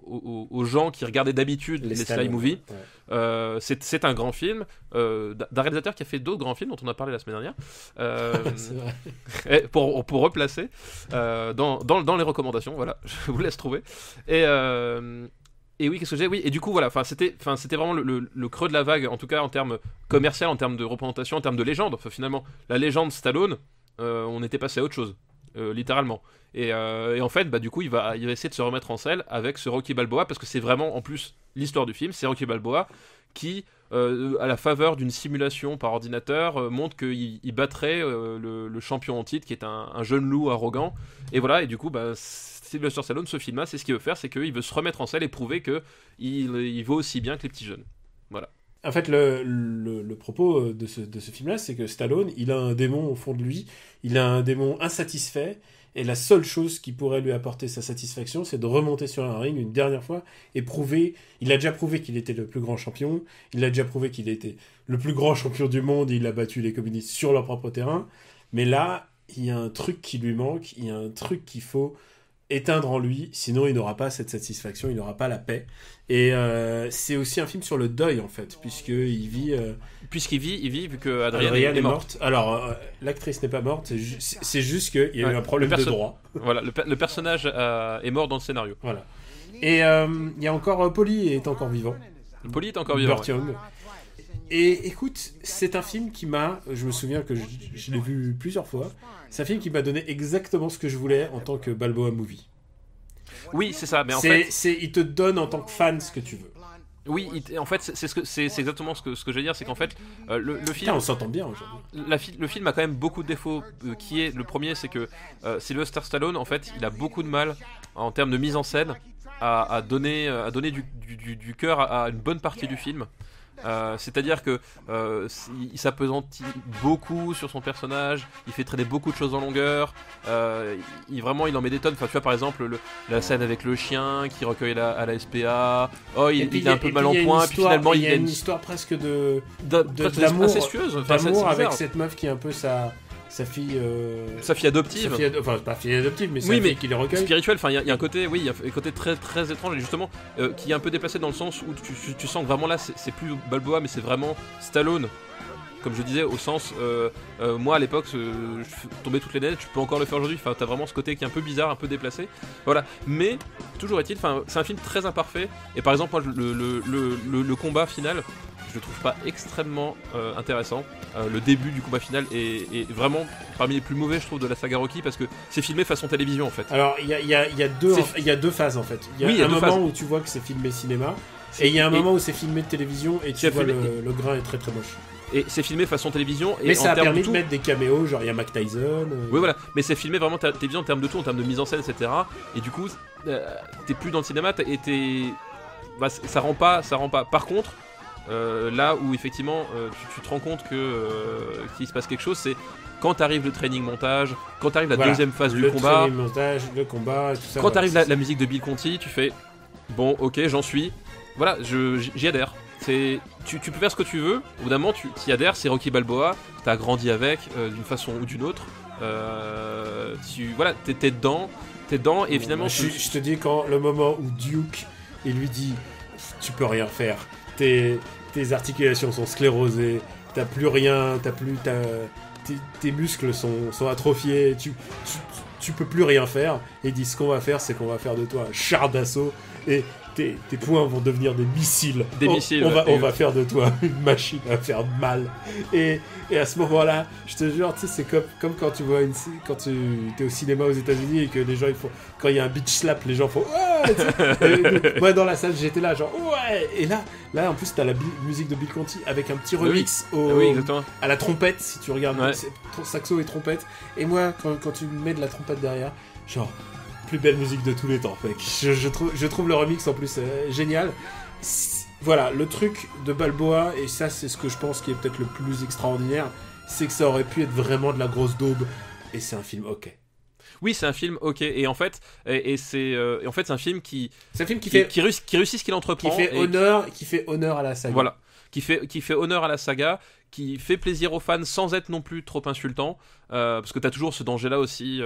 gens qui regardaient d'habitude les Sly Movies. Ouais. C'est un grand film d'un réalisateur qui a fait d'autres grands films dont on a parlé la semaine dernière. C'est vrai. pour replacer dans les recommandations, voilà, je vous laisse trouver. Et oui, qu'est-ce que j'ai ? Oui, et du coup, voilà, c'était vraiment le creux de la vague, en tout cas en termes commercial, en termes de représentation, en termes de légende. Enfin, finalement, la légende Stallone, on était passé à autre chose, littéralement. Et en fait, du coup, il va essayer de se remettre en selle avec ce Rocky Balboa, parce que c'est vraiment, en plus, l'histoire du film, c'est Rocky Balboa qui, à la faveur d'une simulation par ordinateur, montre qu'il battrait le champion en titre, qui est un jeune loup arrogant. Et voilà, et du coup, Sylvester Stallone, ce film-là, c'est ce qu'il veut faire, c'est qu'il veut se remettre en selle et prouver qu'il vaut aussi bien que les petits jeunes. Voilà. En fait, le propos de ce film-là, c'est que Stallone, il a un démon au fond de lui, il a un démon insatisfait, et la seule chose qui pourrait lui apporter sa satisfaction, c'est de remonter sur un ring une dernière fois et prouver. Il a déjà prouvé qu'il était le plus grand champion, il a déjà prouvé qu'il était le plus grand champion du monde, il a battu les communistes sur leur propre terrain, mais là, il y a un truc qui lui manque, il y a un truc qu'il faut éteindre en lui, sinon il n'aura pas cette satisfaction, il n'aura pas la paix. Et c'est aussi un film sur le deuil, en fait, puisqu'il vit... Puisqu'il vit, vu que Adrienne est morte. Alors, l'actrice n'est pas morte, c'est juste qu'il y a eu un problème de droit. Voilà, le personnage est mort dans le scénario. Voilà. Et il y a encore... Polly est encore vivant. Polly est encore vivant. Burt Young. Et écoute, c'est un film qui m'a... Je me souviens que je l'ai vu plusieurs fois. C'est un film qui m'a donné exactement ce que je voulais en tant que Balboa Movie. Oui, c'est ça, mais en fait... il te donne en tant que fan ce que tu veux. Oui, en fait, c'est exactement ce que je veux dire, c'est qu'en fait, le film... Putain, on s'entend bien aujourd'hui. Le film a quand même beaucoup de défauts, le premier, c'est que Sylvester Stallone, en fait, il a beaucoup de mal, en termes de mise en scène, à donner du cœur à une bonne partie du film. C'est-à-dire que il s'appesantit beaucoup sur son personnage, il fait traîner beaucoup de choses en longueur, il en met des tonnes. Enfin, tu vois, par exemple la scène avec le chien qui recueille à la SPA. Il est un peu mal en point, puis finalement il y a une histoire presque d'amour incestueuse, avec cette meuf qui est un peu sa fille adoptive. Enfin, pas fille adoptive, mais sa fille qui les recueille. Spirituel, enfin, il y a un côté, il y a un côté très, très étrange, et justement, qui est un peu déplacé dans le sens où tu sens que vraiment là, c'est plus Balboa, mais c'est vraiment Stallone. Comme je disais, au sens, moi à l'époque, je tombais toutes les nettes, je peux encore le faire aujourd'hui. Enfin, t'as vraiment ce côté qui est un peu bizarre, un peu déplacé. Voilà. Mais toujours est-il, c'est un film très imparfait. Et par exemple, moi, le combat final, je le trouve pas extrêmement intéressant. Le début du combat final est vraiment parmi les plus mauvais, je trouve, de la saga Rocky, parce que c'est filmé façon télévision en fait. Alors il y a deux phases en fait. Il y a un moment où tu vois que c'est filmé cinéma, et il y a un moment où c'est filmé de télévision et tu vois le grain est très très moche. Et c'est filmé façon télévision. Mais ça a permis de mettre des caméos, genre il y a Mike Tyson. Oui, voilà. Mais c'est filmé vraiment télévision en termes de tout, en termes de mise en scène, etc. Et du coup, t'es plus dans le cinéma ça rend pas. Par contre, là où effectivement tu te rends compte qu'il se passe quelque chose, c'est quand t'arrive le training montage, quand t'arrive la deuxième phase du combat. Le training montage, le combat, tout ça. Quand t'arrive la musique de Bill Conti, tu fais bon, ok, j'en suis. voilà, j'y adhère. Tu peux faire ce que tu veux, au bout d'un moment tu y adhères, c'est Rocky Balboa, t'as grandi avec d'une façon ou d'une autre, t'es dedans, et finalement... Je te dis, quand le moment où Duke, il lui dit tu peux rien faire, tes articulations sont sclérosées, t'as plus rien, tes muscles sont atrophiés, tu peux plus rien faire, et il dit ce qu'on va faire, c'est qu'on va faire de toi un char d'assaut, et tes poings vont devenir des missiles. On va faire de toi une machine à faire mal. Et à ce moment-là, je te jure, tu sais, c'est comme quand tu vois quand tu es au cinéma aux États-Unis et que les gens, quand il y a un bitch slap, les gens font ouais. Moi, dans la salle, j'étais là, genre ouais. Et là, en plus, t'as la musique de Bill Conti avec un petit remix à la trompette, si tu regardes, saxo et trompette. Et moi, quand tu mets de la trompette derrière, genre. Plus belle musique de tous les temps, mec. Je trouve le remix en plus génial. Voilà, le truc de Balboa, et ça c'est ce que je pense qui est peut-être le plus extraordinaire, c'est que ça aurait pu être vraiment de la grosse daube, et c'est un film ok. Oui, c'est un film ok, et en fait, c'est un film qui réussit ce qu'il entreprend, qui fait honneur à la saga. Voilà, qui fait honneur à la saga, qui fait plaisir aux fans sans être non plus trop insultant, parce que t'as toujours ce danger-là aussi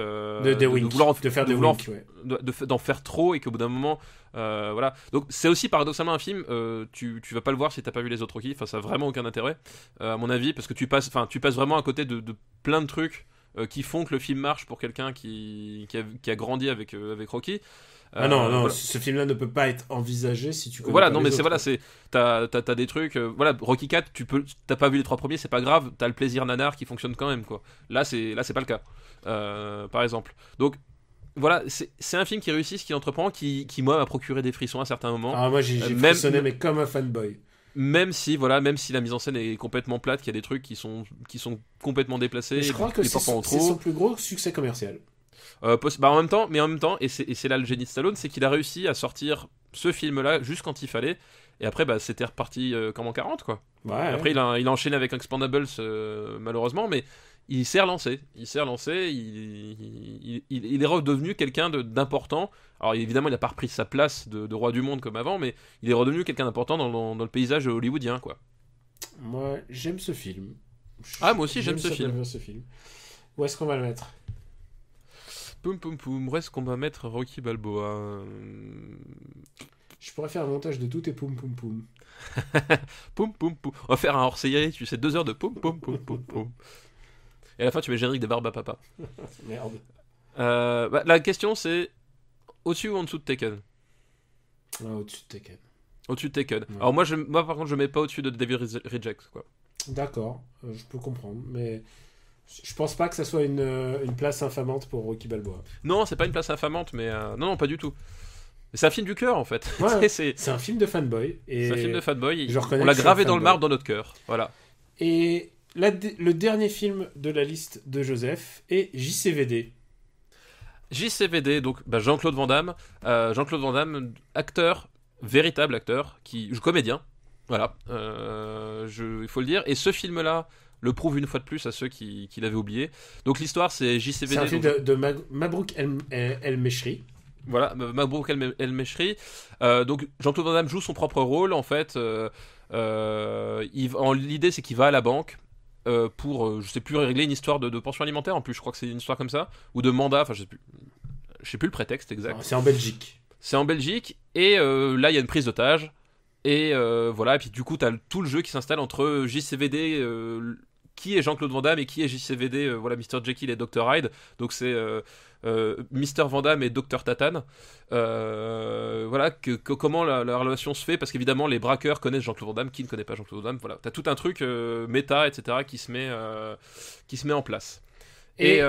d'en faire trop, et qu'au bout d'un moment, voilà. Donc c'est aussi paradoxalement un film, tu vas pas le voir si t'as pas vu les autres Rocky, enfin ça a vraiment aucun intérêt, à mon avis, parce que tu passes vraiment à côté de plein de trucs qui font que le film marche pour quelqu'un qui a grandi avec Rocky. Non, voilà. Ce film-là ne peut pas être envisagé si tu connais voilà, pas non, les mais autres. t'as des trucs, voilà, Rocky 4, t'as pas vu les 3 premiers, c'est pas grave, t'as le plaisir nanar qui fonctionne quand même, quoi. Là, c'est pas le cas, par exemple. Donc, voilà, c'est un film qui réussit ce qu'il entreprend, qui moi m'a procuré des frissons à certains moments. Ah, moi j'ai frissonné, mais comme un fanboy. Même si la mise en scène est complètement plate, qu'il y a des trucs qui sont complètement déplacés. Mais je crois que c'est son plus gros succès commercial. En même temps, et c'est là le génie de Stallone, c'est qu'il a réussi à sortir ce film-là juste quand il fallait, et après c'était reparti comme en 40, quoi. Ouais, après il a enchaîné avec Expendables, malheureusement, mais il s'est relancé, il est redevenu quelqu'un d'important. Alors évidemment il n'a pas repris sa place de roi du monde comme avant, mais il est redevenu quelqu'un d'important dans le paysage hollywoodien, quoi. Moi j'aime ce film. Moi aussi j'aime ce film. Où est-ce qu'on va le mettre? Où est-ce qu'on va mettre Rocky Balboa? Je pourrais faire un montage de tout tes poum. Poum. On va faire un hors-série, tu sais, 2 heures de poum. Et à la fin, tu mets le générique des Barba Papa. Merde. La question, c'est au-dessus ou en dessous de Taken? Au-dessus de Taken. Au-dessus de Taken. Ouais. Alors moi, par contre, je mets pas au-dessus de Devil Rejects, quoi. D'accord, je peux comprendre, mais je pense pas que ça soit une place infamante pour Rocky Balboa. Non, c'est pas une place infamante, mais non, pas du tout. C'est un film du cœur, en fait. Ouais, c'est un film de fanboy. C'est un film de fanboy. On l'a gravé dans le marbre dans notre cœur. Voilà. Et le dernier film de la liste de Joseph est JCVD. JCVD, donc Jean-Claude Van Damme. Jean-Claude Van Damme, acteur, véritable acteur, comédien. Voilà. Il faut le dire. Et ce film-là le prouve une fois de plus à ceux qui l'avaient oublié. Donc l'histoire, c'est JCVD. C'est un film de Mabrouk El-Meshri. Voilà, Mabrouk El-Meshri. Donc Jean-Claude Van Damme joue son propre rôle, en fait. L'idée, c'est qu'il va à la banque pour, je sais plus, régler une histoire de pension alimentaire. En plus, je crois que c'est une histoire comme ça, ou de mandat. Enfin, je sais plus le prétexte exact. C'est en Belgique. Et là, il y a une prise d'otage. Et voilà, et puis du coup, t'as tout le jeu qui s'installe entre JCVD, qui est Jean-Claude Van Damme, et qui est JCVD, voilà, Mr. Jekyll et Dr. Hyde. Donc c'est Mr. Van Damme et Dr. Tatane. Voilà, comment la relation se fait, parce qu'évidemment, les braqueurs connaissent Jean-Claude Van Damme, qui ne connaît pas Jean-Claude Van Damme. Voilà, t'as tout un truc méta, etc., qui se met en place. Et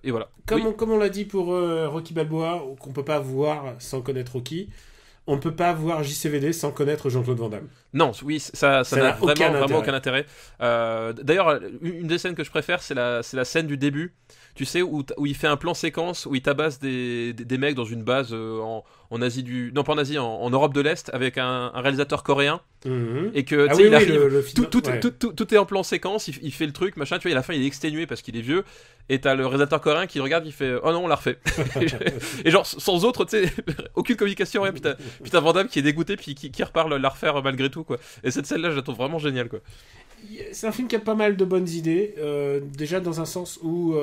voilà. Comme on l'a dit pour Rocky Balboa, qu'on peut pas voir sans connaître Rocky, on ne peut pas voir JCVD sans connaître Jean-Claude Van Damme. Non, oui, ça n'a vraiment aucun intérêt. D'ailleurs, une des scènes que je préfère, c'est la scène du début. Tu sais, où il fait un plan séquence, où il tabasse des mecs dans une base en Asie non pas en Asie, en Europe de l'Est avec un réalisateur coréen. Et que Ah oui, il arrive, le film, tout est en plan séquence, il fait le truc, machin, tu vois, et à la fin il est exténué parce qu'il est vieux, et t'as le réalisateur coréen qui regarde, il fait oh non, on l'a refait. Et genre sans autre, tu sais, aucune communication, rien, puis t'as Van Damme qui est dégoûté, puis qui repart la refaire malgré tout, quoi. Et cette scène-là, je la trouve vraiment géniale, quoi. C'est un film qui a pas mal de bonnes idées, déjà dans un sens où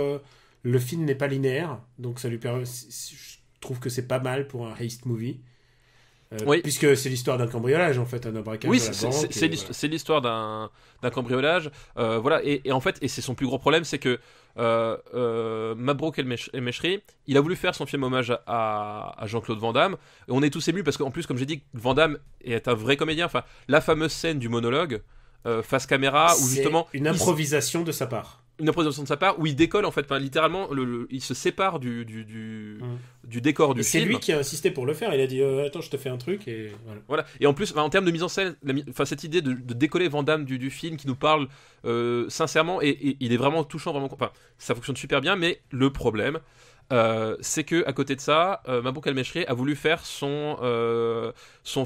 le film n'est pas linéaire, donc ça lui permet. Je trouve que c'est pas mal pour un heist movie. Oui. Puisque c'est l'histoire d'un cambriolage en fait, un braquage. Oui, à la banque, c'est l'histoire d'un cambriolage, voilà, et en fait, et c'est son plus gros problème, c'est que Mabrouk El Mechri, il a voulu faire son film hommage à Jean-Claude Van Damme, et on est tous émus parce qu'en plus, comme j'ai dit, Van Damme est un vrai comédien. Enfin, la fameuse scène du monologue face caméra, où justement une improvisation de sa part. Une improvisation de sa part où il décolle en fait, enfin, littéralement il se sépare du décor du film. C'est lui qui a insisté pour le faire, il a dit attends, je te fais un truc, et voilà. Et en plus, en termes de mise en scène, cette idée de décoller Van Damme du film qui nous parle sincèrement, et il est vraiment touchant, vraiment, enfin, ça fonctionne super bien. Mais le problème, c'est que à côté de ça, Mabrouk El Mechri a voulu faire son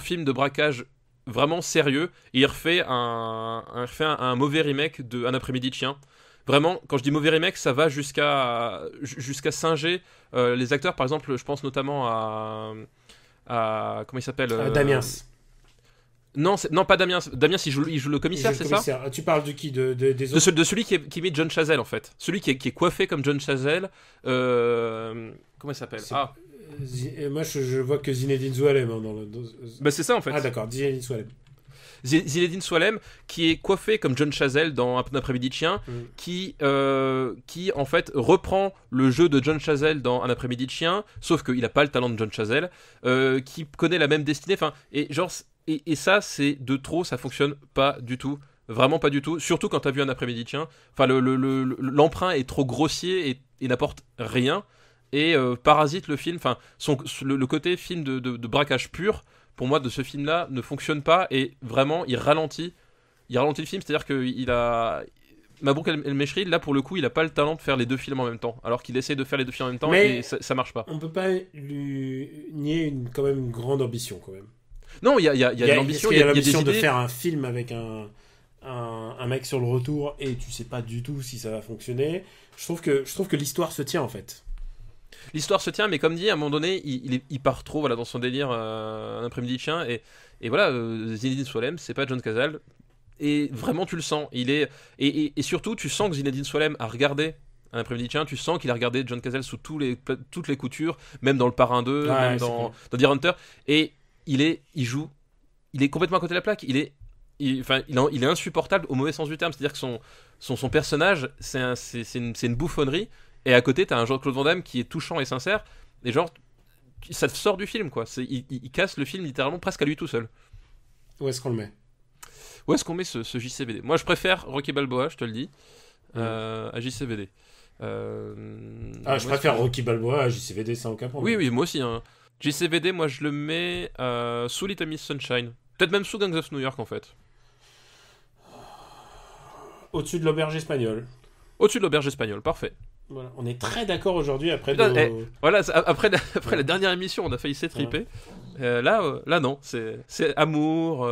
film de braquage vraiment sérieux, et il refait un mauvais remake de Un après-midi de chien. Vraiment, quand je dis mauvais remake, ça va jusqu'à singer les acteurs. Par exemple, je pense notamment à comment il s'appelle, Damiens. Non, pas Damiens. Damiens, il joue le commissaire, c'est ça? Tu parles de qui, des autres? De celui qui imite John Chazelle, en fait. Celui qui est coiffé comme John Chazelle. Comment il s'appelle? Moi, je vois que Zinedine Zoualem dans le. Bah, c'est ça, en fait. Ah d'accord, Zinedine Zoualem. Zinedine Zoualem, qui est coiffé comme John Chazelle dans Un après-midi de chien, qui en fait reprend le jeu de John Chazelle dans Un après-midi de chien, sauf qu'il n'a pas le talent de John Chazelle, qui connaît la même destinée, enfin, et ça, c'est de trop, ça fonctionne pas du tout. Vraiment pas du tout, surtout quand t'as vu Un après-midi de chien. Enfin, l'emprunt est trop grossier et n'apporte rien, et parasite le film. Enfin, le côté film de braquage pur, pour moi, de ce film-là, ne fonctionne pas, et vraiment, il ralentit le film. C'est-à-dire que Mabrouk El Mechri, là, pour le coup, il a pas le talent de faire les deux films en même temps, alors qu'il essaie de faire les deux films en même temps, mais et ça marche pas. On peut pas lui nier quand même une grande ambition, quand même. Non, il y a de l'ambition. Il y a l'ambition de faire un film avec un mec sur le retour, et tu sais pas du tout si ça va fonctionner. Je trouve que l'histoire se tient, en fait. L'histoire se tient, mais comme dit, à un moment donné, il part trop, voilà, dans son délire Un après-midi de chien, et voilà, Zinedine Zoualem, c'est pas John Cazale, et vraiment tu le sens. Et surtout, tu sens que Zinedine Zoualem a regardé Un après-midi de chien, tu sens qu'il a regardé John Cazale sous toutes les coutures, même dans Le Parrain 2, même dans Deer Hunter, et il est complètement à côté de la plaque. Il est insupportable au mauvais sens du terme. C'est-à-dire que son personnage, c'est une bouffonnerie, et à côté t'as un Jean-Claude Van Damme qui est touchant et sincère, et genre ça te sort du film, quoi. Il casse le film littéralement presque à lui tout seul. Où est-ce qu'on le met? Où est-ce qu'on met ce JCVD? Moi je préfère Rocky Balboa, je te le dis, à JCVD. Je préfère Rocky Balboa à JCVD, sans aucun problème. Oui, moi aussi, hein. JCVD, moi je le mets sous Little Miss Sunshine, peut-être même sous Gangs of New York, en fait. Au-dessus de l'auberge espagnole. Au-dessus de l'auberge espagnole, parfait. Voilà. On est très d'accord aujourd'hui après. Voilà, après la dernière émission, on a failli s'étriper. Là non, c'est amour,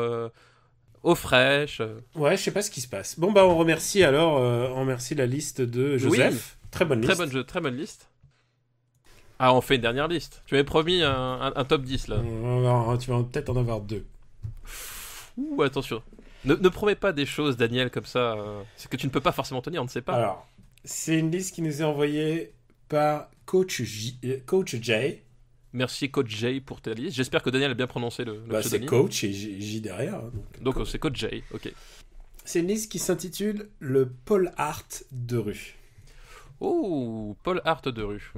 eau fraîche. Ouais, je sais pas ce qui se passe. Bon bah on remercie la liste de Joseph. Oui. Très bonne liste. Très bonne liste. Ah, on fait une dernière liste. Tu m'avais promis un top 10 là. Tu vas peut-être en avoir 2. Ouh, attention. Ne promets pas des choses, Daniel, comme ça. C'est que tu ne peux pas forcément tenir, on ne sait pas. Alors, c'est une liste qui nous est envoyée par Coach Jay. Merci Coach Jay pour ta liste. J'espère que Daniel a bien prononcé le pseudonyme. C'est Coach et J derrière. Donc c'est Coach Jay, ok. C'est une liste qui s'intitule Le Paul Art de rue. Oh, Paul Art de rue.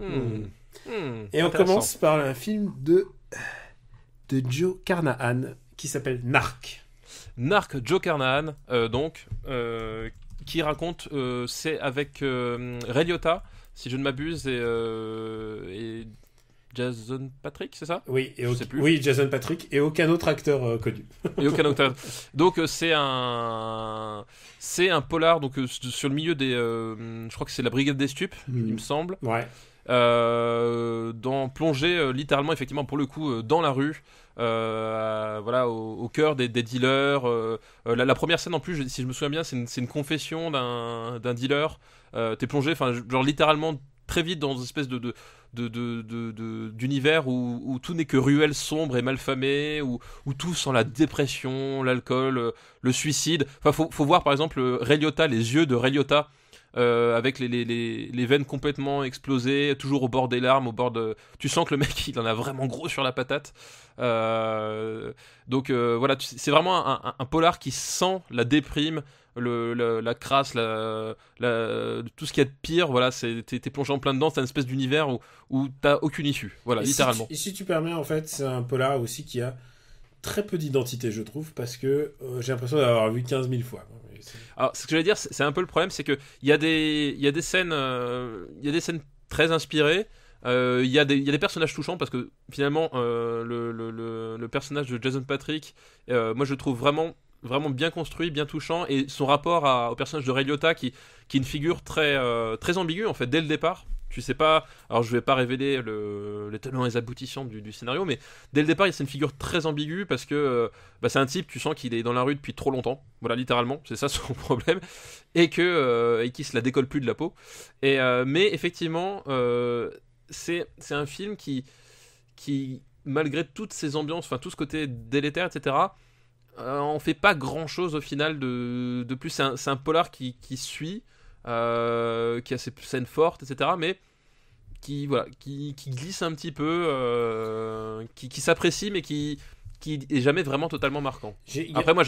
Et on commence par un film de Joe Carnahan qui s'appelle Narc. Narc, Joe Carnahan, qui raconte, c'est avec Ray Liotta, si je ne m'abuse, et Jason Patrick, c'est ça? Oui, oui, Jason Patrick et aucun autre acteur connu. Et aucun autre. Donc c'est un polar, donc sur le milieu des, je crois que c'est la Brigade des Stupes, il me semble. Ouais. dans plonger littéralement, effectivement, pour le coup, dans la rue. Voilà, au cœur des dealers. La première scène, en plus, si je me souviens bien, c'est une confession d'un dealer. T'es plongé, enfin, genre littéralement très vite dans une espèce d'univers où tout n'est que ruelle sombre et malfamée, où tout sent la dépression, l'alcool, le suicide. Enfin, faut voir par exemple Ray Liotta, les yeux de Ray Liotta, avec les veines complètement explosées, toujours au bord des larmes, tu sens que le mec il en a vraiment gros sur la patate. Donc voilà, c'est vraiment un polar qui sent la déprime, la crasse, tout ce qu'il y a de pire. Voilà, t'es plongé en plein dedans. C'est une espèce d'univers où t'as aucune issue. Voilà, littéralement. Si tu permets, en fait, c'est un polar aussi qui a très peu d'identité, je trouve, parce que j'ai l'impression d'avoir vu 15 000 fois. Alors, ce que j'allais dire, c'est un peu le problème, c'est que il y a des scènes très inspirées. Il y a des personnages touchants, parce que finalement le personnage de Jason Patric, moi je le trouve vraiment bien construit, bien touchant, et son rapport au personnage de Ray Liotta qui est une figure très ambiguë en fait dès le départ. Tu sais pas, alors je vais pas révéler les tenants et les aboutissants du scénario, mais dès le départ c'est une figure très ambiguë, parce que c'est un type, tu sens qu'il est dans la rue depuis trop longtemps, voilà, littéralement, c'est ça son problème, et qu'il se la décolle plus de la peau. Mais effectivement, c'est un film qui malgré toutes ces ambiances, enfin tout ce côté délétère, etc., on fait pas grand chose au final de plus. C'est un polar qui suit, qui a ses scènes fortes, etc., mais qui glisse un petit peu, qui s'apprécie, mais qui est jamais vraiment totalement marquant. Après, moi,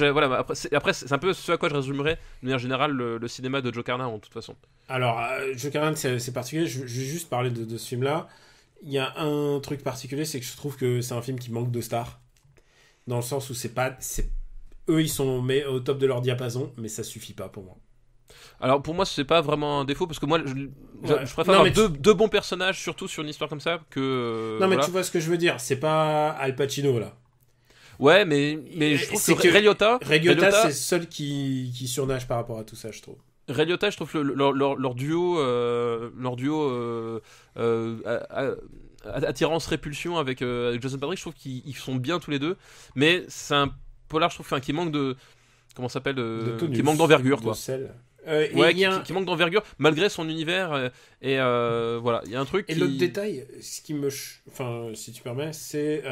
après, c'est un peu ce à quoi je résumerais de manière générale le cinéma de Joe Carnahan, de toute façon. Alors, Joe Carnahan, c'est particulier. Je vais juste parler de ce film-là. Il y a un truc particulier, c'est que je trouve que c'est un film qui manque de stars. Dans le sens où eux, ils sont au top de leur diapason, mais ça suffit pas pour moi. Alors pour moi, c'est pas vraiment un défaut, parce que moi, je préfère avoir deux bons personnages, surtout sur une histoire comme ça, que... Non, mais tu vois ce que je veux dire, c'est pas Al Pacino, là. Ouais, mais je trouve que Ray Liotta, c'est le seul qui surnage par rapport à tout ça, je trouve. Ray Liotta, je trouve que leur duo attirance-répulsion avec Jason Patric, je trouve qu'ils sont bien tous les deux, mais c'est un polar, je trouve, qui manque de... Comment ça s'appelle, qui manque d'envergure, quoi. Qui manque d'envergure, malgré son univers, et voilà, il y a un truc. Et l'autre détail, ce qui me... Enfin, si tu permets, c'est...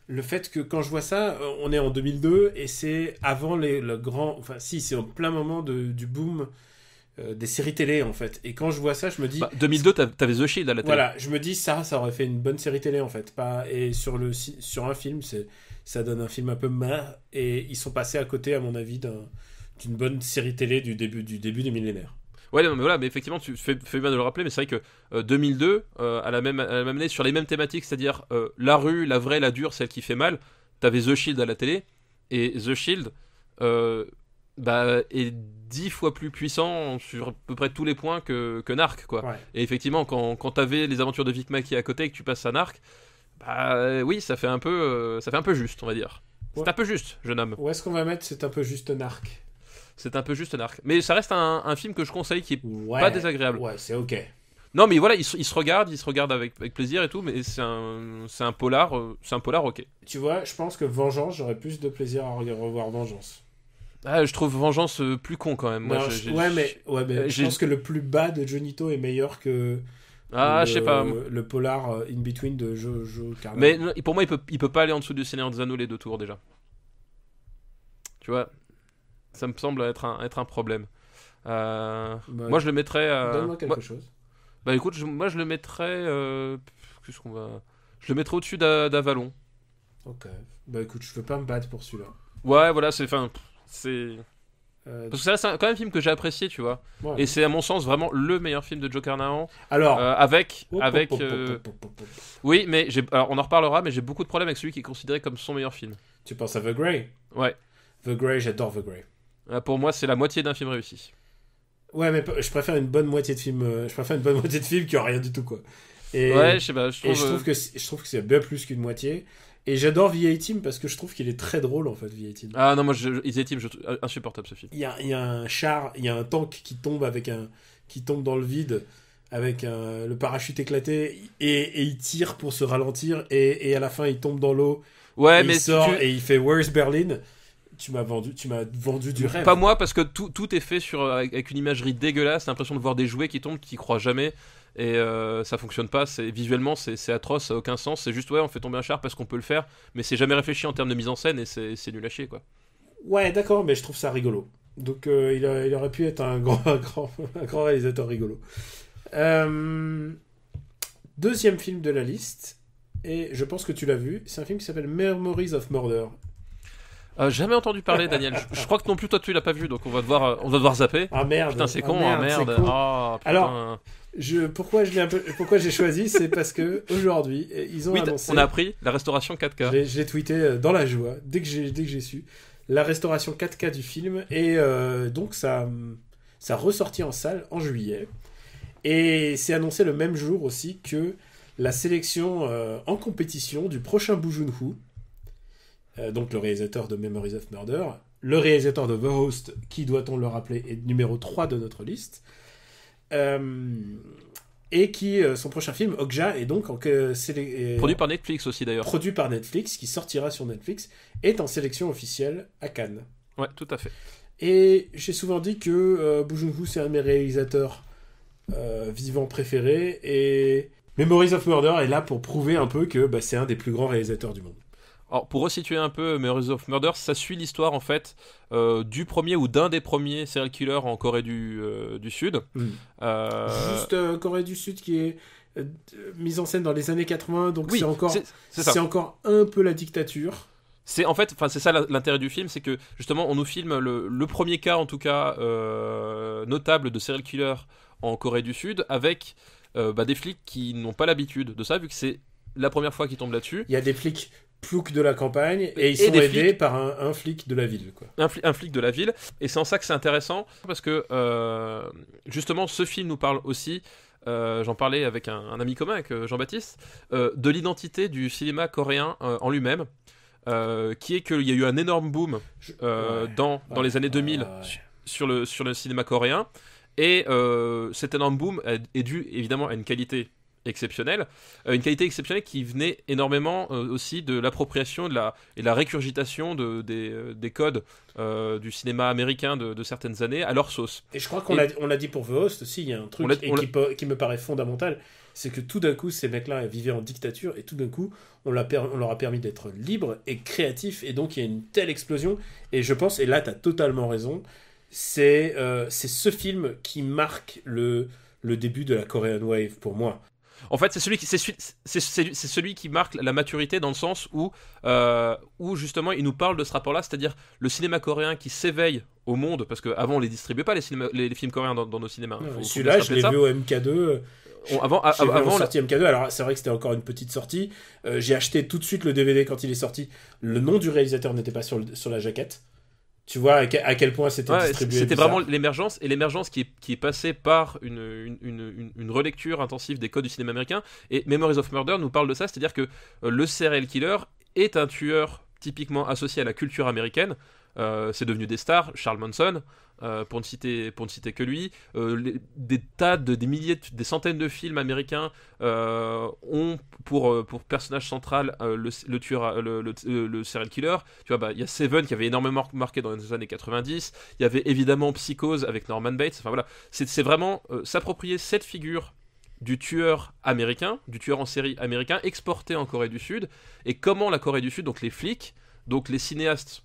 le fait que quand je vois ça, on est en 2002 et c'est avant le grand... Enfin, si, c'est au plein moment du boom des séries télé, en fait. Et quand je vois ça, je me dis... 2002, t'avais The Shield à la télé. Voilà, je me dis, ça aurait fait une bonne série télé, en fait. Et sur un film, ça donne un film un peu marre. Et ils sont passés à côté, à mon avis, d'une bonne série télé du début du millénaire. Ouais, non, mais voilà, mais effectivement, tu fais bien de le rappeler, mais c'est vrai que 2002, à la même année, sur les mêmes thématiques, c'est-à-dire la rue, la vraie, la dure, celle qui fait mal, t'avais The Shield à la télé, et The Shield est 10 fois plus puissant sur à peu près tous les points que Narc, quoi. Ouais. Et effectivement, quand t'avais les aventures de Vic Mackey à côté et que tu passes à Narc, oui, ça fait un peu juste, on va dire. Ouais. C'est un peu juste, jeune homme. Où est-ce qu'on va mettre c'est un peu juste Narc? C'est un peu juste Narc. Mais ça reste un film que je conseille, qui est pas désagréable. Ouais, c'est ok. Non, mais voilà, il se regarde avec plaisir et tout, mais c'est un polar ok. Tu vois, je pense que Vengeance, j'aurais plus de plaisir à revoir Vengeance. Ah, je trouve Vengeance plus con quand même. Moi, mais je pense que le plus bas de Jonito est meilleur que... je sais pas. Le polar In Between de Joe Carnahan. Mais pour moi, il peut pas aller en dessous du Seigneur des Anneaux les 2 tours, déjà. Tu vois, ça me semble être un problème. Moi, je le mettrais... Donne-moi quelque chose. Écoute, moi, je le mettrais... Qu'est-ce qu'on va... Je le mettrais au-dessus d'Avalon. Ok. Écoute, je veux pas me battre pour celui-là. Ouais, voilà, c'est... Parce que ça, c'est quand même un film que j'ai apprécié, tu vois. Ouais. Et c'est à mon sens vraiment le meilleur film de Joe Carnahan. Alors, oui, mais alors, on en reparlera, mais j'ai beaucoup de problèmes avec celui qui est considéré comme son meilleur film. Tu penses à The Grey? Ouais. The Grey, j'adore The Grey. Pour moi, c'est la moitié d'un film réussi. Ouais, mais je préfère une bonne moitié de film. Je préfère une bonne moitié de film qui a rien du tout, quoi. Ouais, je sais pas. Je trouve que c'est bien plus qu'une moitié. Et j'adore V-18 parce que je trouve qu'il est très drôle, en fait, V-18. Ah non, moi, V-18, je trouve insupportable, ce film. Il y a un char, il y a un tank qui tombe dans le vide. avec le parachute éclaté et il tire pour se ralentir et à la fin il tombe dans l'eau. Ouais, mais il sort et il fait Where's Berlin? Tu m'as vendu du rêve. Pas moi, parce que tout est fait avec une imagerie dégueulasse. T'as l'impression de voir des jouets qui tombent, qui croient jamais. Et ça fonctionne pas. Visuellement, c'est atroce, ça a aucun sens. C'est juste, ouais, on fait tomber un char parce qu'on peut le faire. Mais c'est jamais réfléchi en termes de mise en scène et c'est nul à chier, quoi. Ouais, d'accord, mais je trouve ça rigolo. Donc il aurait pu être un grand réalisateur rigolo. Deuxième film de la liste, et je pense que tu l'as vu, c'est un film qui s'appelle Memories of Murder. Jamais entendu parler, Daniel. Je crois que non plus toi tu l'as pas vu, donc on va devoir zapper. Ah merde. Putain, c'est con, merde. C'est con. Oh, putain. Alors, pourquoi j'ai choisi, c'est parce que aujourd'hui ils ont annoncé. On a appris la restauration 4K. Je l'ai tweeté dans la joie dès que j'ai su la restauration 4K du film, et donc ça ressorti en salle en juillet, et c'est annoncé le même jour aussi que la sélection en compétition du prochain Bong Joon-ho. Donc le réalisateur de Memories of Murder, le réalisateur de The Host, qui, doit-on le rappeler, est numéro 3 de notre liste, et qui, son prochain film, Okja, est donc produit par Netflix aussi d'ailleurs. Produit par Netflix, qui sortira sur Netflix, est en sélection officielle à Cannes. Ouais, tout à fait. Et j'ai souvent dit que Bong Joon-ho, c'est un de mes réalisateurs vivants préférés, et Memories of Murder est là pour prouver un peu que c'est un des plus grands réalisateurs du monde. Alors, pour resituer un peu Memories of Murder, ça suit l'histoire en fait du premier ou d'un des premiers serial killers en Corée du Sud. Juste Corée du Sud qui est mise en scène dans les années 80, donc oui, c'est encore un peu la dictature. C'est ça l'intérêt du film, c'est que justement on nous filme le premier cas en tout cas notable de serial killer en Corée du Sud, avec des flics qui n'ont pas l'habitude de ça, vu que c'est la première fois qu'ils tombent là-dessus. Il y a des flics ploucs de la campagne et ils sont aidés par un flic de la ville, quoi. Un flic de la ville, et c'est en ça que c'est intéressant, parce que justement ce film nous parle aussi, j'en parlais avec un ami commun, avec Jean-Baptiste, de l'identité du cinéma coréen en lui-même, qui est qu'il y a eu un énorme boom dans les années 2000 sur le cinéma coréen, et cet énorme boom est dû évidemment à une qualité exceptionnelle qui venait énormément aussi de l'appropriation et de la récurgitation des codes du cinéma américain de certaines années à leur sauce. Et je crois qu'on l'a dit pour The Host aussi, il y a un truc qui me paraît fondamental, c'est que tout d'un coup ces mecs-là vivaient en dictature, et tout d'un coup on leur a permis d'être libres et créatifs, et donc il y a une telle explosion, et je pense, et là t'as totalement raison, c'est ce film qui marque le début de la Korean Wave pour moi. En fait, c'est celui qui marque la maturité, dans le sens où justement il nous parle de ce rapport-là, c'est-à-dire le cinéma coréen qui s'éveille au monde, parce qu'avant on les distribuait pas les films coréens dans nos cinémas. Celui-là, je l'ai vu au MK2. Avant sortie MK2, alors c'est vrai que c'était encore une petite sortie. J'ai acheté tout de suite le DVD quand il est sorti. Le nom du réalisateur n'était pas sur la jaquette. Tu vois à quel point c'était distribué. C'était vraiment l'émergence, et l'émergence qui est passée par une relecture intensive des codes du cinéma américain. Et Memories of Murder nous parle de ça, c'est-à-dire que le serial killer est un tueur typiquement associé à la culture américaine. C'est devenu des stars, Charles Manson, pour ne citer que lui. Des milliers, des centaines de films américains ont pour personnage central le tueur, le serial killer. Tu vois, il y a Seven qui avait énormément marqué dans les années 90. Il y avait évidemment Psychose avec Norman Bates. Enfin voilà, c'est vraiment s'approprier cette figure du tueur américain, du tueur en série américain, exporté en Corée du Sud, et comment la Corée du Sud, donc les flics, donc les cinéastes,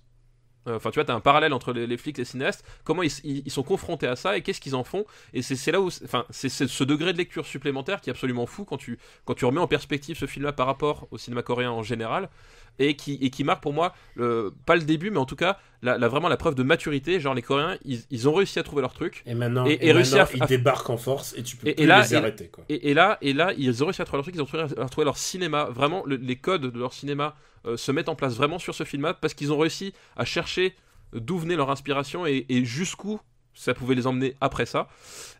tu vois, t'as un parallèle entre les flics et les cinéastes, comment ils sont confrontés à ça et qu'est-ce qu'ils en font, et c'est là où, c'est ce degré de lecture supplémentaire qui est absolument fou quand tu remets en perspective ce film-là par rapport au cinéma coréen en général, et qui marque pour moi pas le début, mais en tout cas vraiment la preuve de maturité. Genre les Coréens, ils ont réussi à trouver leur truc, et maintenant ils débarquent en force, et tu peux plus les arrêter, quoi. Et là ils ont réussi à trouver leur truc, ils ont trouvé leur cinéma, vraiment les codes de leur cinéma se mettent en place vraiment sur ce film-là, parce qu'ils ont réussi à chercher d'où venait leur inspiration et jusqu'où ça pouvait les emmener après ça.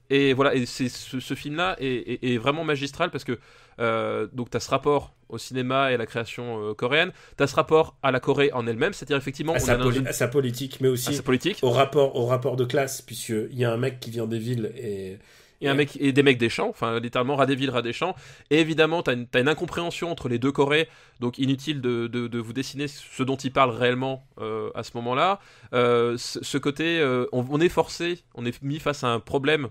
Et voilà, et ce film-là est vraiment magistral, parce que donc t'as ce rapport au cinéma et à la création coréenne, t'as ce rapport à la Corée en elle-même, c'est-à-dire effectivement à sa politique, mais aussi au rapport de classe, puisqu'il y a un mec qui vient des villes et et des mecs des champs, enfin littéralement ras des villes, ras des champs. Et évidemment, t'as une incompréhension entre les deux Corées, donc inutile de vous dessiner ce dont ils parlent réellement à ce moment-là. Ce côté, on est forcé, on est mis face à un problème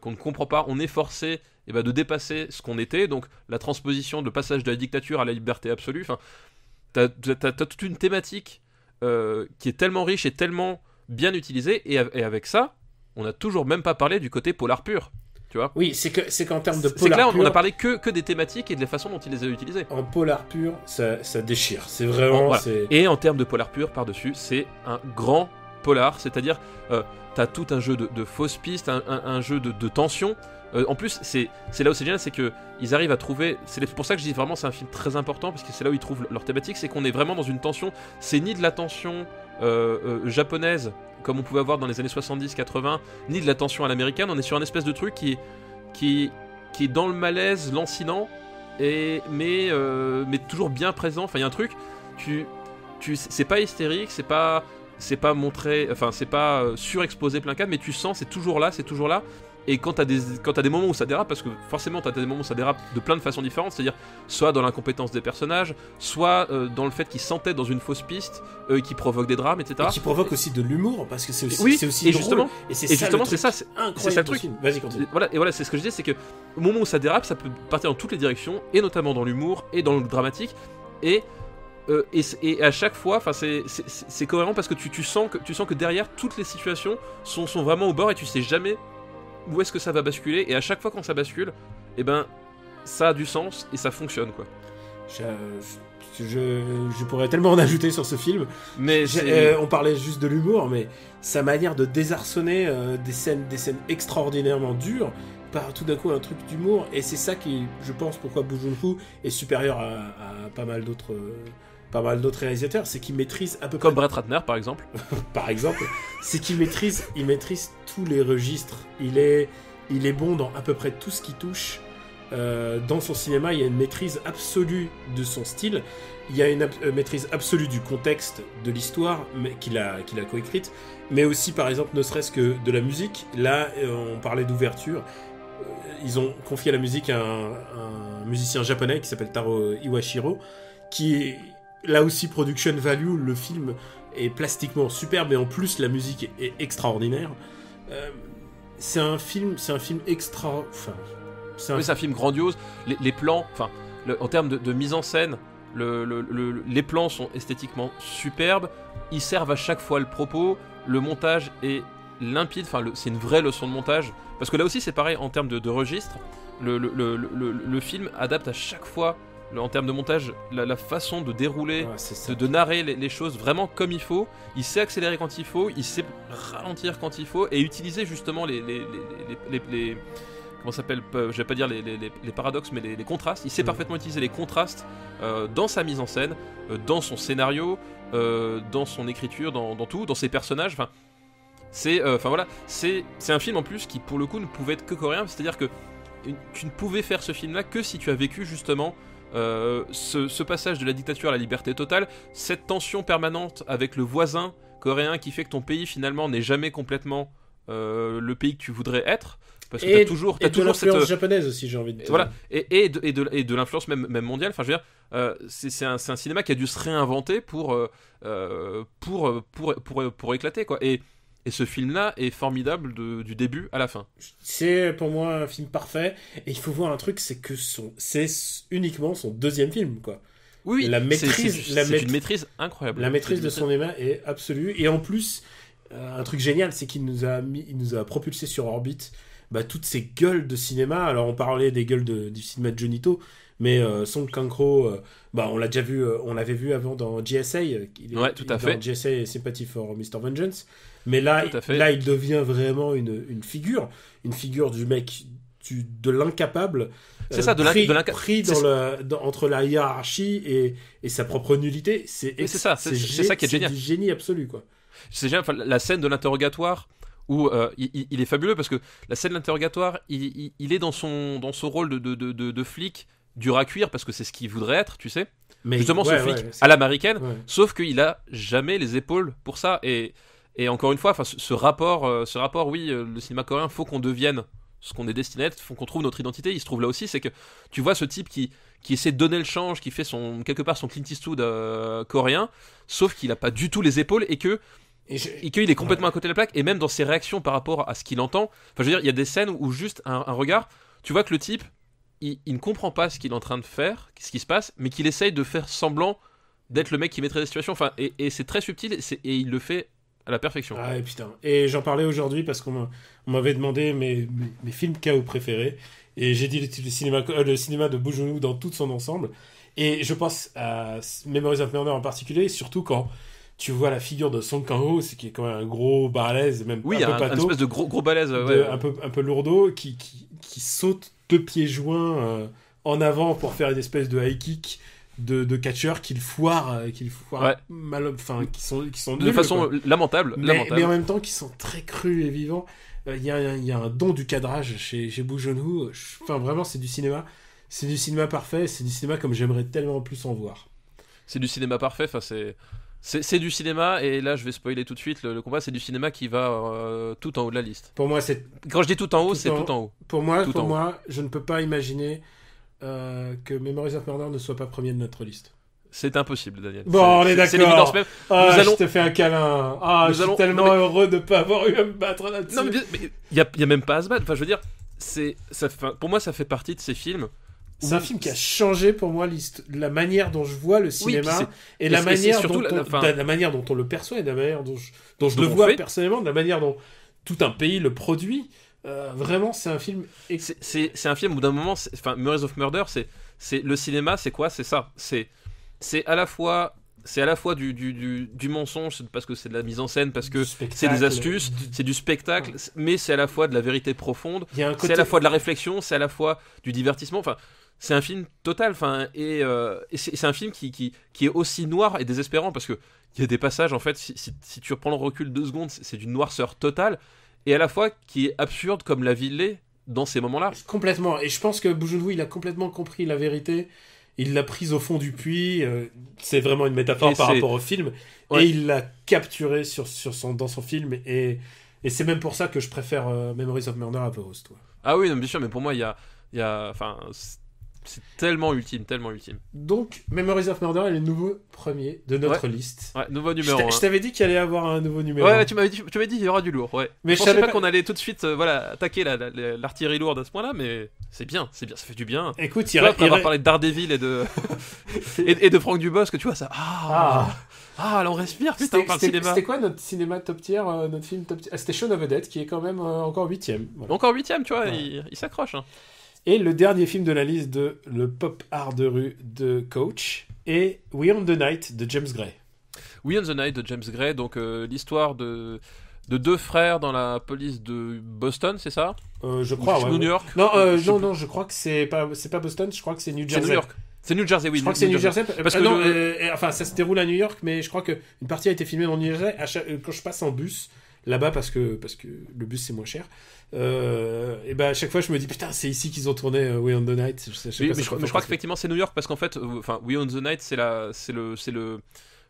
qu'on ne comprend pas, on est forcé de dépasser ce qu'on était, donc la transposition, le passage de la dictature à la liberté absolue. Enfin, t'as toute une thématique qui est tellement riche et tellement bien utilisée, et avec ça, on n'a toujours même pas parlé du côté polar pur, tu vois. Oui, c'est qu'en termes de polar pur... C'est que là, on a parlé que des thématiques et de la façon dont ils les ont utilisées. En polar pur, ça déchire. C'est vraiment... Voilà. Et en termes de polar pur, par-dessus, c'est un grand polar, c'est-à-dire, t'as tout un jeu de fausses pistes, un jeu de tension. En plus, c'est là où c'est génial, c'est qu'ils arrivent à trouver... C'est pour ça que je dis vraiment c'est un film très important, parce que c'est là où ils trouvent leur thématique, c'est qu'on est vraiment dans une tension. C'est ni de la tension japonaise, comme on pouvait avoir dans les années 70-80, ni de la tension à l'américaine. On est sur un espèce de truc qui est dans le malaise, lancinant, mais toujours bien présent. Enfin, il y a un truc, c'est pas hystérique, c'est pas montré, enfin c'est pas surexposé plein cadre, mais tu sens c'est toujours là. Et quand t'as des moments où ça dérape, parce que forcément t'as des moments où ça dérape de plein de façons différentes, c'est-à-dire soit dans l'incompétence des personnages, soit dans le fait qu'ils s'entêtent dans une fausse piste, qui provoque des drames, etc. Et qui provoque aussi de l'humour, parce que c'est aussi, oui, c'est aussi et drôle. justement, c'est ça le truc. Vas-y, continue. Voilà, c'est ce que je dis, c'est que au moment où ça dérape, ça peut partir dans toutes les directions, et notamment dans l'humour et dans le dramatique, et à chaque fois, c'est cohérent parce que tu sens que derrière toutes les situations sont vraiment au bord, et tu sais jamais où est-ce que ça va basculer, et à chaque fois quand ça bascule, ça a du sens et ça fonctionne, quoi. Je pourrais tellement en ajouter sur ce film, mais on parlait juste de l'humour, mais sa manière de désarçonner des scènes extraordinairement dures par tout d'un coup un truc d'humour, et c'est ça qui, je pense, pourquoi Bong Joon-ho est supérieur à pas mal d'autres réalisateurs, c'est qu'il maîtrise à peu près... Comme Brett Ratner, par exemple. Par exemple, c'est qu'il maîtrise tous les registres. Il est bon dans à peu près tout ce qui touche. Dans son cinéma, il y a une maîtrise absolue de son style. Il y a une maîtrise absolue du contexte, de l'histoire qu'il a coécrite, mais aussi, par exemple, ne serait-ce que de la musique. Là, on parlait d'ouverture. Ils ont confié la musique à un musicien japonais qui s'appelle Taro Iwashiro, qui est... Là aussi, production value, le film est plastiquement superbe, et en plus la musique est extraordinaire. C'est un film extra... Enfin, c'est un film grandiose. Les plans, en termes de mise en scène, les plans sont esthétiquement superbes. Ils servent à chaque fois le propos. Le montage est limpide. C'est une vraie leçon de montage. Parce que là aussi, c'est pareil en termes de registre. Le film adapte à chaque fois, en termes de montage, la façon de dérouler, de narrer les choses vraiment comme il faut. Il sait accélérer quand il faut, il sait ralentir quand il faut, et utiliser justement les comment ça s'appelle, je vais pas dire les paradoxes, mais les contrastes. Il sait parfaitement utiliser les contrastes dans sa mise en scène, dans son scénario, dans son écriture, dans tout, dans ses personnages. C'est un film en plus qui, pour le coup, ne pouvait être que coréen. C'est-à-dire que tu ne pouvais faire ce film-là que si tu as vécu justement ce passage de la dictature à la liberté totale, cette tension permanente avec le voisin coréen qui fait que ton pays finalement n'est jamais complètement le pays que tu voudrais être, parce que t'as toujours l'influence japonaise aussi, j'ai envie de dire. Voilà, et de l'influence même mondiale. Enfin, je veux dire, c'est un cinéma qui a dû se réinventer pour éclater, quoi. Et ce film-là est formidable du début à la fin. C'est pour moi un film parfait. Et il faut voir un truc, c'est que c'est uniquement son deuxième film, quoi. Oui, la maîtrise, c'est une maîtrise incroyable. La maîtrise de son cinéma est absolue. Et en plus, un truc génial, c'est qu'il nous a propulsé sur orbite toutes ces gueules de cinéma. Alors on parlait des gueules du cinéma de Johnito, mais Song Kang-ho, on l'a déjà vu, on l'avait vu avant dans GSA. Tout à fait. Dans GSA et Sympathy for Mr. Vengeance. Mais là, il devient vraiment une figure du mec, de l'incapable. C'est ça, pris entre la hiérarchie et sa propre nullité. C'est ça qui est génial. C'est du génie absolu, quoi. C'est génial. La scène de l'interrogatoire où il est fabuleux, parce que la scène de l'interrogatoire, il est dans son rôle de flic dur à cuire, parce que c'est ce qu'il voudrait être, tu sais. Mais justement, ce flic à l'américaine, sauf qu'il a jamais les épaules pour ça. Et encore une fois, ce rapport, oui, le cinéma coréen, faut qu'on devienne ce qu'on est destiné à être, font qu'on trouve notre identité. Il se trouve là aussi, c'est que tu vois ce type qui essaie de donner le change, qui fait quelque part son Clint Eastwood coréen, sauf qu'il a pas du tout les épaules et qu'il est complètement à côté de la plaque, et même dans ses réactions par rapport à ce qu'il entend. Enfin, je veux dire, il y a des scènes où juste un regard, tu vois que le type, il ne comprend pas ce qu'il est en train de faire, ce qui se passe, mais qu'il essaye de faire semblant d'être le mec qui maîtrise la situation. Enfin, et c'est très subtil, et il le fait à la perfection. Ah putain. Et j'en parlais aujourd'hui parce qu'on m'avait demandé mes films KO préférés, et j'ai dit le cinéma de Bong Joon-ho dans tout son ensemble. Et je pense à Memories of Murder en particulier, surtout quand tu vois la figure de Song Kang-ho, qui est quand même un gros balèze, même oui, un peu pâteau, une espèce de gros balèze, un peu lourdeau, qui saute 2 pieds joints en avant pour faire une espèce de high kick de catcheur qu'il foire mal, enfin qui sont de nuls, façon quoi. lamentable. Mais en même temps qui sont très crus et vivants. Il y a un don du cadrage chez Bong Joon-ho. Enfin, vraiment, c'est du cinéma parfait, c'est du cinéma comme j'aimerais tellement plus en voir. C'est du cinéma parfait, enfin c'est du cinéma, et là je vais spoiler tout de suite le combat, c'est du cinéma qui va tout en haut de la liste. Pour moi, quand je dis tout en haut, c'est tout en haut. Pour moi, je ne peux pas imaginer que Memories of Murder ne soit pas premier de notre liste. C'est impossible, Daniel. Bon, on est d'accord. C'est l'évidence même. Je te fais un câlin. Je suis tellement heureux de ne pas avoir eu à me battre là-dessus. Non, mais il y a même pas à se battre. Enfin, je veux dire, pour moi, ça fait partie de ces films. C'est un film qui a changé pour moi la manière dont je vois le cinéma, et la manière dont on le perçoit, et la manière dont je le vois personnellement, de la manière dont tout un pays le produit. Vraiment, c'est un film. C'est un film où d'un moment, Memories of Murder, c'est le cinéma, c'est quoi ? C'est ça. C'est à la fois du mensonge, parce que c'est de la mise en scène, parce que c'est des astuces, c'est du spectacle, mais c'est à la fois de la vérité profonde, c'est à la fois de la réflexion, c'est à la fois du divertissement. Enfin, c'est un film total. Enfin, et c'est un film qui est aussi noir et désespérant, parce que il y a des passages, en fait, si tu reprends le recul 2 secondes, c'est d'une noirceur totale, et à la fois qui est absurde comme la vie l'est dans ces moments-là. Complètement. Et je pense que Bong Joon-ho, il a complètement compris la vérité. Il l'a prise au fond du puits. C'est vraiment une métaphore par rapport au film. Ouais. Et il l'a capturé dans son film. Et c'est même pour ça que je préfère Memories of Murder à The Host. Ouais. Ah oui, non, bien sûr, mais pour moi, il y a c'est tellement ultime. Donc, Memories of Murder est le nouveau premier de notre liste. Ouais, nouveau numéro 1. Je t'avais dit qu'il allait y avoir un nouveau numéro. Ouais, tu m'avais dit il y aura du lourd. Ouais. Mais je pensais pas qu'on allait tout de suite attaquer l'artillerie lourde à ce point-là, mais c'est bien, ça fait du bien. Écoute, après avoir parlé de Daredevil et de et de Franck Dubosc, tu vois ça. Là on respire, putain, on parle cinéma. C'était quoi notre cinéma top tier, notre film top tier? C'était Shaun of the Dead, qui est quand même encore 8ème. Voilà. Encore 8ème, tu vois, ouais. il s'accroche. Hein. Et le dernier film de la liste de le pop art de rue de Coach est We on the Night de James Gray. We on the Night de James Gray, donc l'histoire de 2 frères dans la police de Boston, c'est ça? Je crois, New York. Non, je crois que c'est pas Boston, je crois que c'est New Jersey. C'est New York. C'est New Jersey, oui. Je crois que c'est New Jersey. Parce que enfin, ça se déroule à New York, mais je crois qu'une partie a été filmée dans New Jersey. Quand je passe en bus là-bas, parce que le bus c'est moins cher, et ben à chaque fois je me dis putain, c'est ici qu'ils ont tourné We on the Night. Je crois qu'effectivement c'est New York, parce qu'en fait, We on the Night c'est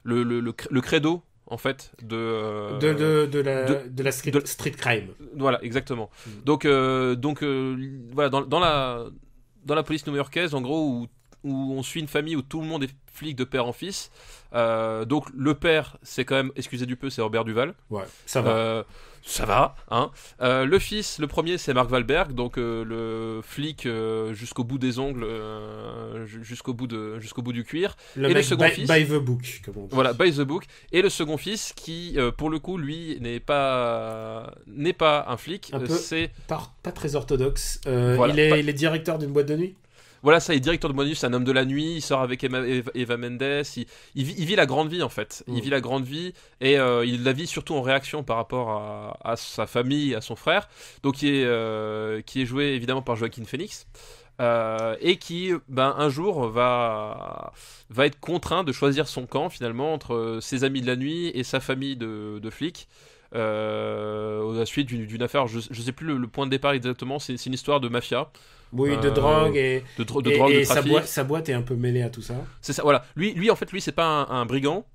le credo en fait de la street crime. Voilà, exactement. Donc voilà, dans la police new-yorkaise, en gros, où on suit une famille où tout le monde est flic de père en fils. Donc le père, c'est quand même, excusez du peu, c'est Robert Duval. Ouais, ça va. Ça va, hein. Le fils, le premier, c'est Mark Wahlberg, donc le flic jusqu'au bout des ongles, jusqu'au bout du cuir. Et le second fils, by the book, comme on dit. Voilà, by the book. Et le second fils, qui pour le coup, lui, n'est pas un flic. C'est pas très orthodoxe. Voilà, il est directeur d'une boîte de nuit. Voilà, ça, il est directeur de boîte de nuit, c'est un homme de la nuit, il sort avec Eva Mendes, il vit la grande vie en fait. Il vit la grande vie, et il la vit surtout en réaction par rapport à sa famille, à son frère, donc qui est joué évidemment par Joaquin Phoenix, et qui un jour va être contraint de choisir son camp finalement entre ses amis de la nuit et sa famille de flics. À la suite d'une affaire, je sais plus le point de départ exactement, c'est une histoire de mafia. Oui, de drogue et de trafic. Sa boîte est un peu mêlée à tout ça. C'est ça, voilà. Lui en fait, c'est pas un brigand.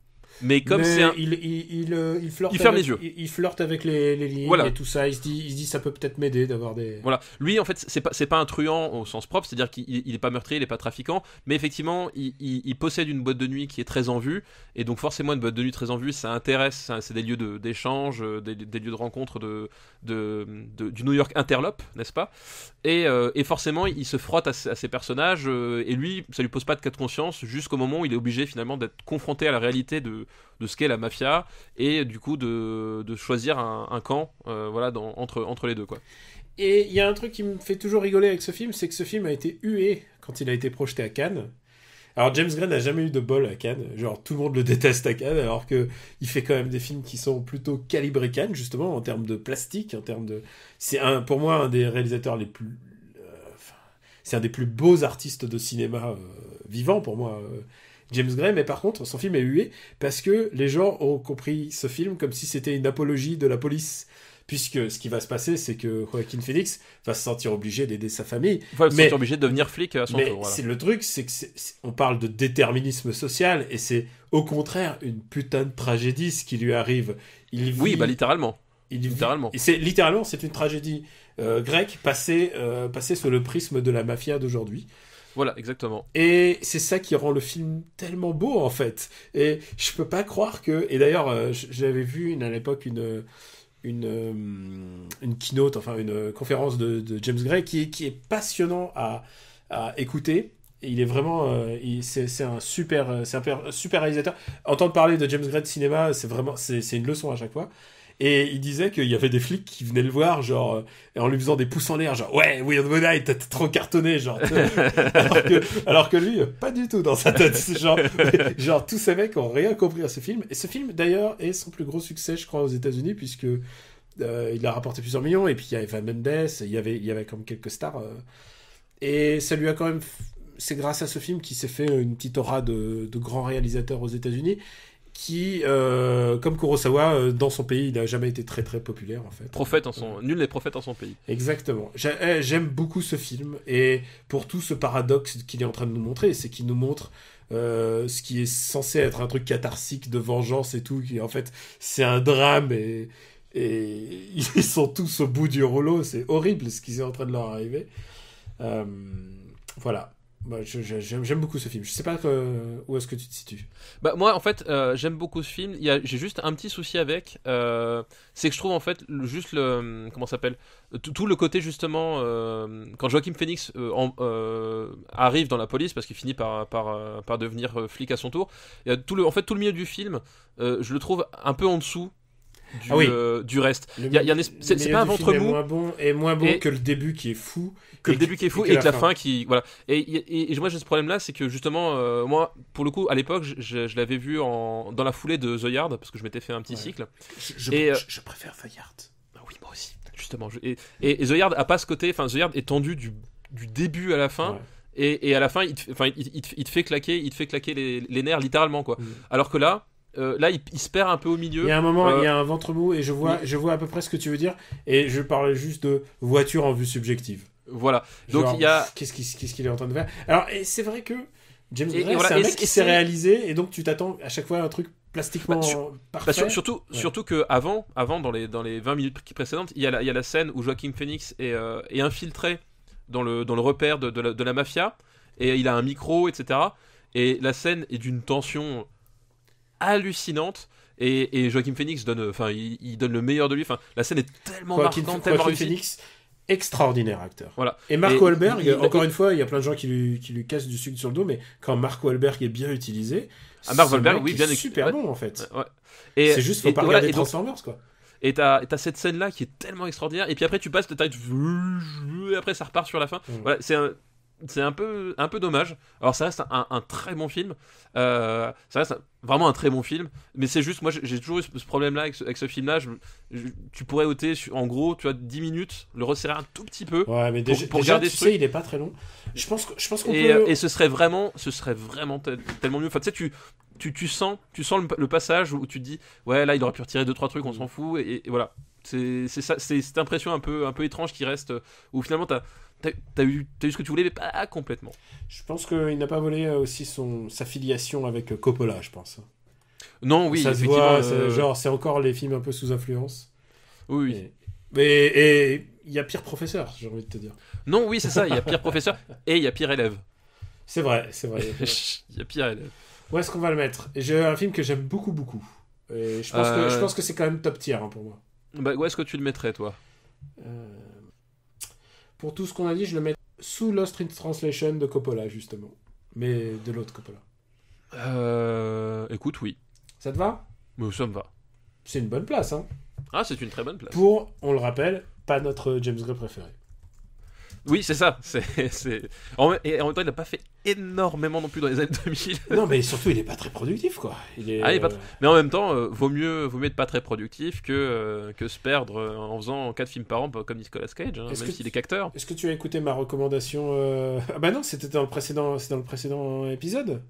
Mais comme mais c'est un... il flirte Il ferme avec, les yeux. il flirte avec les lignes Voilà. et tout ça. Il se dit ça peut peut-être m'aider d'avoir des. Voilà, lui en fait c'est pas un truand au sens propre, c'est-à-dire qu'il est pas meurtrier, il est pas trafiquant, mais effectivement il possède une boîte de nuit qui est très en vue, et donc forcément une boîte de nuit très en vue, ça intéresse, c'est des lieux d'échange, des lieux de rencontre du New York Interlope, n'est-ce pas, et forcément il se frotte à ces personnages, et lui ça lui pose pas de cas de conscience jusqu'au moment où il est obligé finalement d'être confronté à la réalité de ce qu'est la mafia, et du coup de choisir un camp voilà, entre les deux, quoi. Et il y a un truc qui me fait toujours rigoler avec ce film, c'est que ce film a été hué quand il a été projeté à Cannes. Alors James Gray n'a jamais eu de bol à Cannes, genre tout le monde le déteste à Cannes, alors que il fait quand même des films qui sont plutôt calibrés Cannes, justement en termes de plastique, en termes de, pour moi un des réalisateurs les plus, c'est un des plus beaux artistes de cinéma vivant pour moi. James Gray, mais par contre, son film est hué parce que les gens ont compris ce film comme si c'était une apologie de la police. Puisque ce qui va se passer, c'est que Joaquin Phoenix va se sentir obligé d'aider sa famille. Il va se sentir obligé de devenir flic à son tour. Voilà. C'est le truc, c'est que on parle de déterminisme social, et c'est au contraire une putain de tragédie ce qui lui arrive. Oui, bah littéralement. Littéralement. C'est une tragédie grecque passée sous le prisme de la mafia d'aujourd'hui. Voilà, exactement. Et c'est ça qui rend le film tellement beau, en fait. Et je peux pas croire que... Et d'ailleurs, j'avais vu à l'époque une keynote, enfin une conférence de James Gray qui est passionnant à écouter. Et il est vraiment... c'est un super réalisateur. Entendre parler de James Gray de cinéma, c'est une leçon à chaque fois. Et il disait qu'il y avait des flics qui venaient le voir, genre, en lui faisant des pouces en l'air, genre, ouais, Weird Night, t'es trop cartonné, genre. alors que lui, pas du tout dans sa tête. Genre, tous ces mecs ont rien compris à ce film. Et ce film, d'ailleurs, est son plus gros succès, je crois, aux États-Unis, puisque il a rapporté plusieurs millions. Et puis il y avait Eva Mendes, il y avait comme quelques stars. Et ça lui a quand même. C'est grâce à ce film qu'il s'est fait une petite aura de grands réalisateurs aux États-Unis. Qui, comme Kurosawa, dans son pays, il n'a jamais été très très populaire en fait. Nul n'est prophète en son pays. Exactement. J'aime beaucoup ce film, et pour tout ce paradoxe qu'il est en train de nous montrer, c'est qu'il nous montre ce qui est censé être un truc catharsique de vengeance et tout, qui en fait c'est un drame, et ils sont tous au bout du rouleau, c'est horrible ce qui est en train de leur arriver. Voilà. Bah, j'aime beaucoup ce film. Je sais pas où est-ce que tu te situes. Bah moi en fait j'aime beaucoup ce film. J'ai juste un petit souci avec, c'est que je trouve en fait comment ça s'appelle, tout le côté justement quand Joaquin Phoenix arrive dans la police parce qu'il finit par devenir flic à son tour. Il y a tout le milieu du film, je le trouve un peu en dessous du reste. C'est pas un ventre mou. Moins bon que le début qui est fou. Et que la fin qui... Voilà. Et moi j'ai ce problème là, c'est que justement, moi, pour le coup, à l'époque, je l'avais vu dans la foulée de The Yard, parce que je m'étais fait un petit cycle. Je préfère The Yard. Ah oui, moi aussi, justement. Et The Yard a pas ce côté... Enfin, The Yard est tendu du début à la fin. Ouais. Et à la fin, il te fait claquer les nerfs littéralement, quoi. Alors que là, il se perd un peu au milieu. Il y a un moment, il y a un ventre mou, et je vois à peu près ce que tu veux dire. Et je parlais juste de voiture en vue subjective. Voilà. Genre, donc il y a. Qu'est-ce qu'il est en train de faire ? Alors, et c'est vrai que James Gray, c'est un mec qui s'est réalisé, et donc tu t'attends à chaque fois à un truc plastiquement parfait. Surtout que avant dans les 20 minutes précédentes, il y a la scène où Joaquin Phoenix est infiltré dans le repère de la mafia, et il a un micro, etc. Et la scène est d'une tension hallucinante, et Joaquin Phoenix donne le meilleur de lui. Enfin, la scène est tellement marquante, tellement réussie. Phoenix, extraordinaire acteur. Voilà. Et Mark Wahlberg, encore une fois, il y a plein de gens qui lui cassent du sucre sur le dos, mais quand Mark Wahlberg est bien utilisé, Mark Wahlberg, oui, bien super bon en fait. Ouais. C'est juste faut pas regarder Transformers, quoi. Et t'as cette scène là qui est tellement extraordinaire, et puis après tu passes et après ça repart sur la fin. Voilà, c'est un peu dommage. Alors ça reste un très bon film, ça reste vraiment un très bon film, mais c'est juste, moi j'ai toujours eu ce problème là avec ce film là. Tu pourrais ôter en gros, tu vois, 10 minutes, le resserrer un tout petit peu, ouais, mais pour déjà tu sais, il est pas très long. Je pense qu'on peut... Et ce serait vraiment tellement mieux. Enfin, tu sais, tu sens le passage où tu te dis ouais, là il aurait pu retirer 2-3 trucs, on s'en fout, et voilà. C'est ça, c'est cette impression un peu étrange qui reste, où finalement t'as eu ce que tu voulais, mais pas complètement. Je pense qu'il n'a pas volé aussi sa filiation avec Coppola, je pense. Non, oui, ça se effectivement. voit, genre c'est encore les films un peu sous influence. Oui. Et il y a pire professeur, j'ai envie de te dire. Non, oui, c'est ça. Il y a pire professeur et il y a pire élève. C'est vrai. Il y a pire élève. Où est-ce qu'on va le mettre? J'ai un film que j'aime beaucoup. Et je pense que c'est quand même top tier pour moi. Bah, où est-ce que tu le mettrais, toi? Pour tout ce qu'on a dit, je le mets sous Lost in Translation de Coppola, justement. Mais de l'autre Coppola. Écoute, oui. Ça te va? Ça me va. C'est une bonne place, hein. Ah, c'est une très bonne place. Pour, on le rappelle, pas notre James Gray préféré. Oui, c'est ça. Et en même temps, il n'a pas fait énormément non plus dans les années 2000. Non, mais surtout, il est pas très productif, quoi. Mais en même temps, vaut mieux être pas très productif que se perdre en faisant 4 films par an comme Nicolas Cage, même s'il est qu'acteur. Est-ce que tu as écouté ma recommandation Ah bah non, c'était dans le précédent épisode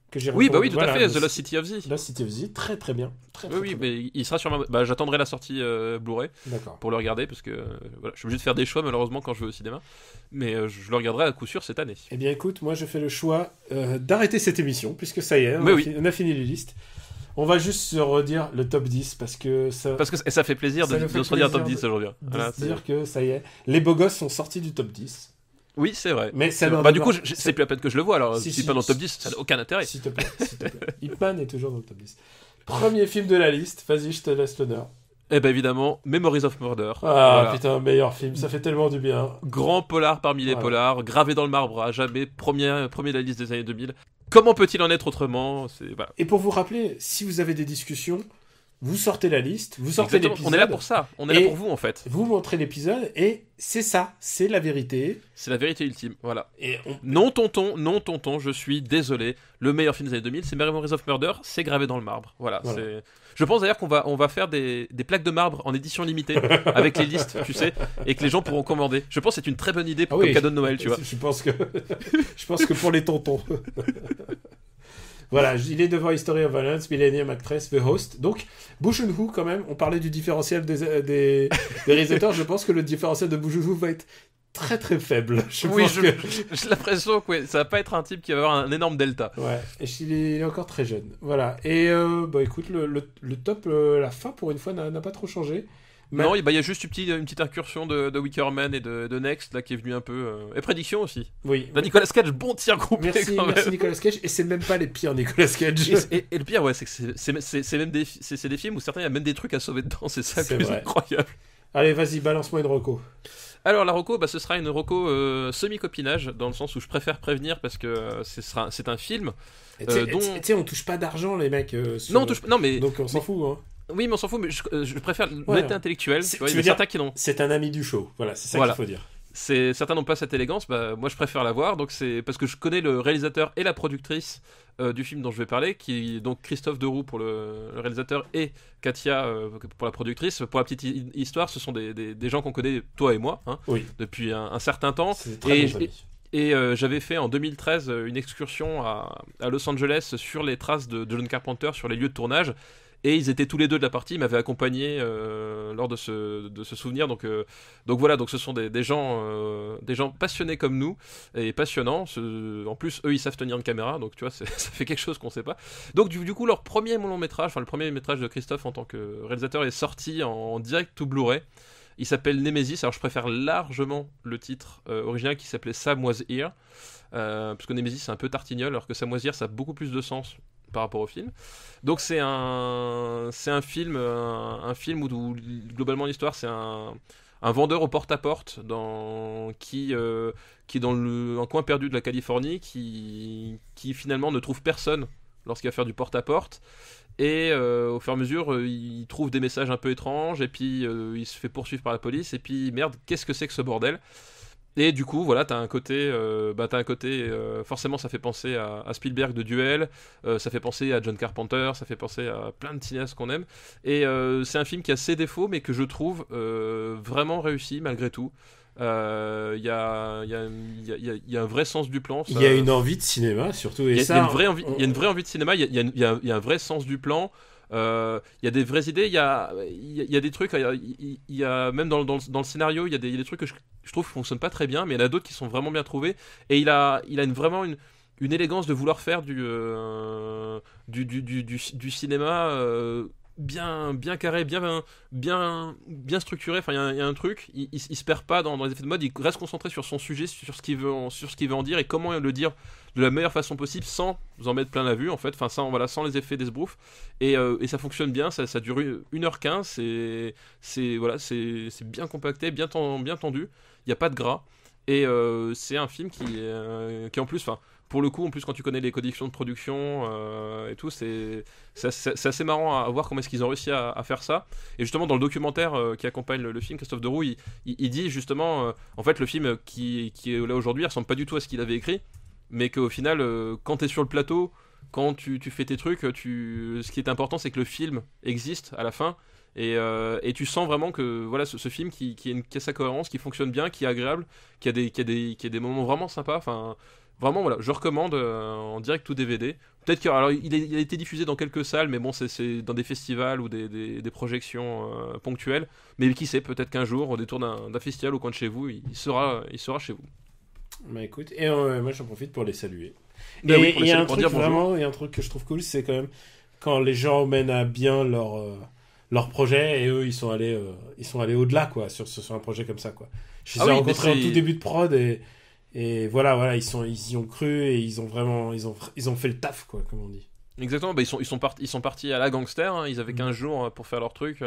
que j'ai Oui, recommandé. tout à fait, The Lost City of Z. Lost City of Z, très très bien. Très mais il sera sur j'attendrai la sortie Blu-ray pour le regarder parce que voilà, je suis obligé de faire des choix malheureusement quand je vais au cinéma, mais je le regarderai à coup sûr cette année. Eh bien écoute, moi je fais le choix d'arrêter cette émission puisque ça y est, on a fini les listes. On va juste se redire le top 10 parce que ça fait plaisir de se redire top 10 aujourd'hui. Voilà, se dire que ça y est, les beaux gosses sont sortis du top 10. Oui, c'est vrai. Mais du coup, c'est plus la peine que je le vois, alors si pas dans le top 10, ça n'a aucun intérêt. S'il te plaît. Hitman est toujours dans le top 10. Premier film de la liste, vas-y, je te laisse l'honneur. Eh ben évidemment, Memories of Murder. Voilà. Putain, meilleur film, ça fait tellement du bien. Grand polar parmi les polars, gravé dans le marbre à jamais, premier de la liste des années 2000. Comment peut-il en être autrement? Voilà. Et pour vous rappeler, si vous avez des discussions, vous sortez la liste, vous sortez l'épisode. On est là pour ça, on est là pour vous en fait. Vous montrez l'épisode et c'est ça, c'est la vérité. C'est la vérité ultime, voilà. Et Non tonton, je suis désolé. Le meilleur film des années 2000, c'est Memories of Murder, c'est gravé dans le marbre. Voilà. Je pense d'ailleurs qu'on va faire des plaques de marbre en édition limitée avec les listes, tu sais, et que les gens pourront commander. Je pense que c'est une très bonne idée pour comme cadeau de Noël, tu vois. Je pense que pour les tontons. Voilà, il est devant History of Violence, Millennium Actress, The Host. Donc, Bong Joon-ho, quand même, on parlait du différentiel des réalisateurs. Je pense que le différentiel de Bong Joon-ho va être très très faible. J'ai l'impression que ça va pas être un type qui va avoir un énorme delta. Ouais, et il est encore très jeune. Voilà. Et écoute, le top, la fin pour une fois n'a pas trop changé. Non, il y a juste une petite incursion de Wicker Man et de Next là qui est venu un peu. Et prédiction aussi. Oui. Nicolas Cage, bon tir groupé. Merci Nicolas Cage. Et c'est même pas les pires Nicolas Cage. Et le pire, c'est que c'est même des films où certains il y a même des trucs à sauver dedans. C'est ça qui est incroyable. Allez, vas-y, balance-moi une reco. Alors la reco, ce sera une reco semi-copinage dans le sens où je préfère prévenir parce que c'est un film. Tu sais, on touche pas d'argent les mecs. Non, mais donc on s'en fout. Hein. Oui, mais on s'en fout, mais je préfère l'honnêteté intellectuelle. Tu veux dire, certains qui n'ont. C'est un ami du show, voilà, c'est ça qu'il faut dire. Certains n'ont pas cette élégance, moi je préfère l'avoir, donc c'est parce que je connais le réalisateur et la productrice du film dont je vais parler, qui est donc Christophe Deroux pour le réalisateur et Katia pour la productrice. Pour la petite histoire, ce sont des gens qu'on connaît, toi et moi, depuis un certain temps. C'est très bon amis. Et j'avais fait en 2013 une excursion à Los Angeles sur les traces de John Carpenter, sur les lieux de tournage. Et ils étaient tous les deux de la partie, ils m'avaient accompagné lors de ce souvenir. Donc voilà, donc ce sont des gens passionnés comme nous et passionnants. En plus, eux, ils savent tenir une caméra, donc tu vois, ça fait quelque chose qu'on sait pas. Donc du coup, leur premier long métrage, le premier métrage de Christophe en tant que réalisateur est sorti en direct ou Blu-ray. Il s'appelle Nemesis. Alors je préfère largement le titre original qui s'appelait Sam Was Here, parce que Nemesis c'est un peu tartignol, alors que Sam Was Here ça a beaucoup plus de sens par rapport au film. Donc c'est un film où globalement l'histoire c'est un vendeur au porte-à-porte qui est dans un coin perdu de la Californie, qui finalement ne trouve personne lorsqu'il va faire du porte-à-porte. Et au fur et à mesure, il trouve des messages un peu étranges, et puis il se fait poursuivre par la police, et puis merde, qu'est-ce que c'est que ce bordel? Et du coup, voilà, t'as un côté, forcément ça fait penser à Spielberg de Duel, ça fait penser à John Carpenter, ça fait penser à plein de cinéastes qu'on aime, et c'est un film qui a ses défauts, mais que je trouve vraiment réussi malgré tout. Il y a un vrai sens du plan. Il y a une envie de cinéma surtout. Il y a une vraie envie de cinéma. Il y a un vrai sens du plan. Il y a des vraies idées. Il y a des trucs. Il y a même dans le scénario, il y a des trucs que je trouve qui fonctionnent pas très bien, mais il y en a d'autres qui sont vraiment bien trouvés. Et il a vraiment une élégance de vouloir faire du cinéma bien carré, bien structuré. Enfin, il y a un truc, il se perd pas dans les effets de mode, il reste concentré sur son sujet, sur ce qu'il veut en dire et comment le dire de la meilleure façon possible sans en mettre plein la vue en fait, enfin sans les effets d'esbrouf, et ça fonctionne bien, ça dure 1h15, c'est bien compacté, bien tendu, il n'y a pas de gras, et c'est un film qui en plus, enfin pour le coup, en plus quand tu connais les conditions de production et tout, c'est assez marrant à voir comment est-ce qu'ils ont réussi à faire ça. Et justement dans le documentaire qui accompagne le film, Christophe Deroux il dit justement en fait le film qui est là aujourd'hui il ressemble pas du tout à ce qu'il avait écrit, mais qu'au final quand t'es sur le plateau, quand tu fais tes trucs, ce qui est important c'est que le film existe à la fin, et tu sens vraiment que voilà ce film qui a sa cohérence, qui fonctionne bien, qui est agréable, qui a des moments vraiment sympas, enfin vraiment voilà, je recommande en direct ou DVD. Peut-être qu'il alors il a été diffusé dans quelques salles, mais bon c'est dans des festivals ou des projections ponctuelles, mais qui sait, peut-être qu'un jour au détour d'un festival au coin de chez vous il sera chez vous. Bah écoute, et moi j'en profite pour les saluer. Bah Et oui, il y a un pour truc dire bonjour. vraiment, il y a un truc que je trouve cool, c'est quand même quand les gens mènent à bien leur projet, et eux ils sont allés au-delà quoi sur un projet comme ça quoi. Je les ai rencontrés en tout début de prod, et voilà, ils y ont cru, et ils ont fait le taf quoi, comme on dit. Exactement, bah ils sont partis à la gangster, hein, ils avaient 15 jours pour faire leur truc.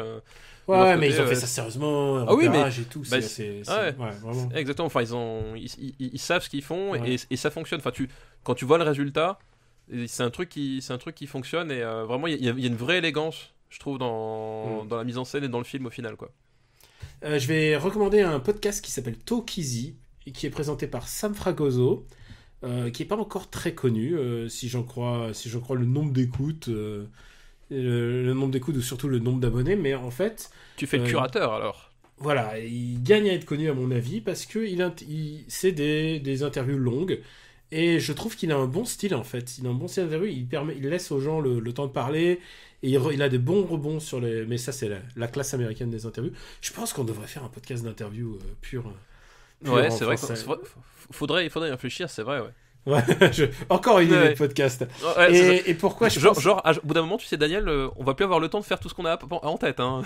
Ouais, mais ils ont fait ça sérieusement, ah oui, et tout, bah, c'est ouais, vraiment. exactement, enfin ils savent ce qu'ils font, Ouais. et ça fonctionne. Enfin quand tu vois le résultat, c'est un truc qui fonctionne, et vraiment il y a une vraie élégance, je trouve, dans la mise en scène et dans le film au final quoi. Je vais recommander un podcast qui s'appelle Talk Easy, et qui est présenté par Sam Fragoso, qui est pas encore très connu, si j'en crois le nombre d'écoutes, le nombre d'écoutes, ou surtout le nombre d'abonnés, mais en fait Tu fais le curateur alors. voilà, il gagne à être connu à mon avis parce que c'est des interviews longues, et je trouve qu'il a un bon style en fait. Il a un bon style d'interview, il laisse aux gens le temps de parler, et il a des bons rebonds sur les. Mais ça c'est la classe américaine des interviews. Je pense qu'on devrait faire un podcast d'interview pur. Ouais, c'est vrai. Faudrait y réfléchir, c'est vrai, ouais. Ouais, encore une idée Ouais. de podcast. Ouais, Et pourquoi je genre, pense... genre, au bout d'un moment, tu sais, Daniel, on va plus avoir le temps de faire tout ce qu'on a en tête, hein.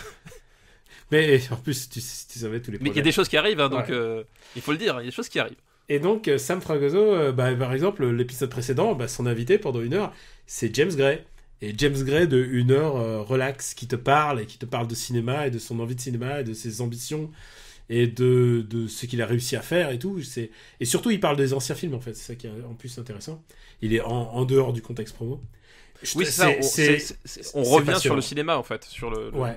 Mais en plus, tu savais tous les Mais projets. il y a des choses qui arrivent, hein, donc Ouais. il faut le dire, il y a des choses qui arrivent. Et donc, Sam Fragoso, par exemple, l'épisode précédent, son invité pendant 1 heure, c'est James Gray. Et James Gray de 1 heure relax, qui te parle, et qui te parle de cinéma, et de son envie de cinéma, et de ses ambitions, et de ce qu'il a réussi à faire et tout. Et surtout, il parle des anciens films, en fait. C'est ça qui est en plus intéressant. Il est en dehors du contexte promo. Oui, c'est ça, on revient sur le cinéma, en fait. Sur ouais.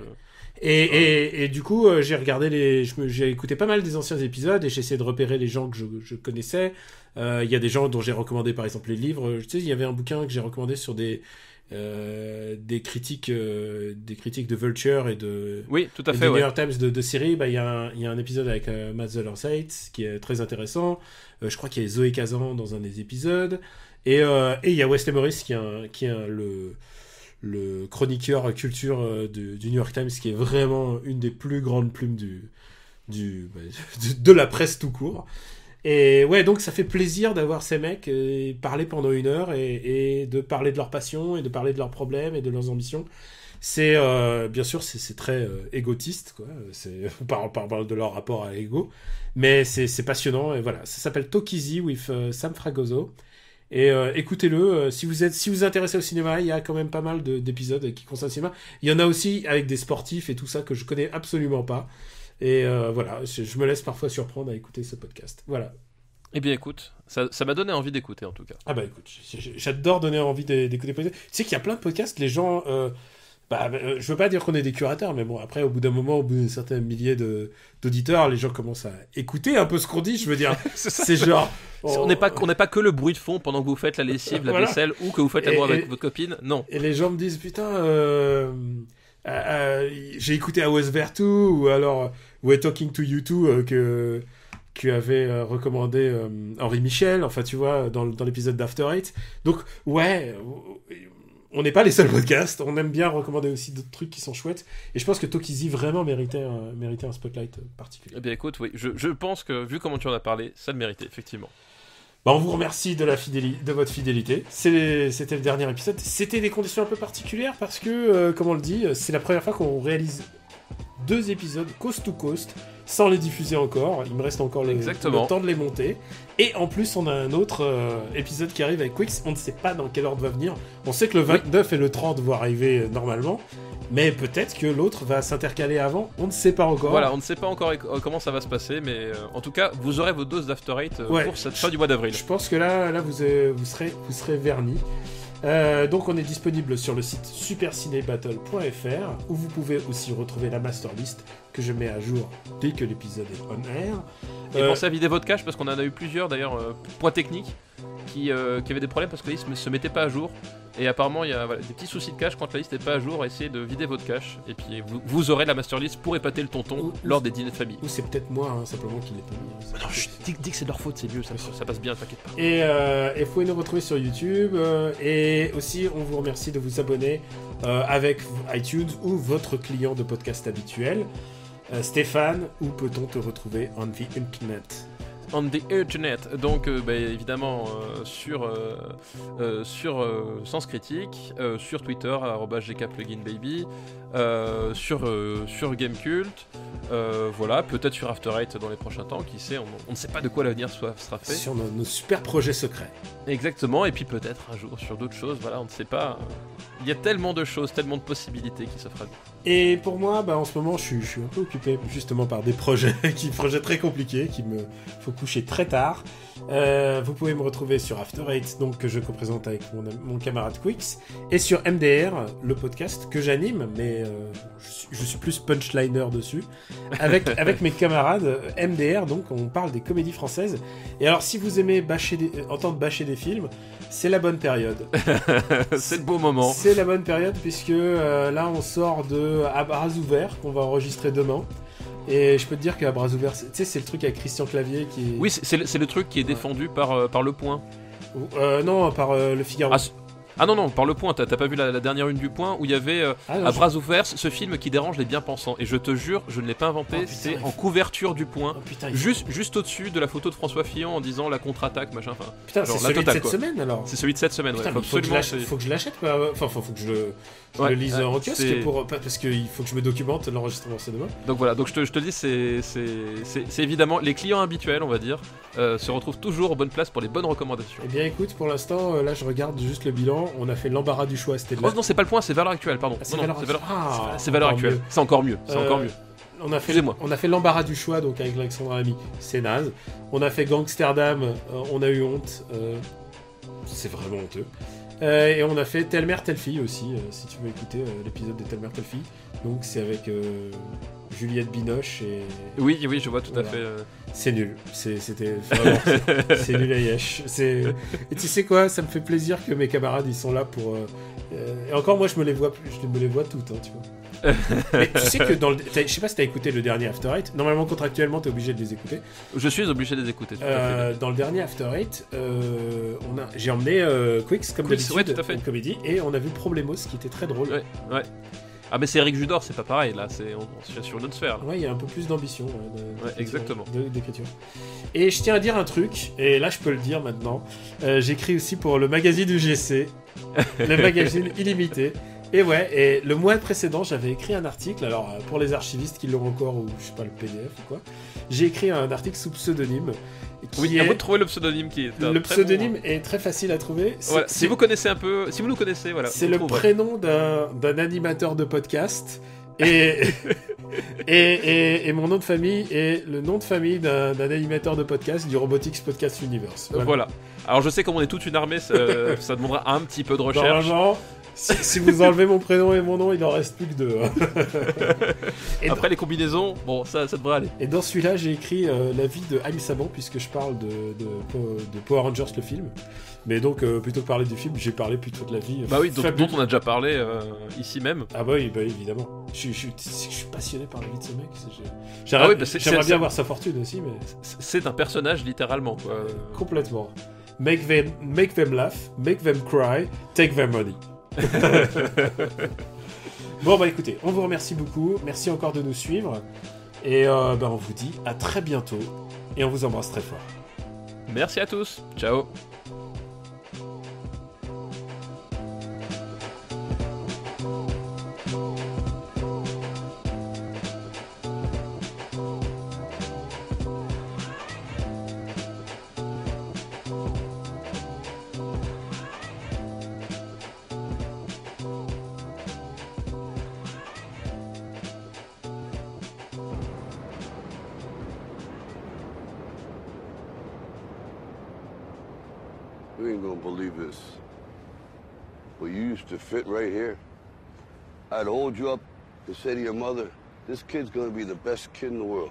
Et du coup, j'ai regardé j'ai écouté pas mal des anciens épisodes, et j'ai essayé de repérer les gens que je connaissais. Il y a des gens dont j'ai recommandé, par exemple, les livres. Tu sais, il y avait un bouquin que j'ai recommandé sur des critiques de Vulture et de oui, tout à fait, New York Times de séries. Il y a un épisode avec Matt Zoller-Seitz qui est très intéressant. Je crois qu'il y a Zoé Kazan dans un des épisodes, et il y a Wesley Morris qui est le chroniqueur culture du New York Times, qui est vraiment une des plus grandes plumes de la presse tout court. Et ouais, donc ça fait plaisir d'avoir ces mecs parler pendant 1 heure, et de parler de leur passion, et de parler de leurs problèmes et de leurs ambitions. C'est bien sûr c'est très égotiste quoi. On parle de leur rapport à l'ego, mais c'est passionnant, et voilà, ça s'appelle Talk Easy with Sam Fragoso. Et écoutez-le, si vous êtes intéressé au cinéma, il y a quand même pas mal d'épisodes qui concernent le cinéma. Il y en a aussi avec des sportifs et tout ça que je connais absolument pas. Et voilà, je me laisse parfois surprendre à écouter ce podcast. Voilà. Eh bien écoute, ça m'a donné envie d'écouter en tout cas. Ah bah écoute, j'adore donner envie d'écouter des podcasts. Tu sais qu'il y a plein de podcasts, les gens... je veux pas dire qu'on est des curateurs, mais bon, après, au bout d'un moment, au bout d'un certain millier d'auditeurs, les gens commencent à écouter un peu ce qu'on dit. Je veux dire, c'est genre... On n'est pas que le bruit de fond pendant que vous faites la lessive, la voilà. vaisselle, ou que vous fêtes l'amour avec votre copine, non. Et les gens me disent, putain, j'ai écouté I Was There Too, ou alors We're Talking to You Too, que avait recommandé Henri Michel, enfin tu vois, dans l'épisode d'After Eight. Donc ouais, on n'est pas les seuls podcasts, on aime bien recommander aussi d'autres trucs qui sont chouettes, et je pense que Talk Easy vraiment méritait un spotlight particulier. Eh bien écoute, oui, je pense que vu comment tu en as parlé, ça le méritait effectivement. On vous remercie de votre fidélité. C'était le dernier épisode. C'était des conditions un peu particulières parce que, comme on le dit, c'est la première fois qu'on réalise 2 épisodes coast to coast sans les diffuser encore. Il me reste encore le temps de les monter. Et en plus, on a un autre épisode qui arrive avec Quix. On ne sait pas dans quel ordre va venir. On sait que le 29 et le 30 vont arriver normalement. Mais peut-être que l'autre va s'intercaler avant, on ne sait pas encore. Voilà, on ne sait pas encore comment ça va se passer, mais en tout cas, vous aurez vos doses d'After Eight pour cette fin du mois d'avril. Je pense que là vous serez vernis. Donc on est disponible sur le site supercinébattle.fr où vous pouvez aussi retrouver la master list que je mets à jour dès que l'épisode est on air. Et pensez à vider votre cache parce qu'on en a eu plusieurs d'ailleurs, points techniques qui avaient des problèmes parce que la liste ne se mettait pas à jour. Et apparemment, il y a des petits soucis de cache quand la liste n'est pas à jour. Essayez de vider votre cache. Et puis, vous aurez la master list pour épater le tonton lors des dîners de famille. Ou c'est peut-être moi, simplement, qui l'ai pas mis. Non, dis que c'est de leur faute, c'est mieux. Ça passe bien, t'inquiète pas. Et vous pouvez nous retrouver sur YouTube. Et aussi, on vous remercie de vous abonner avec iTunes ou votre client de podcast habituel. Stéphane, où peut-on te retrouver on the internet? On the internet, donc évidemment sur Sens Critique, sur Twitter @gkpluginbaby, sur Gamecult, voilà, peut-être sur After Eight dans les prochains temps, qui sait, on ne sait pas de quoi l'avenir sera fait. Sur nos super projets secrets. Exactement, et puis peut-être un jour sur d'autres choses, voilà, on ne sait pas. Il y a tellement de choses, tellement de possibilités qui s'offrent à nous. Et pour moi, en ce moment, je suis un peu occupé justement par des projets très compliqués, qui me faut coucher très tard. Vous pouvez me retrouver sur After Eight, donc que je co-présente avec mon camarade Quix, et sur MDR, le podcast que j'anime, mais je suis plus punchliner dessus, avec mes camarades MDR, donc on parle des comédies françaises. Et alors, si vous aimez entendre bâcher des films, c'est la bonne période. C'est le beau moment. C'est la bonne période puisque là, on sort de À bras ouverts qu'on va enregistrer demain. Et je peux te dire qu'à bras ouverts, tu sais, c'est le truc avec Christian Clavier qui est... Oui, c'est le truc qui est défendu par Le Point. Non, par Le Figaro. Ah non, par Le Point, t'as pas vu la dernière une du Point où il y avait À bras ouverts, ce film qui dérange les bien-pensants. Et je te jure, je ne l'ai pas inventé, c'est en couverture du Point, juste au-dessus de la photo de François Fillon en disant la contre-attaque, machin. Enfin, putain, c'est celui de cette semaine alors. C'est celui de cette semaine, putain, ouais. Faut que je l'achète, quoi. Enfin, faut que je le lise en kiosque parce qu'il faut que je me documente l'enregistrement, c'est demain. Donc voilà, donc je te dis, c'est évidemment les clients habituels, on va dire, se retrouvent toujours aux bonnes places pour les bonnes recommandations. Eh bien écoute, pour l'instant, là je regarde juste le bilan. On a fait l'embarras du choix, c'était Oh non, c'est pas Le Point, c'est Valeurs Actuelles, pardon. C'est Valeurs Actuelles. C'est encore mieux. C'est encore mieux. On a fait l'embarras du choix, donc avec Alexandra Lamy, c'est naze. On a fait Gangsterdam, on a eu honte. C'est vraiment honteux. Et on a fait Telle mère, telle fille aussi, si tu veux écouter l'épisode de Telle mère, telle fille. Donc c'est avec Juliette Binoche et... Oui, je vois tout à fait. C'est nul. C'était vraiment... c'est nul à yesh. Et tu sais quoi, ça me fait plaisir que mes camarades, ils sont là pour... Et encore, moi, je me les vois toutes, hein, tu vois. Mais tu sais que je sais pas si t'as écouté le dernier After Eight. Normalement, contractuellement, t'es obligé de les écouter. Je suis obligé de les écouter. Tout à fait. Dans le dernier After Eight, j'ai emmené Quix comme d'habitude en comédie et on a vu Problemos qui était très drôle. Ouais. Ah mais c'est Eric Judor, c'est pas pareil, là on est sur une autre sphère. Là. Ouais, il y a un peu plus d'ambition exactement. D'écriture. Et je tiens à dire un truc, et là je peux le dire maintenant, j'écris aussi pour le magazine UGC, le magazine illimité. Et le mois précédent, j'avais écrit un article, alors pour les archivistes qui l'ont encore, ou je sais pas, le PDF ou quoi, j'ai écrit un article sous pseudonyme. À vous de trouver le pseudonyme qui est le pseudonyme est très facile à trouver. Voilà, si vous connaissez un peu, si vous nous connaissez, voilà. C'est le prénom d'un animateur de podcast et mon nom de famille est le nom de famille d'un animateur de podcast du Robotics Podcast Universe. Voilà. Alors je sais qu'on est toute une armée, ça demandera un petit peu de recherche. Normalement, si vous enlevez mon prénom et mon nom, il en reste plus que 2. Et après les combinaisons, bon, ça devrait aller. Et dans celui-là, j'ai écrit la vie de Haïm Saban, puisque je parle de Power Rangers, le film. Mais donc, plutôt que parler du film, j'ai parlé plutôt de la vie. Bah oui, dont on a déjà parlé ici même. Ah bah oui, évidemment. Je suis passionné par la vie de ce mec. J'aimerais bien avoir sa fortune aussi, mais... C'est un personnage, littéralement, quoi. Complètement. Make them laugh, make them cry, take their money. Bon bah écoutez, on vous remercie beaucoup, merci encore de nous suivre et on vous dit à très bientôt et on vous embrasse très fort. Merci à tous. Ciao. You ain't gonna believe this. But you used to fit right here. I'd hold you up and say to your mother, this kid's gonna be the best kid in the world.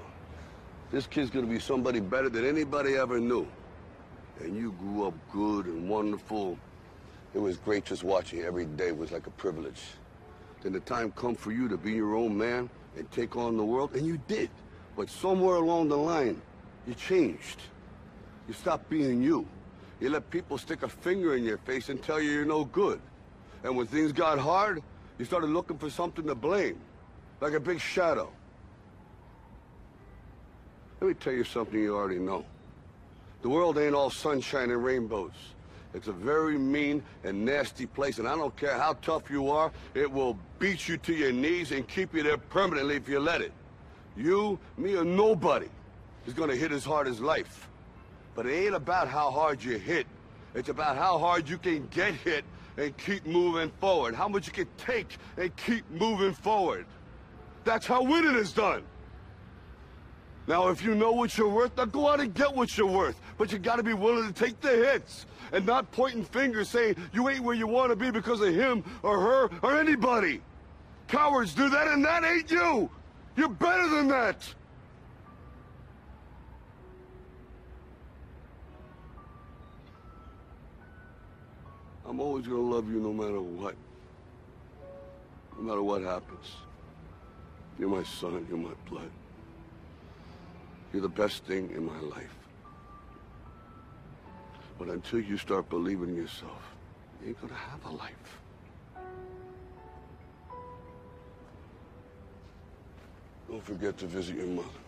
This kid's gonna be somebody better than anybody ever knew. And you grew up good and wonderful. It was great just watching you every day. It was like a privilege. Then the time come for you to be your own man and take on the world, and you did. But somewhere along the line, you changed. You stopped being you. You let people stick a finger in your face and tell you you're no good. And when things got hard, you started looking for something to blame, like a big shadow. Let me tell you something you already know. The world ain't all sunshine and rainbows. It's a very mean and nasty place, and I don't care how tough you are, it will beat you to your knees and keep you there permanently if you let it. You, me, or nobody is gonna hit as hard as life. But it ain't about how hard you hit. It's about how hard you can get hit and keep moving forward. How much you can take and keep moving forward. That's how winning is done. Now, if you know what you're worth, now go out and get what you're worth. But you gotta be willing to take the hits and not pointing fingers saying you ain't where you want to be because of him or her or anybody. Cowards do that, and that ain't you. You're better than that. I'm always gonna love you no matter what. No matter what happens. You're my son, you're my blood. You're the best thing in my life. But until you start believing in yourself, you ain't gonna have a life. Don't forget to visit your mother.